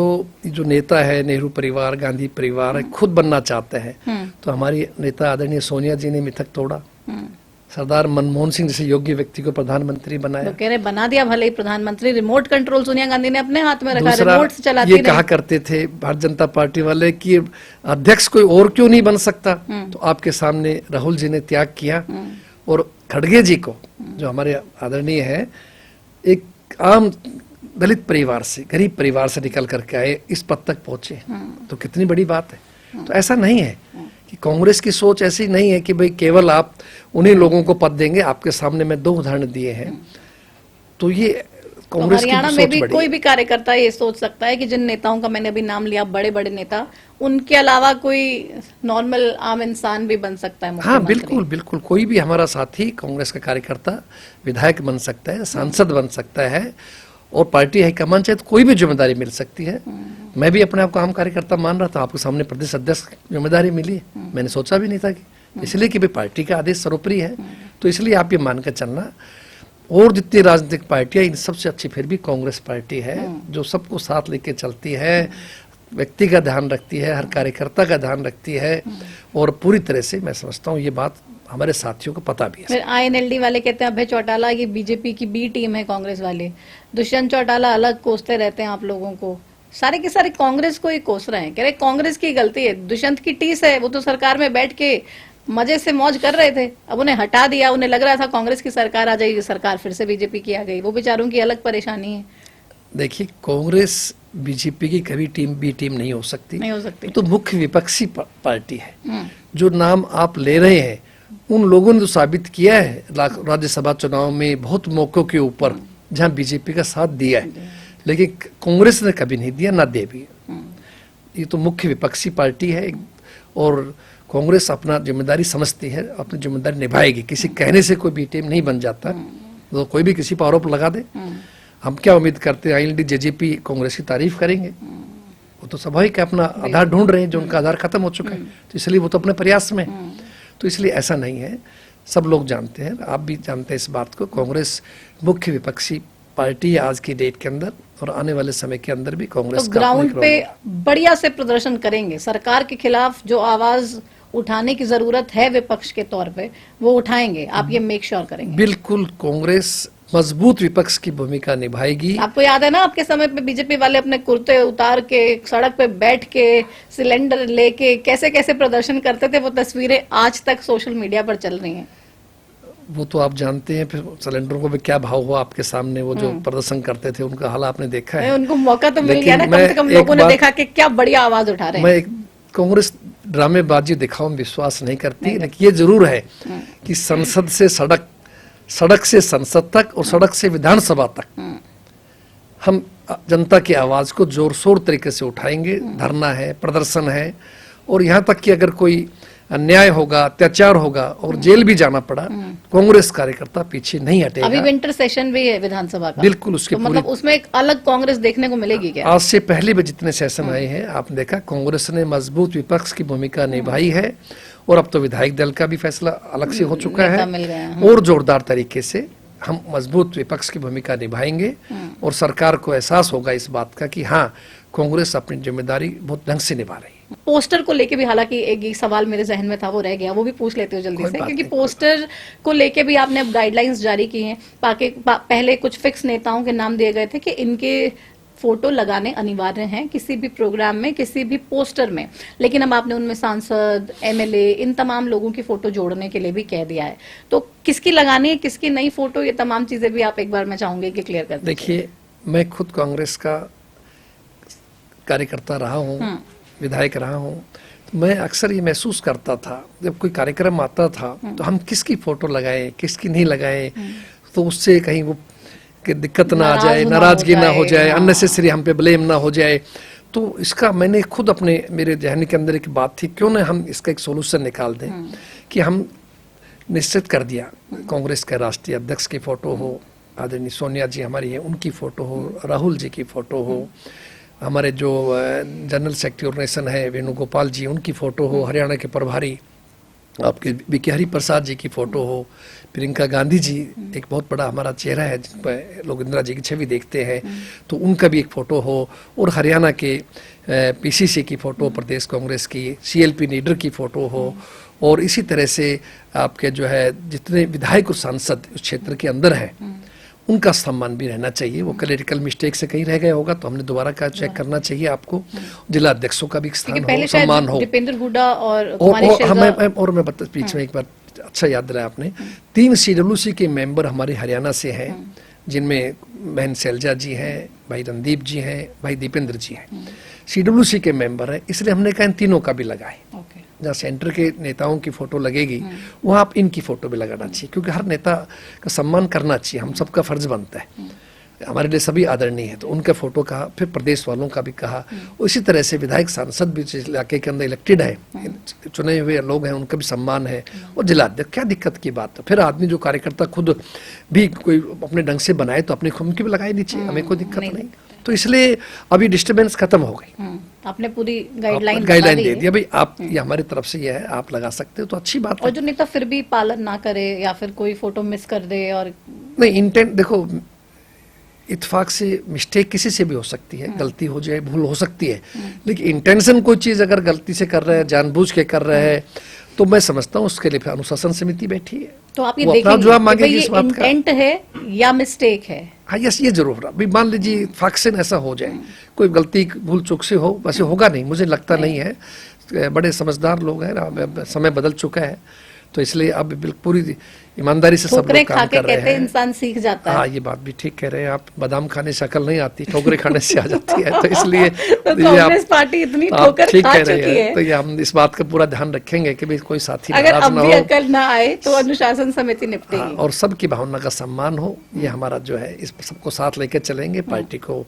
जो नेता है नेहरू परिवार, गांधी परिवार है, खुद बनना चाहते हैं, तो हमारी नेता आदरणीय सोनिया जी ने मिथक तोड़ा, सरदार मनमोहन सिंह जैसे योग्य व्यक्ति को प्रधानमंत्री बनाया। तो कह रहे बना दिया भले ही प्रधानमंत्री, रिमोट कंट्रोल सोनिया गांधी ने अपने हाथ में रखा, रिमोट से चलाती ये कहा करते थे भारतीय जनता पार्टी वाले कि अध्यक्ष कोई और क्यों नहीं बन सकता, तो आपके सामने राहुल जी ने त्याग किया और खड़गे जी को, जो हमारे आदरणीय है, एक आम दलित परिवार से, गरीब परिवार से निकल करके आए, इस पद तक पहुंचे, तो कितनी बड़ी बात है। तो ऐसा नहीं है कि कांग्रेस की सोच ऐसी नहीं है कि भाई केवल आप उन्हीं लोगों को पद देंगे। आपके सामने मैं 2 उदाहरण दिए हैं, तो ये कांग्रेस की हरियाणा सोच में भी बड़ी कोई भी कार्यकर्ता ये सोच सकता है कि जिन नेताओं का मैंने अभी नाम लिया, बड़े बड़े नेता, उनके अलावा कोई नॉर्मल आम इंसान भी बन सकता है। हाँ, बिल्कुल बिल्कुल, कोई भी हमारा साथी कांग्रेस का कार्यकर्ता विधायक बन सकता है, सांसद बन सकता है, और पार्टी हाईकमान चाहे तो कोई भी जिम्मेदारी मिल सकती है। मैं भी अपने आप को आम कार्यकर्ता मान रहा था, आपके सामने प्रदेश अध्यक्ष जिम्मेदारी मिली है, मैंने सोचा भी नहीं था कि इसलिए कि भाई पार्टी का आदेश सर्वोपरि है, तो इसलिए आप ये मान कर चलना। और जितनी राजनीतिक पार्टियां, इन सबसे अच्छी फिर भी कांग्रेस पार्टी है, जो सबको साथ लेके चलती है, व्यक्ति का ध्यान रखती है, हर कार्यकर्ता का ध्यान रखती है, और पूरी तरह से मैं समझता हूँ ये बात हमारे साथियों को पता भी है। फिर INLD वाले कहते हैं अभय चौटाला ये बीजेपी की बी टीम है, कांग्रेस वाले दुष्यंत चौटाला अलग कोसते रहते हैं आप लोगों को, सारे के सारे कांग्रेस को ही कोस रहे हैं, कह रहे कांग्रेस की गलती है, दुष्यंत की टीस है, वो तो सरकार में बैठ के मजे से मौज कर रहे थे, अब उन्हें हटा दिया, उन्हें लग रहा था कांग्रेस की सरकार आ जाएगी, सरकार फिर से बीजेपी की आ गई, वो बेचारों की अलग परेशानी है। देखिए, कांग्रेस बीजेपी की कभी टीम बी टीम नहीं हो सकती, नहीं हो सकती, तो मुख्य विपक्षी पार्टी है। जो नाम आप ले रहे हैं, उन लोगों ने तो साबित किया है राज्यसभा चुनाव में बहुत मौकों के ऊपर जहां बीजेपी का साथ दिया है, लेकिन कांग्रेस ने कभी नहीं दिया, ना दे भी। ये तो मुख्य विपक्षी पार्टी है, और कांग्रेस अपना जिम्मेदारी समझती है, अपनी जिम्मेदारी निभाएगी। किसी कहने से कोई बी टीम नहीं बन जाता, तो कोई भी किसी पर आरोप लगा दे। हम क्या उम्मीद करते हैं, INLD JJP कांग्रेस की तारीफ करेंगे, वो तो स्वाभाविक है, अपना आधार ढूंढ रहे हैं, जो उनका आधार खत्म हो चुका है, तो इसलिए वो तो अपने प्रयास में, तो इसलिए ऐसा नहीं है। सब लोग जानते हैं, आप भी जानते हैं इस बात को, कांग्रेस मुख्य विपक्षी पार्टी है आज की डेट के अंदर, और आने वाले समय के अंदर भी कांग्रेस तो का ग्राउंड अपना पे एक बढ़िया से प्रदर्शन करेंगे, सरकार के खिलाफ जो आवाज उठाने की जरूरत है विपक्ष के तौर पे वो उठाएंगे, आप ये मेक श्योर करेंगे? बिल्कुल कांग्रेस मजबूत विपक्ष की भूमिका निभाएगी। आपको याद है ना, आपके समय पे बीजेपी वाले अपने कुर्ते उतार के सड़क पे बैठ के सिलेंडर लेके कैसे कैसे प्रदर्शन करते थे, वो तस्वीरें आज तक सोशल मीडिया पर चल रही हैं। वो तो आप जानते हैं, फिर सिलेंडरों को भी क्या भाव हुआ आपके सामने, वो जो प्रदर्शन करते थे उनका हाल आपने देखा है। उनको मौका तो मिल लेकिन गया ना, कम मैं से कम एक लोगों ने बात- देखा कि क्या बढ़िया आवाज उठा रहे हैं। मैं कांग्रेस ड्रामेबाजी दिखाओ में विश्वास नहीं करती, लेकिन ये जरूर है कि संसद से सड़क, सड़क से संसद तक और सड़क से विधानसभा तक हम जनता की आवाज को जोर शोर तरीके से उठाएंगे। धरना है, प्रदर्शन है, और यहाँ तक कि अगर कोई अन्याय होगा, अत्याचार होगा और जेल भी जाना पड़ा, कांग्रेस कार्यकर्ता पीछे नहीं हटेगा। अभी विंटर सेशन भी है विधानसभा का, बिल्कुल, उसके तो मतलब उसमें एक अलग कांग्रेस देखने को मिलेगी क्या? आज से पहले भी जितने सेशन आए हैं आपने देखा कांग्रेस ने मजबूत विपक्ष की भूमिका निभाई है, और अब तो विधायक दल का भी फैसला अलग से हो चुका नेता है, मिल गए हैं। और जोरदार तरीके से हम मजबूत विपक्ष की भूमिका निभाएंगे, और सरकार को एहसास होगा इस बात का कि हाँ, कांग्रेस अपनी जिम्मेदारी बहुत ढंग से निभा रही है। पोस्टर को लेके भी हालांकि एक सवाल मेरे जहन में था, वो रह गया, वो भी पूछ लेते हो जल्दी कोई से, बात क्योंकि नहीं। पोस्टर को लेके भी आपने अब गाइडलाइंस जारी की हैं। पहले कुछ फिक्स नेताओं के नाम दिए गए थे कि इनके फोटो लगाने अनिवार्य हैं किसी भी प्रोग्राम में, किसी भी पोस्टर में, लेकिन अब आपने उनमें सांसद, एमएलए, इन तमाम लोगों की फोटो जोड़ने के लिए भी कह दिया है। तो किसकी लगानी है, किसकी नहीं फोटो, ये तमाम चीजें भी आप एक बार मैं चाहूंगी कि क्लियर कर दीजिए। देखिए, मैं खुद कांग्रेस का कार्यकर्ता रहा हूँ, विधायक रहा हूँ, तो मैं अक्सर ये महसूस करता था जब कोई कार्यक्रम आता था तो हम किसकी फोटो लगाए, किसकी नहीं लगाए, तो उससे कहीं वो कि दिक्कत ना आ जाए, नाराजगी ना हो जाए, अननेसेसरी हम पे ब्लेम ना हो जाए। तो इसका मैंने खुद अपने मेरे जहन के अंदर एक बात थी, क्यों ना हम इसका एक सोल्यूशन निकाल दें, कि हम निश्चित कर दिया कांग्रेस के राष्ट्रीय अध्यक्ष की फोटो हो, आदरणीय सोनिया जी हमारी है उनकी फोटो हो, राहुल जी की फोटो हो, हमारे जो जनरल सेक्रेटरी ऑर्गेनाइजेशन है वेणुगोपाल जी उनकी फोटो हो, हरियाणा के प्रभारी आपके बीके हरि प्रसाद जी की फोटो हो, प्रियंका गांधी जी एक बहुत बड़ा हमारा चेहरा है जिन पर लोग इंदिरा जी की छवि देखते हैं, तो उनका भी एक फोटो हो, और हरियाणा के पीसीसी की फोटो, प्रदेश कांग्रेस की सीएलपी लीडर की फोटो हो, और इसी तरह से आपके जो है जितने विधायक और सांसद उस क्षेत्र के अंदर हैं उनका सम्मान भी रहना चाहिए। वो क्लरिकल मिस्टेक से कहीं रह गया होगा तो हमने दोबारा का चेक करना चाहिए आपको। जिला अध्यक्षों का भी स्थान हो, सम्मान हो। दीपेंद्र हुड्डा और मैं बता बीच में एक बार अच्छा याद दिलाया आपने, 3 सीडब्ल्यूसी के मेंबर हमारे हरियाणा से हैं, जिनमें बहन शैलजा जी हैं, भाई रणदीप जी हैं, भाई दीपेंद्र जी हैं, सीडब्ल्यूसी के मेंबर हैं, इसलिए हमने कहा इन तीनों का भी लगाए। जहाँ सेंटर के नेताओं की फोटो लगेगी वहाँ आप इनकी फोटो भी लगाना चाहिए, क्योंकि हर नेता का सम्मान करना चाहिए, हम सबका फर्ज बनता है, हमारे लिए सभी आदरणीय है। तो उनका फोटो कहा, फिर प्रदेश वालों का भी कहा, इसी तरह से विधायक सांसद भी जिस इलाके के अंदर इलेक्टेड है, चुने हुए लोग हैं, उनका भी सम्मान है, और जिला अध्यक्ष, क्या दिक्कत की बात है। फिर आदमी जो कार्यकर्ता खुद भी कोई अपने ढंग से बनाए तो अपने खुद की भी लगाई नीचे, हमें कोई दिक्कत नहीं। तो इसलिए अभी डिस्टर्बेंस खत्म हो गई, आपने पूरी गाइडलाइन दे दिया, भाई आप ये हमारी तरफ से ये है, आप लगा सकते हो तो अच्छी बात है। और जो नेता फिर भी पालन ना करे या फिर कोई फोटो मिस कर दे, और नहीं, इंटेंट देखो, इत्तेफाक से मिस्टेक किसी से भी हो सकती है, गलती हो जाए, भूल हो सकती है, लेकिन इंटेंशन कोई चीज अगर गलती से कर रहे हैं, जानबूझ के कर रहे हैं, तो मैं समझता हूँ उसके लिए फिर अनुशासन समिति बैठी है, तो आप ये वो अपना देखेंगे जवाब कि मांगेगी भाई इस बात का। इंटेंट है या मिस्टेक है। हाँ, यस, ये जरूर। अभी मान लीजिए इत्तेफाक ऐसा हो जाए, कोई गलती भूल चूक से हो, वैसे होगा नहीं, मुझे लगता नहीं है, बड़े समझदार लोग हैं, समय बदल चुका है, तो इसलिए अब बिल्कुल पूरी ईमानदारी से सब लोग काम कर रहे हैं। इंसान सीख जाता है। हाँ, ये बात भी ठीक कह रहे हैं आप, बादाम खाने से अकल नहीं आती, ठोकरे खाने से आ जाती है, तो इसलिए तो कांग्रेस पार्टी इतनी ठोकर ठीक खा कह रहे चुकी हैं, है, तो ये हम इस बात का पूरा ध्यान रखेंगे कि भाई कोई साथी अगर नाराज अब ना भी हो, अकल ना आए तो अनुशासन समिति निपटेगी। हाँ, और सबकी भावना का सम्मान हो, ये हमारा जो है, इस सबको साथ लेकर चलेंगे, पार्टी को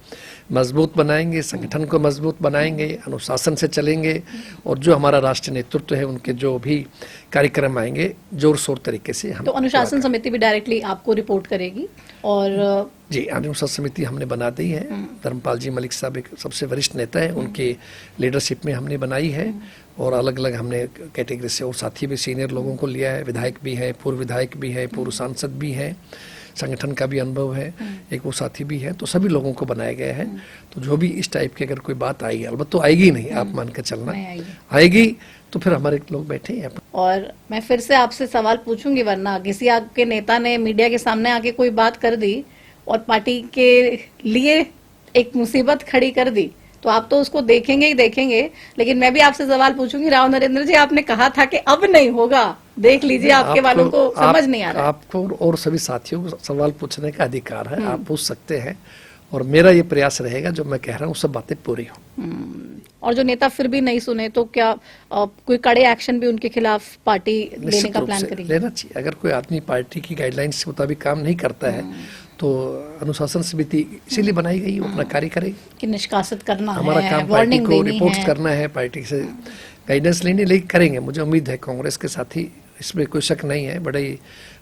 मजबूत बनाएंगे, संगठन को मजबूत बनाएंगे, अनुशासन से चलेंगे, और जो हमारा राष्ट्रीय नेतृत्व है उनके जो भी कार्यक्रम आएंगे जोर शोर तरीके से हम। तो अनुशासन समिति भी डायरेक्टली आपको रिपोर्ट करेगी, और जी, अनुशासन समिति हमने बना दी है, धर्मपाल जी मलिक साहब एक सबसे वरिष्ठ नेता है, उनके लीडरशिप में हमने बनाई है, और अलग अलग हमने कैटेगरी से और साथी भी सीनियर लोगों को लिया है, विधायक भी हैं, पूर्व विधायक भी हैं, पूर्व सांसद भी हैं, संगठन का भी अनुभव है, एक वो साथी भी है, तो सभी लोगों को बनाया गया है। तो जो भी इस टाइप की अगर कोई बात आएगी, अलबत्ता तो आएगी नहीं, आप मान के चलना, आएगी तो फिर हमारे लोग बैठे हैं। और मैं फिर से आपसे सवाल पूछूंगी, वरना किसी आपके नेता ने मीडिया के सामने आके कोई बात कर दी और पार्टी के लिए एक मुसीबत खड़ी कर दी, तो आप तो उसको देखेंगे ही देखेंगे। लेकिन मैं भी आपसे सवाल पूछूंगी, राव नरेंद्र जी, आपने कहा था कि अब नहीं होगा, देख लीजिए, आपके वालों को समझ नहीं आ रहा है। आपको और सभी साथियों को सवाल पूछने का अधिकार है, आप पूछ सकते हैं, और मेरा ये प्रयास रहेगा जो मैं कह रहा हूँ सब बातें पूरी हो। और जो नेता फिर भी नहीं सुने तो क्या कोई कड़े एक्शन भी उनके खिलाफ पार्टी लेने का प्लान करेगी? लेना चाहिए। अगर कोई आदमी पार्टी की गाइडलाइंस के मुताबिक काम नहीं करता है तो अनुशासन समिति इसीलिए बनाई गई, वो अपना कार्य करेगी कि निष्कासित करना है, हमारा काम पार्टी को रिपोर्ट करना है, पार्टी से गाइडेंस लेने लेकिन करेंगे। मुझे उम्मीद है कांग्रेस के साथी, इसमें कोई शक नहीं है, बड़े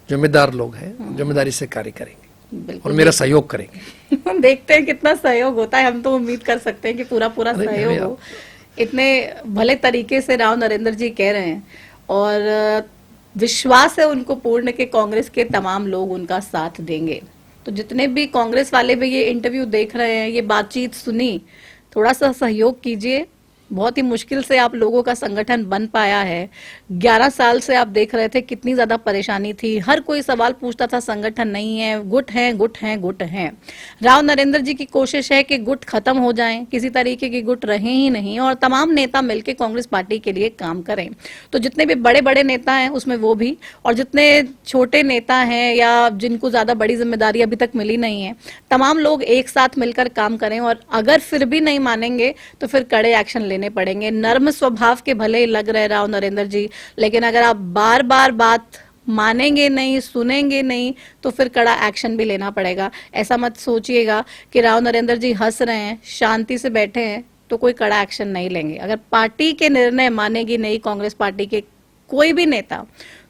जिम्मेदार लोग हैं, जिम्मेदारी से कार्य करेंगे और मेरा सहयोग करेंगे। देखते हैं कितना सहयोग होता है, हम तो उम्मीद कर सकते हैं कि पूरा सहयोग हो। इतने भले तरीके से राव नरेंद्र जी कह रहे हैं और विश्वास है उनको पूर्ण के कांग्रेस के तमाम लोग उनका साथ देंगे। तो जितने भी कांग्रेस वाले भी ये इंटरव्यू देख रहे हैं, ये बातचीत सुनी, थोड़ा सा सहयोग कीजिए। बहुत ही मुश्किल से आप लोगों का संगठन बन पाया है। 11 साल से आप देख रहे थे कितनी ज्यादा परेशानी थी, हर कोई सवाल पूछता था, संगठन नहीं है, गुट हैं, गुट हैं, गुट हैं। राव नरेंद्र जी की कोशिश है कि गुट खत्म हो जाएं, किसी तरीके की गुट रहे ही नहीं और तमाम नेता मिलकर कांग्रेस पार्टी के लिए काम करें। तो जितने भी बड़े बड़े नेता हैं उसमें वो भी, और जितने छोटे नेता हैं या जिनको ज्यादा बड़ी जिम्मेदारी अभी तक मिली नहीं है, तमाम लोग एक साथ मिलकर काम करें। और अगर फिर भी नहीं मानेंगे तो फिर कड़े एक्शन लेने पड़ेंगे। नर्म स्वभाव के भले ही लग रहे राव नरेंद्र जी, लेकिन अगर आप बार बार बात मानेंगे नहीं, सुनेंगे नहीं, तो फिर कड़ा एक्शन भी लेना पड़ेगा। ऐसा मत सोचिएगा कि राव नरेंद्र जी हंस रहे हैं, शांति से बैठे हैं तो कोई कड़ा एक्शन नहीं लेंगे। अगर पार्टी के निर्णय मानेगी नहीं कांग्रेस पार्टी के कोई भी नेता,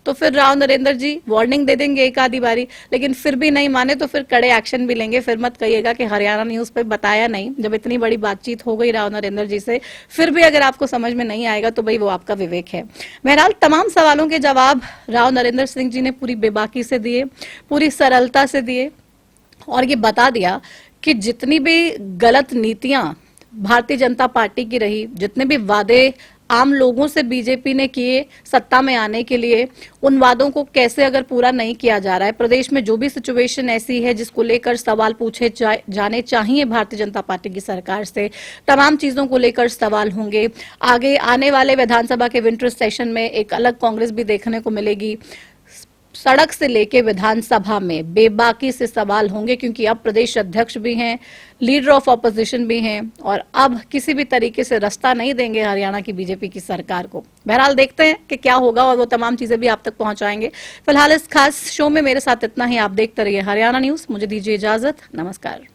तो फिर राव नरेंद्र जी वार्निंग दे देंगे एक आधी बारी, लेकिन फिर भी नहीं माने तो फिर कड़े एक्शन भी लेंगे। फिर मत कहिएगा कि हरियाणा न्यूज पे बताया नहीं, जब इतनी बड़ी बातचीत हो गई राव नरेंद्र जी से, फिर भी अगर आपको समझ में नहीं आएगा तो भाई वो आपका विवेक है। बहरहाल तमाम सवालों के जवाब राव नरेंद्र सिंह जी ने पूरी बेबाकी से दिए, पूरी सरलता से दिए और ये बता दिया कि जितनी भी गलत नीतियां भारतीय जनता पार्टी की रही, जितने भी वादे आम लोगों से बीजेपी ने किए सत्ता में आने के लिए, उन वादों को कैसे अगर पूरा नहीं किया जा रहा है, प्रदेश में जो भी सिचुएशन ऐसी है जिसको लेकर सवाल पूछे जाने चाहिए भारतीय जनता पार्टी की सरकार से, तमाम चीजों को लेकर सवाल होंगे। आगे आने वाले विधानसभा के विंटर सेशन में एक अलग कांग्रेस भी देखने को मिलेगी। सड़क से लेके विधानसभा में बेबाकी से सवाल होंगे, क्योंकि अब प्रदेश अध्यक्ष भी हैं, लीडर ऑफ ऑपोजिशन भी हैं और अब किसी भी तरीके से रास्ता नहीं देंगे हरियाणा की बीजेपी की सरकार को। बहरहाल देखते हैं कि क्या होगा और वो तमाम चीजें भी आप तक पहुंचाएंगे। फिलहाल इस खास शो में मेरे साथ इतना ही। आप देखते रहिए हरियाणा न्यूज। मुझे दीजिए इजाजत, नमस्कार।